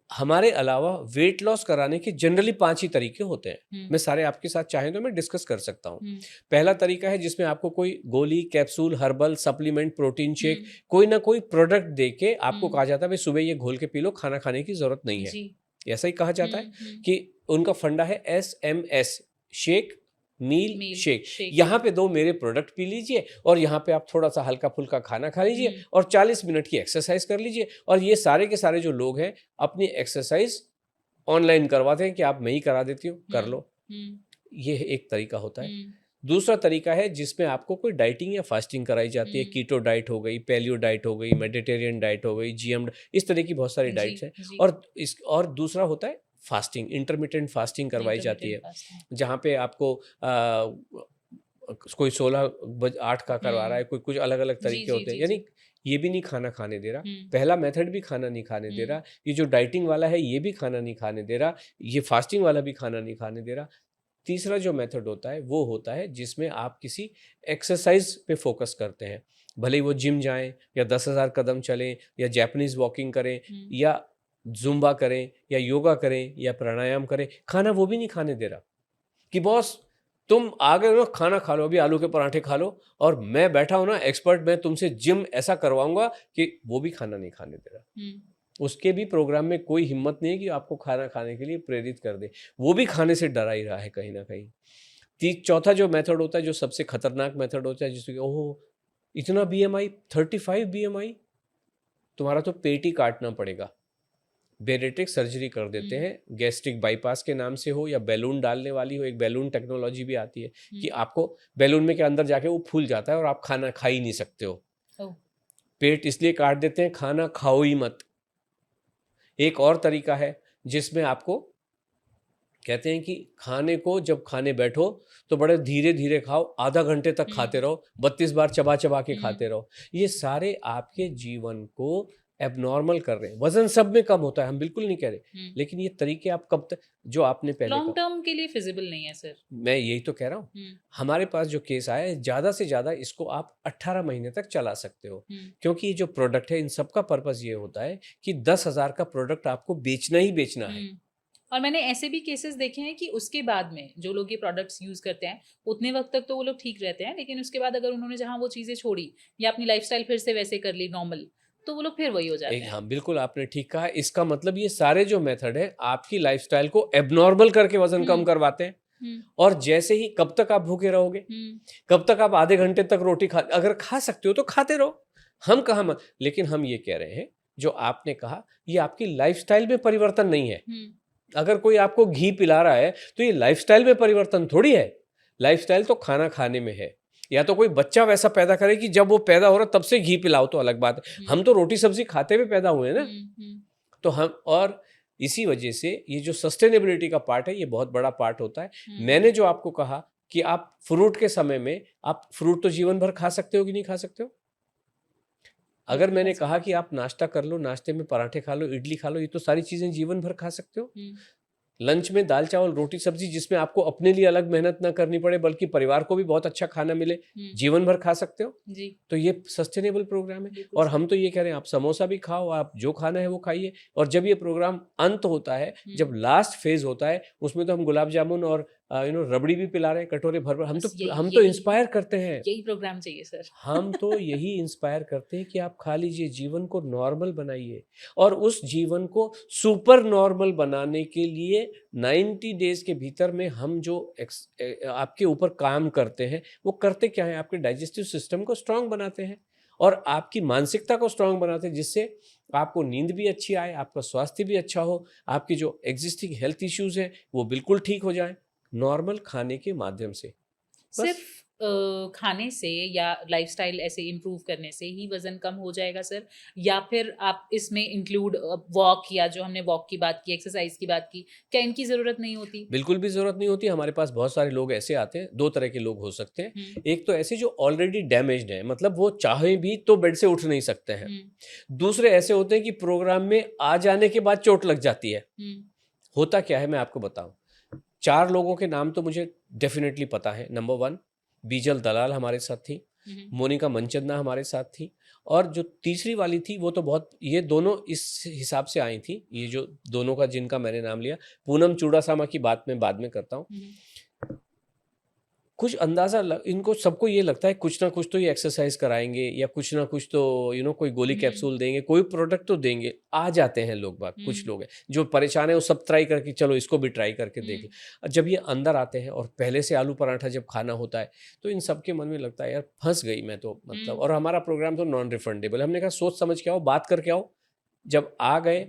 हमारे अलावा वेट लॉस कराने के जनरली 5 ही तरीके होते हैं। मैं सारे आपके साथ चाहें तो मैं डिस्कस कर सकता हूँ। पहला तरीका है जिसमें आपको कोई गोली, capsule, herbal, supplement, protein shake, कोई ना कोई प्रोडक्ट दे के आपको कहा जाता है भाई सुबह ये घोल के पी लो, खाना खाने की ज़रूरत नहीं है। ऐसा ही कहा जाता है कि उनका फंडा है SMS, शेक, मील शेक। यहाँ पे 2 मेरे प्रोडक्ट पी लीजिए और यहाँ पे आप थोड़ा सा हल्का फुल्का खाना खा लीजिए और 40 मिनट की एक्सरसाइज कर लीजिए। और ये सारे के सारे जो लोग हैं अपनी एक्सरसाइज ऑनलाइन करवाते हैं कि आप मैं ही करा देती हूँ, कर लो। ये एक तरीका होता है। दूसरा तरीका है जिसमें आपको कोई डाइटिंग या फास्टिंग कराई जाती है। कीटो डाइट हो गई, पैलियो डाइट हो गई, मेडिटेरियन डाइट हो गई, GM, इस तरह की बहुत सारी डाइट्स हैं। और दूसरा होता है फास्टिंग, इंटरमिटेंट फास्टिंग करवाई जाती है, जहाँ पे आपको कोई 16-8 का करवा रहा है, कोई कुछ अलग अलग तरीके होते हैं। यानी ये भी नहीं खाना खाने दे रहा, पहला मेथड भी खाना नहीं खाने दे रहा, ये जो डाइटिंग वाला है ये भी खाना नहीं खाने दे रहा, ये फास्टिंग वाला भी खाना नहीं खाने दे रहा। तीसरा जो मेथड होता है वो होता है जिसमें आप किसी एक्सरसाइज पे फोकस करते हैं, भले ही वो जिम जाएं या 10,000 कदम चलें या जैपनीज वॉकिंग करें या जुम्बा करें या योगा करें या प्राणायाम करें, खाना वो भी नहीं खाने दे रहा कि बॉस तुम आ गए हो खाना खा लो, अभी आलू के पराठे खा लो और मैं बैठा हूं ना एक्सपर्ट, मैं तुमसे जिम ऐसा करवाऊंगा कि वो भी खाना नहीं खाने दे रहा। उसके भी प्रोग्राम में कोई हिम्मत नहीं है कि आपको खाना खाने के लिए प्रेरित कर दे, वो भी खाने से डरा ही रहा है कहीं ना कहीं। चौथा जो मेथड होता है, जो सबसे खतरनाक मेथड होता है, जिसमें ओह इतना BMI 35 BMI, तुम्हारा तो पेट ही काटना पड़ेगा। बेरेटिक सर्जरी कर देते हैं, गैस्ट्रिक बाईपास के नाम से हो या बैलून डालने वाली हो, एक बैलून टेक्नोलॉजी भी आती है कि आपको बैलून में के अंदर जाके वो फूल जाता है और आप खाना खा ही नहीं सकते हो। पेट इसलिए काट देते हैं, खाना खाओ ही मत। एक और तरीका है जिसमें आपको कहते हैं कि खाने को जब खाने बैठो तो बड़े धीरे धीरे खाओ, आधा घंटे तक खाते रहो, 32 बार चबा चबा के खाते रहो। ये सारे आपके जीवन को एबनॉर्मल कर रहे हैं। वजन सब में कम होता है, हम बिल्कुल नहीं कह रहे, लेकिन ये तरीके आप कब तक, जो आपने पहले लॉन्ग टर्म के लिए फिजिबल नहीं है सर। मैं यही तो कह रहा हूँ। हमारे पास जो केस आया है, ज्यादा से ज्यादा इसको आप 18 महीने तक चला सकते हो, क्योंकि ये जो प्रोडक्ट है इन सबका पर्पस ये होता है कि 10,000 का प्रोडक्ट आपको बेचना ही बेचना है। और मैंने ऐसे भी केसेस देखे हैं कि उसके बाद में जो लोग ये प्रोडक्ट्स यूज करते हैं उतने वक्त तक तो वो लोग ठीक रहते हैं, लेकिन उसके बाद अगर उन्होंने जहाँ वो चीजें छोड़ी या अपनी लाइफस्टाइल फिर से वैसे कर ली नॉर्मल, तो वो लोग फिर वही हो जाते हैं। हाँ बिल्कुल आपने ठीक कहा। इसका मतलब ये सारे जो मेथड है आपकी लाइफस्टाइल को एबनॉर्मल करके वजन कम करवाते हैं। और जैसे ही, कब तक आप भूखे रहोगे, कब तक आप आधे घंटे तक रोटी अगर खा सकते हो तो खाते रहो, हम कहाँ लेकिन हम ये कह रहे हैं जो आपने कहा ये आपकी लाइफस्टाइल में परिवर्तन नहीं है। अगर कोई आपको घी पिला रहा है तो ये लाइफस्टाइल में परिवर्तन थोड़ी है। लाइफस्टाइल तो खाना खाने में है। या तो कोई बच्चा वैसा पैदा करे कि जब वो पैदा हो रहा तब से घी पिलाओ तो अलग बात है। हम तो रोटी सब्जी खाते हुए पैदा हुए हैं ना। तो हम और इसी वजह से ये जो सस्टेनेबिलिटी का पार्ट है ये बहुत बड़ा पार्ट होता है। मैंने जो आपको कहा कि आप फ्रूट के समय में आप फ्रूट तो जीवन भर खा सकते हो कि नहीं खा सकते हो। अगर मैंने कहा कि आप नाश्ता कर लो, नाश्ते में पराठे खा लो, इडली खा लो, ये तो सारी चीजें जीवन भर खा सकते हो। लंच में दाल चावल रोटी सब्जी जिसमें आपको अपने लिए अलग मेहनत ना करनी पड़े बल्कि परिवार को भी बहुत अच्छा खाना मिले, जीवन भर खा सकते हो जी। तो ये सस्टेनेबल प्रोग्राम है। और हम तो ये कह रहे हैं आप समोसा भी खाओ, आप जो खाना है वो खाइए। और जब ये प्रोग्राम अंत होता है, जब लास्ट फेज होता है, उसमें तो हम गुलाब जामुन और रबड़ी भी पिला रहे हैं कटोरे भर भर। हम तो इंस्पायर करते हैं। यही प्रोग्राम चाहिए सर। हम तो यही इंस्पायर करते हैं कि आप खा लीजिए, जीवन को नॉर्मल बनाइए। और उस जीवन को सुपर नॉर्मल बनाने के लिए 90 डेज के भीतर में हम जो आपके ऊपर काम करते हैं वो करते क्या है, आपके डाइजेस्टिव सिस्टम को स्ट्रांग बनाते हैं और आपकी मानसिकता को स्ट्रांग बनाते हैं, जिससे आपको नींद भी अच्छी आए, आपका स्वास्थ्य भी अच्छा हो, आपकी जो एग्जिस्टिंग हेल्थ इश्यूज हैं वो बिल्कुल ठीक हो जाए नॉर्मल खाने के माध्यम से। सिर्फ खाने से या लाइफस्टाइल ऐसे इम्प्रूव करने से ही वजन कम हो जाएगा सर, या फिर आप इसमें इंक्लूड वॉक, या जो हमने वॉक की बात की, एक्सरसाइज की बात की, क्या इनकी जरूरत नहीं होती? बिल्कुल भी जरूरत नहीं होती। हमारे पास बहुत सारे लोग ऐसे आते हैं, दो तरह के लोग हो सकते हैं। एक तो ऐसे जो ऑलरेडी डैमेज्ड है, मतलब वो चाहे भी तो बेड से उठ नहीं सकते हैं। दूसरे ऐसे होते हैं कि प्रोग्राम में आ जाने के बाद चोट लग जाती है। होता क्या है मैं आपको बताऊं, 4 लोगों के नाम तो मुझे डेफिनेटली पता है। नंबर 1 बीजल दलाल हमारे साथ थी, मोनिका मनचंदा हमारे साथ थी, और जो तीसरी वाली थी वो तो बहुत, ये दोनों इस हिसाब से आई थी, ये जो दोनों का जिनका मैंने नाम लिया, पूनम चूड़ासामा की बात मैं बाद में करता हूँ। कुछ अंदाजा इनको सबको ये लगता है कुछ ना कुछ तो ये एक्सरसाइज कराएंगे या कुछ ना कुछ तो कोई गोली कैप्सूल देंगे, कोई प्रोडक्ट तो देंगे। आ जाते हैं लोग बाग, कुछ लोग हैं जो परेशान है वो सब ट्राई करके चलो इसको भी ट्राई करके देख ले। जब ये अंदर आते हैं और पहले से आलू पराठा जब खाना होता है तो इन सबके मन में लगता है यार फंस गई मैं तो, मतलब। और हमारा प्रोग्राम तो नॉन रिफंडेबल। हमने कहा सोच समझ के आओ, बात करके आओ। जब आ गए,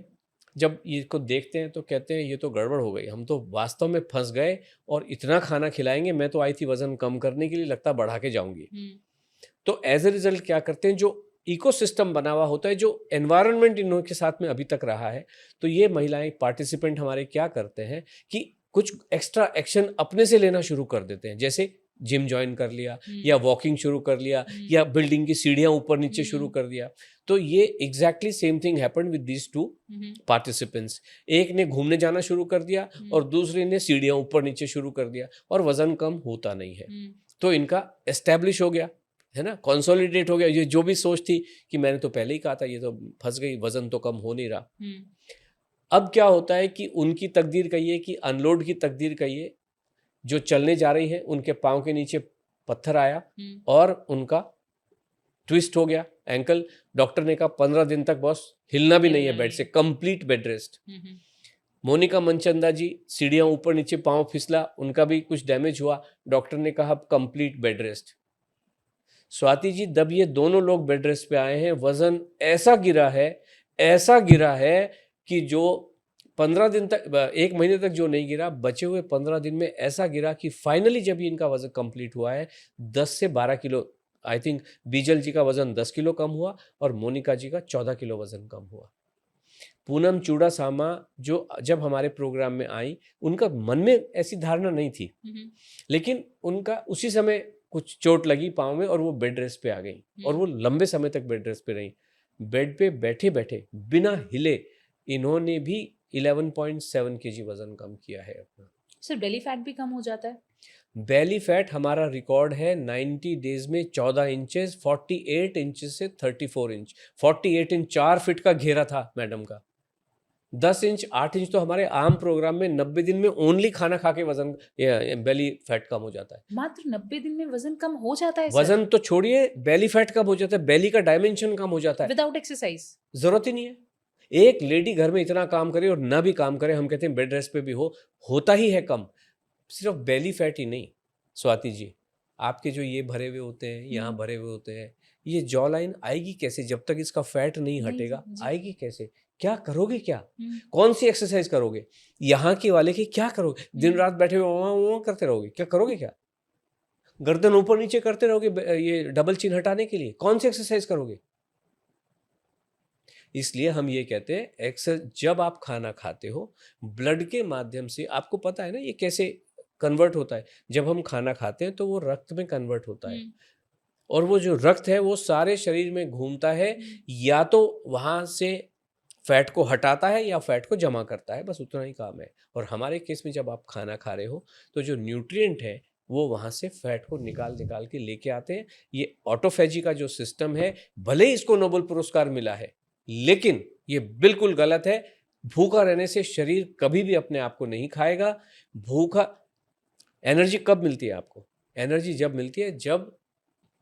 जब ये को देखते हैं तो कहते हैं ये तो गड़बड़ हो गई, हम तो वास्तव में फंस गए और इतना खाना खिलाएंगे, मैं तो आई थी वजन कम करने के लिए, लगता बढ़ा के जाऊंगी। तो एज ए रिजल्ट क्या करते हैं, जो इकोसिस्टम बना हुआ होता है, जो एनवायरनमेंट इनके साथ में अभी तक रहा है, तो ये महिलाएं पार्टिसिपेंट हमारे क्या करते हैं कि कुछ एक्स्ट्रा एक्शन अपने से लेना शुरू कर देते हैं। जैसे जिम ज्वाइन कर लिया, या वॉकिंग शुरू कर लिया, या बिल्डिंग की सीढ़ियां ऊपर नीचे शुरू कर दिया। तो ये exactly same thing happened with these 2 participants. एक ने घूमने जाना शुरू कर दिया और दूसरे ने सीढ़ियां ऊपर नीचे शुरू कर दिया, और वजन कम होता नहीं है। तो इनका एस्टेब्लिश हो गया, है ना, कंसोलिडेट हो गया। ये जो भी सोच थी कि मैंने तो पहले ही कहा था ये तो फंस गई, वजन तो कम हो नहीं रहा। अब क्या होता है कि उनकी तकदीर कहिए कि अनलोड की तकदीर कहिए, जो चलने जा रही है उनके पांव के नीचे पत्थर आया और उनका ट्विस्ट हो गया एंकल। डॉक्टर ने कहा 15 दिन तक बॉस हिलना भी नहीं है बेड से, complete bed rest. Monika Manchanda ji सीढ़ियां ऊपर नीचे, पांव फिसला, उनका भी कुछ डैमेज हुआ, डॉक्टर ने कहा complete bed rest. Swati ji, जब ये दोनों लोग बेड रेस्ट पे आए हैं, वजन ऐसा गिरा है कि जो 15 दिन तक, 1 महीने तक जो नहीं गिरा, बचे हुए 15 दिन में ऐसा गिरा कि फाइनली जब इनका वजन कंप्लीट हुआ है 10 से 12 किलो, आई थिंक बीजल जी का वजन 10 किलो कम हुआ और मोनिका जी का 14 किलो वजन कम हुआ। पूनम चूड़ासामा जो जब हमारे प्रोग्राम में आई, उनका मन में ऐसी धारणा नहीं थी, लेकिन उनका उसी समय कुछ चोट लगी पाँव में और वो बेड रेस्ट पे आ गई, और वो लंबे समय तक बेड रेस्ट पे रही। बेड पे बैठे बैठे बिना हिले इन्होंने भी 11.7 kg वजन कम किया है अपना। सर बेली फैट भी कम हो जाता है? बेली फैट हमारा रिकॉर्ड है 90 डेज में 14 इंचेस, 48 इंचेस से 34 इंच। 48 इंच 4 फीट का घेरा था मैडम का। 10 इंच 8 इंच तो हमारे आम प्रोग्राम में 90 दिन में ओनली खाना खा के वजन बेली फैट कम हो जाता है। मात्र 90 दिन में वजन कम हो जाता है? वजन तो छोड़िए, बेली फैट कम हो जाता है, बेली का डायमेंशन कम हो जाता है विदाउट एक्सरसाइज। जरूरत ही नहीं है। एक लेडी घर में इतना काम करे और ना भी काम करे, हम कहते हैं बेड रेस्ट पे भी होता ही है कम। सिर्फ बेली फैट ही नहीं स्वाति जी, आपके जो ये भरे हुए होते हैं, यहाँ भरे हुए होते हैं, ये जॉ लाइन आएगी कैसे जब तक इसका फैट नहीं नहीं, हटेगा? जी। आएगी कैसे? क्या करोगे क्या? हम्म, कौन सी एक्सरसाइज करोगे? यहाँ के वाले की क्या करोगे? दिन हम्म, रात बैठे हुए वहाँ करते रहोगे? क्या करोगे क्या? गर्दन ऊपर नीचे करते रहोगे ये डबल चिन हटाने के लिए? कौन सी एक्सरसाइज करोगे? इसलिए हम ये कहते हैं जब आप खाना खाते हो ब्लड के माध्यम से, आपको पता है ना ये कैसे कन्वर्ट होता है? जब हम खाना खाते हैं तो वो रक्त में कन्वर्ट होता है, हम्म, और वो जो रक्त है वो सारे शरीर में घूमता है, या तो वहां से फैट को हटाता है या फैट को जमा करता है, बस उतना ही काम है। और हमारे केस में जब आप खाना खा रहे हो तो जो न्यूट्रिएंट है वो वहां से फैट को निकाल निकाल के लेके आते हैं। ये ऑटोफेजी का जो सिस्टम है, भले ही इसको नोबेल पुरस्कार मिला है, लेकिन ये बिल्कुल गलत है। भूखा रहने से शरीर कभी भी अपने आप को नहीं खाएगा। भूखा एनर्जी कब मिलती है आपको? एनर्जी जब मिलती है जब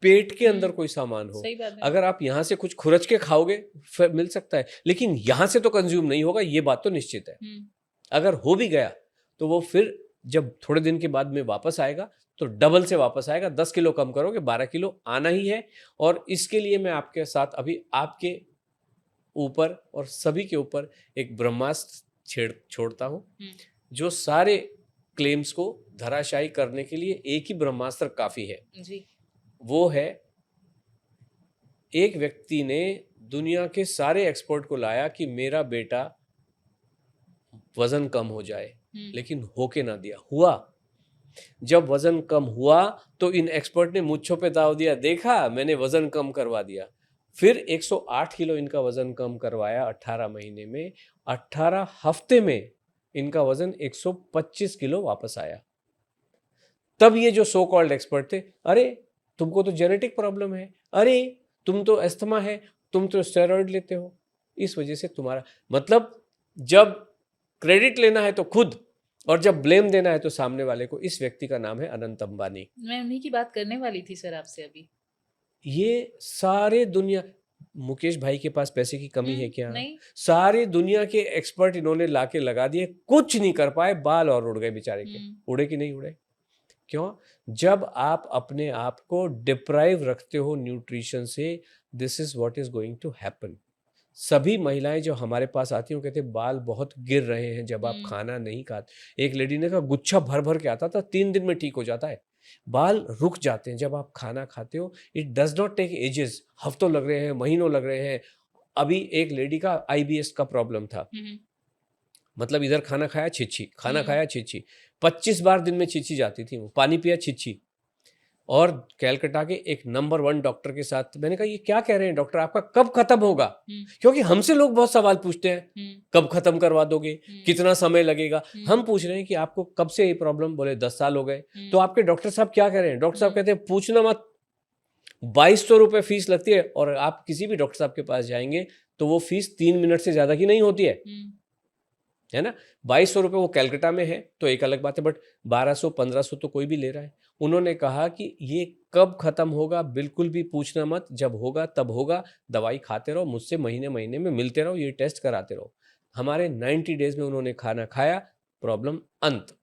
पेट के अंदर कोई सामान हो। सही बात है। अगर आप यहाँ से कुछ खुरच के खाओगे फिर मिल सकता है, लेकिन यहाँ से तो कंज्यूम नहीं होगा, ये बात तो निश्चित है। अगर हो भी गया तो वो फिर जब थोड़े दिन के बाद में वापस आएगा तो डबल से वापस आएगा। 10 किलो कम करोगे, 12 किलो आना ही है। और इसके लिए मैं आपके साथ अभी आपके ऊपर और सभी के ऊपर एक ब्रह्मास्त्र छोड़ता हूँ, जो सारे क्लेम्स को धराशायी करने के लिए एक ही ब्रह्मास्त्र काफी है जी। वो है, एक व्यक्ति ने दुनिया के सारे एक्सपर्ट को लाया कि मेरा बेटा वजन कम हो जाए, लेकिन होके ना दिया। हुआ। जब वजन कम हुआ तो इन एक्सपर्ट ने मुच्छों पे दाव दिया, देखा मैंने वजन कम करवा दिया। फिर 108 किलो इनका वजन कम करवाया 18 महीने में। 18 हफ्ते में इनका वजन 125 किलो वापस आया। तब ये जो सो कॉल्ड एक्सपर्ट थे, अरे तुमको तो जेनेटिक प्रॉब्लम है, अरे तुम तो अस्थमा है, तुम तो स्टेरॉइड लेते हो, इस वजह से तुम्हारा, मतलब जब क्रेडिट लेना है तो खुद, और जब ब्लेम देना है तो सामने वाले को। इस व्यक्ति का नाम है अनंत अंबानी। मैं उन्हीं की बात करने वाली थी सर आपसे अभी। ये सारे दुनिया, मुकेश भाई के पास पैसे की कमी है क्या? नहीं। सारी दुनिया के एक्सपर्ट इन्होंने लाके लगा दिए, कुछ नहीं कर पाए, बाल और उड़ गए बेचारे के। उड़े कि नहीं उड़े? क्यों? जब आप अपने आप को डिप्राइव रखते हो न्यूट्रिशन से, this is what is going to happen. सभी महिलाएं जो हमारे पास आती हैं कहते बाल बहुत गिर रहे हैं जब आप खाना नहीं खाते। एक लेडी ने कहा गुच्छा भर भर के आता था, 3 दिन में ठीक हो जाता है। बाल रुक जाते हैं जब आप खाना खाते हो। It does not take ages, हफ्तों लग रहे हैं, महीनों लग रहे हैं। अभी एक लेडी का IBS का प्रॉब्लम था, मतलब इधर खाना खाया छिछी, खाना खाया छिछी, 25 बार दिन में छिछी जाती थी वो, पानी पिया छिछी। और कैलकाटा के एक नंबर 1 डॉक्टर के साथ मैंने कहा ये क्या कह रहे हैं डॉक्टर, आपका कब खत्म होगा? क्योंकि हमसे लोग बहुत सवाल पूछते हैं, कब खत्म करवा दोगे, कितना समय लगेगा। हम पूछ रहे हैं कि आपको कब से ये प्रॉब्लम? बोले 10 साल हो गए। तो आपके डॉक्टर साहब क्या कह रहे हैं? डॉक्टर साहब कहते हैं पूछना मत, 2200 रुपये फीस लगती है, और आप किसी भी डॉक्टर साहब के पास जाएंगे तो वो फीस 3 मिनट से ज्यादा की नहीं होती है ना। 2200 रुपये वो कैलकाटा में है तो एक अलग बात है, बट 1200-1500 तो कोई भी ले रहा है। उन्होंने कहा कि ये कब खत्म होगा बिल्कुल भी पूछना मत, जब होगा तब होगा, दवाई खाते रहो, मुझसे महीने महीने में मिलते रहो, ये टेस्ट कराते रहो। हमारे 90 डेज में उन्होंने खाना खाया, प्रॉब्लम अंत।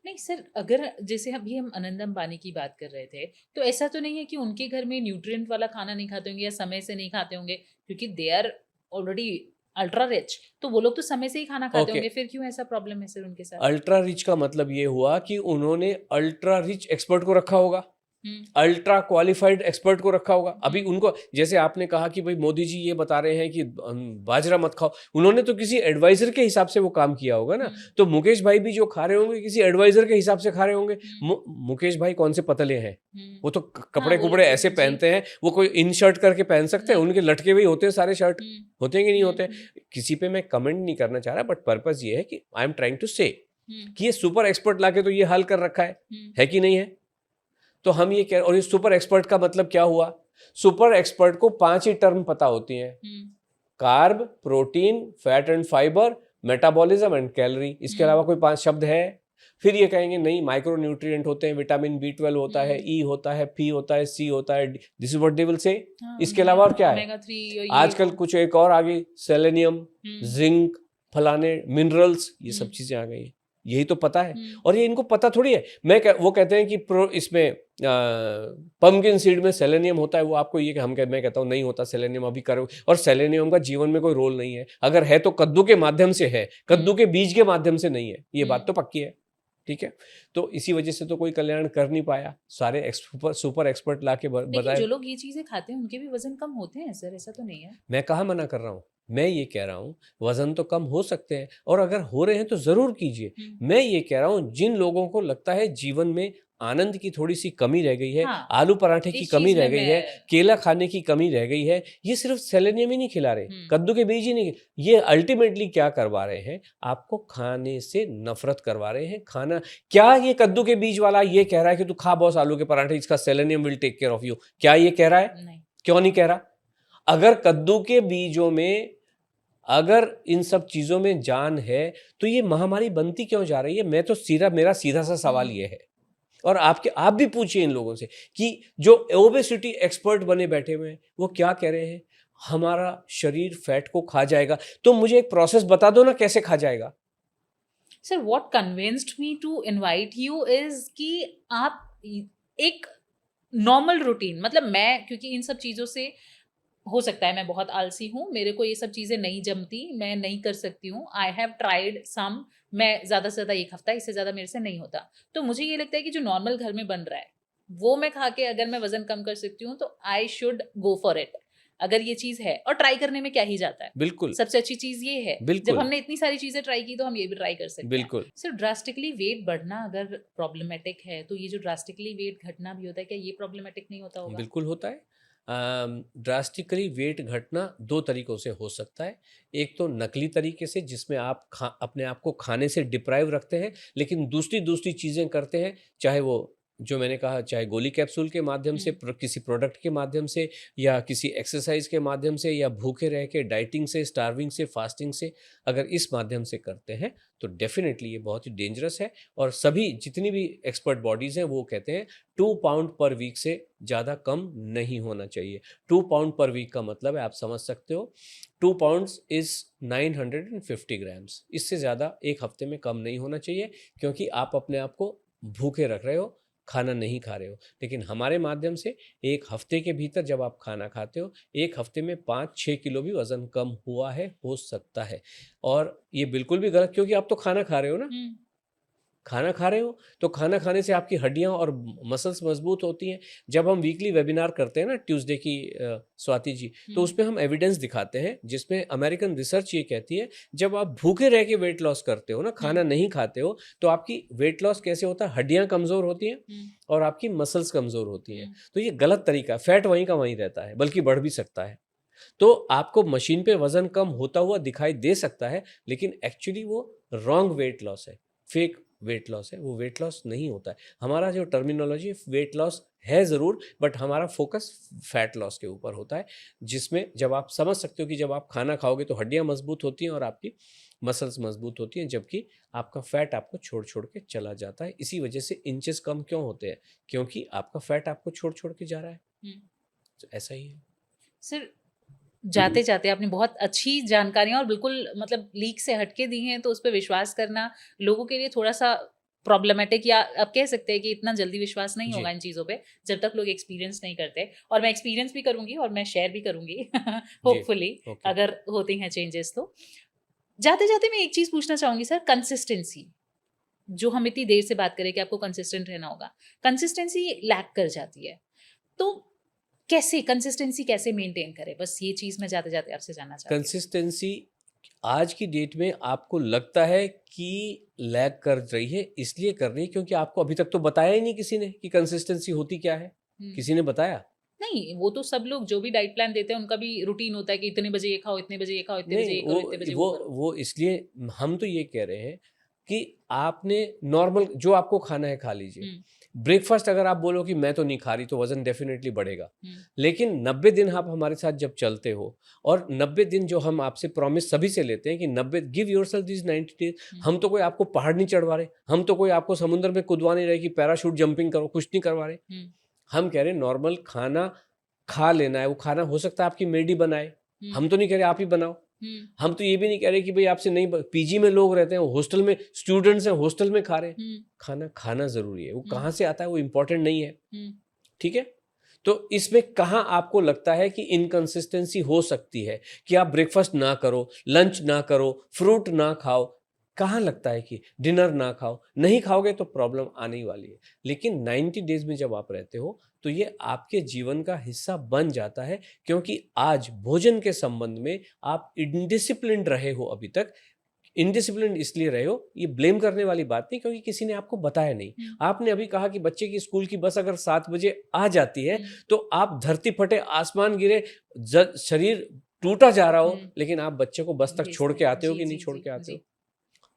नहीं सर, अगर जैसे अभी हम अनंत अंबानी की बात कर रहे थे, तो ऐसा तो नहीं है कि उनके घर में न्यूट्रिएंट वाला खाना नहीं खाते होंगे या समय से नहीं खाते होंगे, क्योंकि they are already ultra rich, तो वो लोग तो समय से ही खाना खाते होंगे, फिर क्यों ऐसा प्रॉब्लम है सर उनके साथ? अल्ट्रा रिच का मतलब ये हुआ कि उन्होंने अल्ट्रा रिच एक्सपर्ट को रखा होगा, अल्ट्रा क्वालिफाइड एक्सपर्ट को रखा होगा। अभी उनको, जैसे आपने कहा कि भाई मोदी जी ये बता रहे हैं कि बाजरा मत खाओ, उन्होंने तो किसी एडवाइजर के हिसाब से वो काम किया होगा ना। तो मुकेश भाई भी जो खा रहे होंगे किसी एडवाइजर के हिसाब से खा रहे होंगे। मुकेश भाई कौन से पतले हैं, वो तो कपड़े कुपड़े ऐसे पहनते हैं, वो कोई इन शर्ट करके पहन सकते हैं? उनके लटके हुए होते हैं सारे शर्ट, होते हैं कि नहीं होते? किसी पे मैं कमेंट नहीं करना चाह रहा, बट पर्पस ये है कि आई एम ट्राइंग टू से कि ये सुपर एक्सपर्ट लाके तो ये हाल कर रखा है कि नहीं है? तो हम ये कह, और ये सुपर एक्सपर्ट का मतलब क्या हुआ? सुपर एक्सपर्ट को 5 ही टर्म पता होती हैं, carb, protein, fat and fibre, metabolism and calorie. इसके अलावा कोई 5 शब्द है? फिर ये कहेंगे नहीं माइक्रो न्यूट्रिएंट होते हैं, विटामिन B12 होता है, E होता है, P होता है, C होता है, this is what they will say. इसके अलावा और क्या है? आजकल कुछ एक और आ गई, सेलेनियम, जिंक, फलाने मिनरल्स, ये सब चीजें आ गई। यही तो पता है। और ये इनको पता थोड़ी है। वो कहते हैं कि इसमें पम्पकिन सीड में सेलेनियम होता है, वो आपको ये मैं कहता हूँ नहीं होता सेलेनियम, अभी करो। और सेलेनियम का जीवन में कोई रोल नहीं है, अगर है तो कद्दू के माध्यम से है, कद्दू के बीज के माध्यम से नहीं है, ये बात तो पक्की है। ठीक है, तो इसी वजह से तो कोई कल्याण कर नहीं पाया, सारे सुपर एक्सपर्ट लाके बताए। जो लोग ये चीजें खाते हैं उनके भी वजन कम होते हैं सर, ऐसा तो नहीं है? मैं कहाँ मना कर रहा हूँ, मैं ये कह रहा हूँ वजन तो कम हो सकते हैं, और अगर हो रहे हैं तो जरूर कीजिए। मैं ये कह रहा हूँ जिन लोगों को लगता है जीवन में आनंद की थोड़ी सी कमी रह गई है, हाँ, आलू पराठे की कमी रह गई है, केला खाने की कमी रह गई है, ये सिर्फ सेलेनियम ही नहीं खिला रहे, कद्दू के बीज ही नहीं, ये अल्टीमेटली क्या करवा रहे हैं, आपको खाने से नफरत करवा रहे हैं। खाना क्या, ये कद्दू के बीज वाला ये कह रहा है कि तू खा बॉस आलू के पराठे, इसका selenium will take care of you, क्या ये कह रहा है? नहीं। क्यों नहीं कह रहा? अगर कद्दू के बीजों में, अगर इन सब चीजों में जान है, तो ये महामारी बनती क्यों जा रही है? मेरा सीधा सा सवाल ये है। और आप भी पूछिए इन लोगों से कि जो ओबेसिटी एक्सपर्ट बने बैठे हुए हैं, वो क्या कह रहे हैं, हमारा शरीर फैट को खा जाएगा। तो मुझे एक प्रोसेस बता दो ना, कैसे खा जाएगा। Sir what convinced me to invite you is कि आप एक नॉर्मल रूटीन, मतलब मैं, क्योंकि इन सब चीज़ों से हो सकता है मैं बहुत आलसी हूँ, मेरे को ये सब चीज़ें नहीं जमती, मैं नहीं कर सकती हूँ। आई हैव ट्राइड सम, मैं ज़्यादा से ज़्यादा 1 हफ्ता, इससे ज़्यादा मेरे से नहीं होता। तो मुझे ये लगता है कि जो नॉर्मल घर में बन रहा है वो मैं खा के अगर मैं वजन कम कर सकती हूँ तो I should go for it. अगर ये चीज़ है, और ट्राई करने में क्या ही जाता है। बिल्कुल, सबसे अच्छी चीज़ ये है, जब हमने इतनी सारी चीज़ें ट्राई की तो हम ये भी ट्राई कर सकते हैं। बिल्कुल। सिर्फ ड्रास्टिकली वेट बढ़ना अगर प्रॉब्लमेटिक है, तो ये जो ड्रास्टिकली वेट घटना भी होता है, क्या ये प्रॉब्लमेटिक नहीं होता होगा? बिल्कुल होता है। ड्रास्टिकली वेट घटना 2 तरीकों से हो सकता है। एक तो नकली तरीके से, जिसमें आप अपने आप को खाने से डिप्राइव रखते हैं, लेकिन दूसरी चीज़ें करते हैं, चाहे वो जो मैंने कहा, चाहे गोली कैप्सूल के माध्यम से, किसी प्रोडक्ट के माध्यम से, या किसी एक्सरसाइज के माध्यम से, या भूखे रह के डाइटिंग से, स्टार्विंग से, फास्टिंग से, अगर इस माध्यम से करते हैं तो डेफिनेटली ये बहुत ही डेंजरस है। और सभी जितनी भी एक्सपर्ट बॉडीज़ हैं वो कहते हैं 2 पाउंड पर वीक से ज़्यादा कम नहीं होना चाहिए। 2 पाउंड पर वीक का मतलब है, आप समझ सकते हो, 2 पाउंड्स इज़ 950 ग्राम्स। इससे ज़्यादा एक हफ्ते में कम नहीं होना चाहिए, क्योंकि आप अपने आप को भूखे रख रहे हो, खाना नहीं खा रहे हो। लेकिन हमारे माध्यम से एक हफ्ते के भीतर जब आप खाना खाते हो, एक हफ्ते में 5-6 किलो भी वज़न कम हुआ है, हो सकता है। और ये बिल्कुल भी गलत, क्योंकि आप तो खाना खा रहे हो ना, खाना खा रहे हो, तो खाना खाने से आपकी हड्डियां और मसल्स मजबूत होती हैं। जब हम वीकली वेबिनार करते हैं ना, ट्यूसडे की स्वाति जी, तो उसमें हम एविडेंस दिखाते हैं, जिसमें अमेरिकन रिसर्च ये कहती है, जब आप भूखे रह के वेट लॉस करते हो ना, खाना नहीं खाते हो, तो आपकी वेट लॉस कैसे होता है, हड्डियां कमज़ोर होती हैं और आपकी मसल्स कमज़ोर होती हैं। तो ये गलत तरीका है, फैट वहीं का वहीं रहता है, बल्कि बढ़ भी सकता है। तो आपको मशीन पे वज़न कम होता हुआ दिखाई दे सकता है, लेकिन एक्चुअली वो रॉन्ग वेट लॉस है, फेक वेट लॉस है, वो वेट लॉस नहीं होता है। हमारा जो टर्मिनोलॉजी वेट लॉस है ज़रूर, बट हमारा फोकस फैट लॉस के ऊपर होता है, जिसमें जब आप समझ सकते हो कि जब आप खाना खाओगे तो हड्डियां मजबूत होती हैं और आपकी मसल्स मजबूत होती हैं, जबकि आपका फैट आपको छोड़ छोड़ के चला जाता है। इसी वजह से इंचेस कम क्यों होते हैं, क्योंकि आपका फैट आपको छोड़ छोड़ के जा रहा है। तो ऐसा ही है सर। जाते जाते आपने बहुत अच्छी जानकारियां और बिल्कुल मतलब लीक से हटके दी हैं, तो उस पर विश्वास करना लोगों के लिए थोड़ा सा प्रॉब्लमेटिक, या आप कह सकते हैं कि इतना जल्दी विश्वास नहीं होगा इन चीज़ों पे जब तक लोग एक्सपीरियंस नहीं करते। और मैं एक्सपीरियंस भी करूंगी और मैं शेयर भी करूंगी होपफुली, अगर होते हैं चेंजेस तो। जाते जाते मैं एक चीज़ पूछना चाहूंगी सर, कंसिस्टेंसी, जो हम इतनी देर से बात करें कि आपको कंसिस्टेंट रहना होगा, कंसिस्टेंसी लैक कर जाती है, तो कैसे कंसिस्टेंसी कैसे मेंटेन करें? बस ये चीज़ मैं जाते जाते आपसे जानना चाहती हूँ। कंसिस्टेंसी आज की डेट में आपको लगता है कि लैग कर रही है, इसलिए कर रही है क्योंकि आपको अभी तक तो बताया ही नहीं किसी ने कि कंसिस्टेंसी होती क्या है। किसी ने बताया नहीं, वो तो सब लोग जो भी डाइट प्लान देते हैं उनका भी रूटीन होता है कि इतने बजे ये खाओ, इतने बजे ये खाओ, इतने बजे ये करो, इतने बजे वो करो। वो इसलिए हम तो ये कह रहे हैं कि आपने नॉर्मल जो आपको खाना है खा लीजिए। ब्रेकफास्ट अगर आप बोलो कि मैं तो नहीं खा रही, तो वजन डेफिनेटली बढ़ेगा। लेकिन 90 दिन आप हमारे साथ जब चलते हो, और 90 दिन जो हम आपसे प्रॉमिस सभी से लेते हैं कि 90 गिव योरसेल्फ दिस 90 डेज, हम तो कोई आपको पहाड़ नहीं चढ़वा रहे, हम तो कोई आपको समुद्र में कुदवा नहीं रहे कि पैराशूट जंपिंग करो, कुछ नहीं करवा रहे। हम कह रहे हैं नॉर्मल खाना खा लेना है। वो खाना हो सकता है आपकी मेड ही बनाए, हम तो नहीं कह रहे आप ही बनाओ, हम तो ये भी नहीं कह रहे कि भाई आपसे नहीं, पीजी में लोग रहते हैं, हॉस्टल में स्टूडेंट्स हैं, हॉस्टल में खा रहे हैं, खाना खाना जरूरी है। वो कहाँ से आता है वो इम्पोर्टेंट नहीं है, ठीक है। तो इसमें कहाँ आपको लगता है कि इनकंसिस्टेंसी हो सकती है कि आप ब्रेकफास्ट ना करो, लंच ना करो, फ्रूट ना खाओ, कहाँ लगता है कि डिनर ना खाओ? नहीं खाओगे तो प्रॉब्लम आने ही वाली है। लेकिन 90 डेज में जब आप रहते हो तो ये आपके जीवन का हिस्सा बन जाता है, क्योंकि आज भोजन के संबंध में आप इनडिसिप्लिन्ड रहे हो अभी तक। इनडिसिप्लिन इसलिए रहे हो, ये ब्लेम करने वाली बात नहीं, क्योंकि किसी ने आपको बताया नहीं। आपने अभी कहा कि बच्चे की स्कूल की बस अगर 7 बजे आ जाती है तो आप धरती फटे, आसमान गिरे, शरीर टूटा जा रहा हो, लेकिन आप बच्चे को बस तक छोड़ के आते हो कि नहीं छोड़ के आते हो?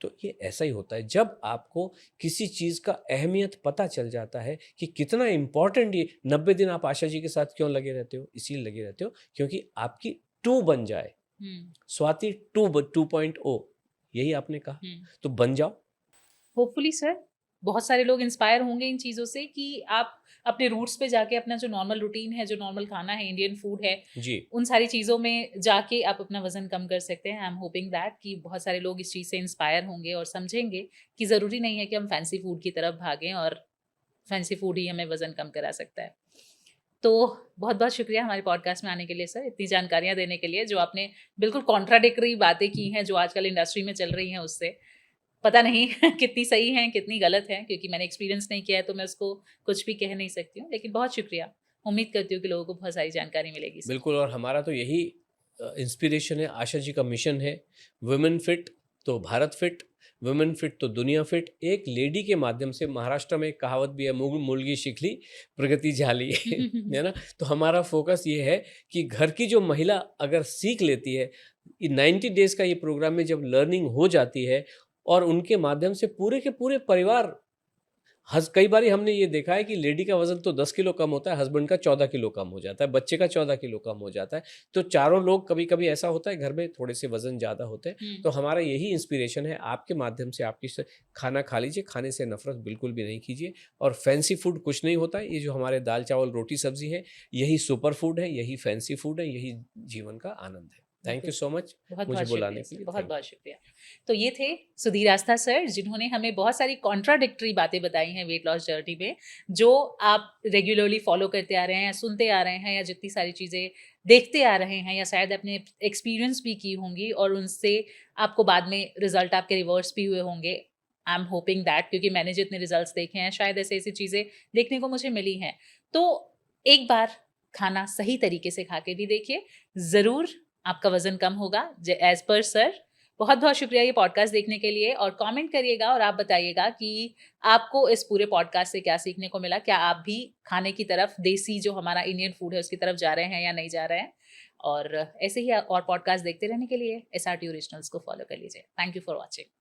तो ये ऐसा ही होता है जब आपको किसी चीज का अहमियत पता चल जाता है कि कितना इंपॉर्टेंट ये 90 दिन आप आशा जी के साथ क्यों लगे रहते हो? इसीलिए लगे रहते हो क्योंकि आपकी 2 बन जाए। स्वाति 2.0 यही आपने कहा, तो बन जाओ। होपफुली सर, बहुत सारे लोग इंस्पायर होंगे इन चीज़ों से कि आप अपने रूट्स पे जाके अपना जो नॉर्मल रूटीन है, जो नॉर्मल खाना है, इंडियन फूड है जी, उन सारी चीज़ों में जाके आप अपना वजन कम कर सकते हैं। आई एम होपिंग दैट कि बहुत सारे लोग इस चीज़ से इंस्पायर होंगे और समझेंगे कि ज़रूरी नहीं है कि हम फैंसी फूड की तरफ भागें और फैंसी फूड ही हमें वजन कम करा सकता है। तो बहुत बहुत शुक्रिया हमारे पॉडकास्ट में आने के लिए सर, इतनी जानकारियाँ देने के लिए, जो आपने बिल्कुल कॉन्ट्राडिक्टरी बातें की हैं जो आजकल इंडस्ट्री में चल रही हैं उससे। पता नहीं कितनी सही हैं, कितनी गलत हैं, क्योंकि मैंने एक्सपीरियंस नहीं किया है तो मैं उसको कुछ भी कह नहीं सकती हूँ। लेकिन बहुत शुक्रिया, उम्मीद करती हूँ कि लोगों को बहुत सारी जानकारी मिलेगी सर। बिल्कुल। और हमारा तो यही इंस्पिरेशन है, आशा जी का मिशन है, वुमेन फिट तो भारत फिट, वुमेन फिट तो दुनिया फिट। एक लेडी के माध्यम से, महाराष्ट्र में एक कहावत भी है, मुलगी शिखली प्रगति झाली है ना। तो हमारा फोकस ये है कि घर की जो महिला अगर सीख लेती है, 90 डेज का ये प्रोग्राम में जब लर्निंग हो जाती है और उनके माध्यम से पूरे के पूरे परिवार, कई बार हमने ये देखा है कि लेडी का वजन तो 10 किलो कम होता है, हस्बैंड का 14 किलो कम हो जाता है, बच्चे का 14 किलो कम हो जाता है। तो चारों लोग, कभी कभी ऐसा होता है घर में थोड़े से वजन ज़्यादा होते हैं। तो हमारा यही इंस्पिरेशन है, आपके माध्यम से आपकी खाना खा लीजिए, खाने से नफरत बिल्कुल भी नहीं कीजिए। और फैंसी फूड कुछ नहीं होता है, ये जो हमारे दाल चावल रोटी सब्जी है यही सुपर फूड है, यही फैंसी फूड है, यही जीवन का आनंद है। थैंक यू सो मच मुझे बुलाने के लिए। बहुत बहुत शुक्रिया। तो ये थे सुधीर आस्था सर, जिन्होंने हमें बहुत सारी कॉन्ट्राडिक्टरी बातें बताई हैं वेट लॉस जर्नी में, जो आप रेगुलरली फॉलो करते आ रहे हैं या सुनते आ रहे हैं, या जितनी सारी चीज़ें देखते आ रहे हैं, या शायद अपने एक्सपीरियंस भी की होंगी और उनसे आपको बाद में रिजल्ट आपके रिवर्स भी हुए होंगे। आई एम होपिंग दैट, क्योंकि मैंने जितने रिजल्ट्स देखे हैं शायद ऐसी ऐसी चीज़ें देखने को मुझे मिली हैं। तो एक बार खाना सही तरीके से खा के भी देखिए, ज़रूर आपका वजन कम होगा एज पर सर। बहुत बहुत शुक्रिया ये पॉडकास्ट देखने के लिए, और कमेंट करिएगा और आप बताइएगा कि आपको इस पूरे पॉडकास्ट से क्या सीखने को मिला। क्या आप भी खाने की तरफ, देसी जो हमारा इंडियन फूड है उसकी तरफ जा रहे हैं या नहीं जा रहे हैं। और ऐसे ही और पॉडकास्ट देखते रहने के लिए SRT ओरिजिनल्स को फॉलो कर लीजिए। Thank you for watching.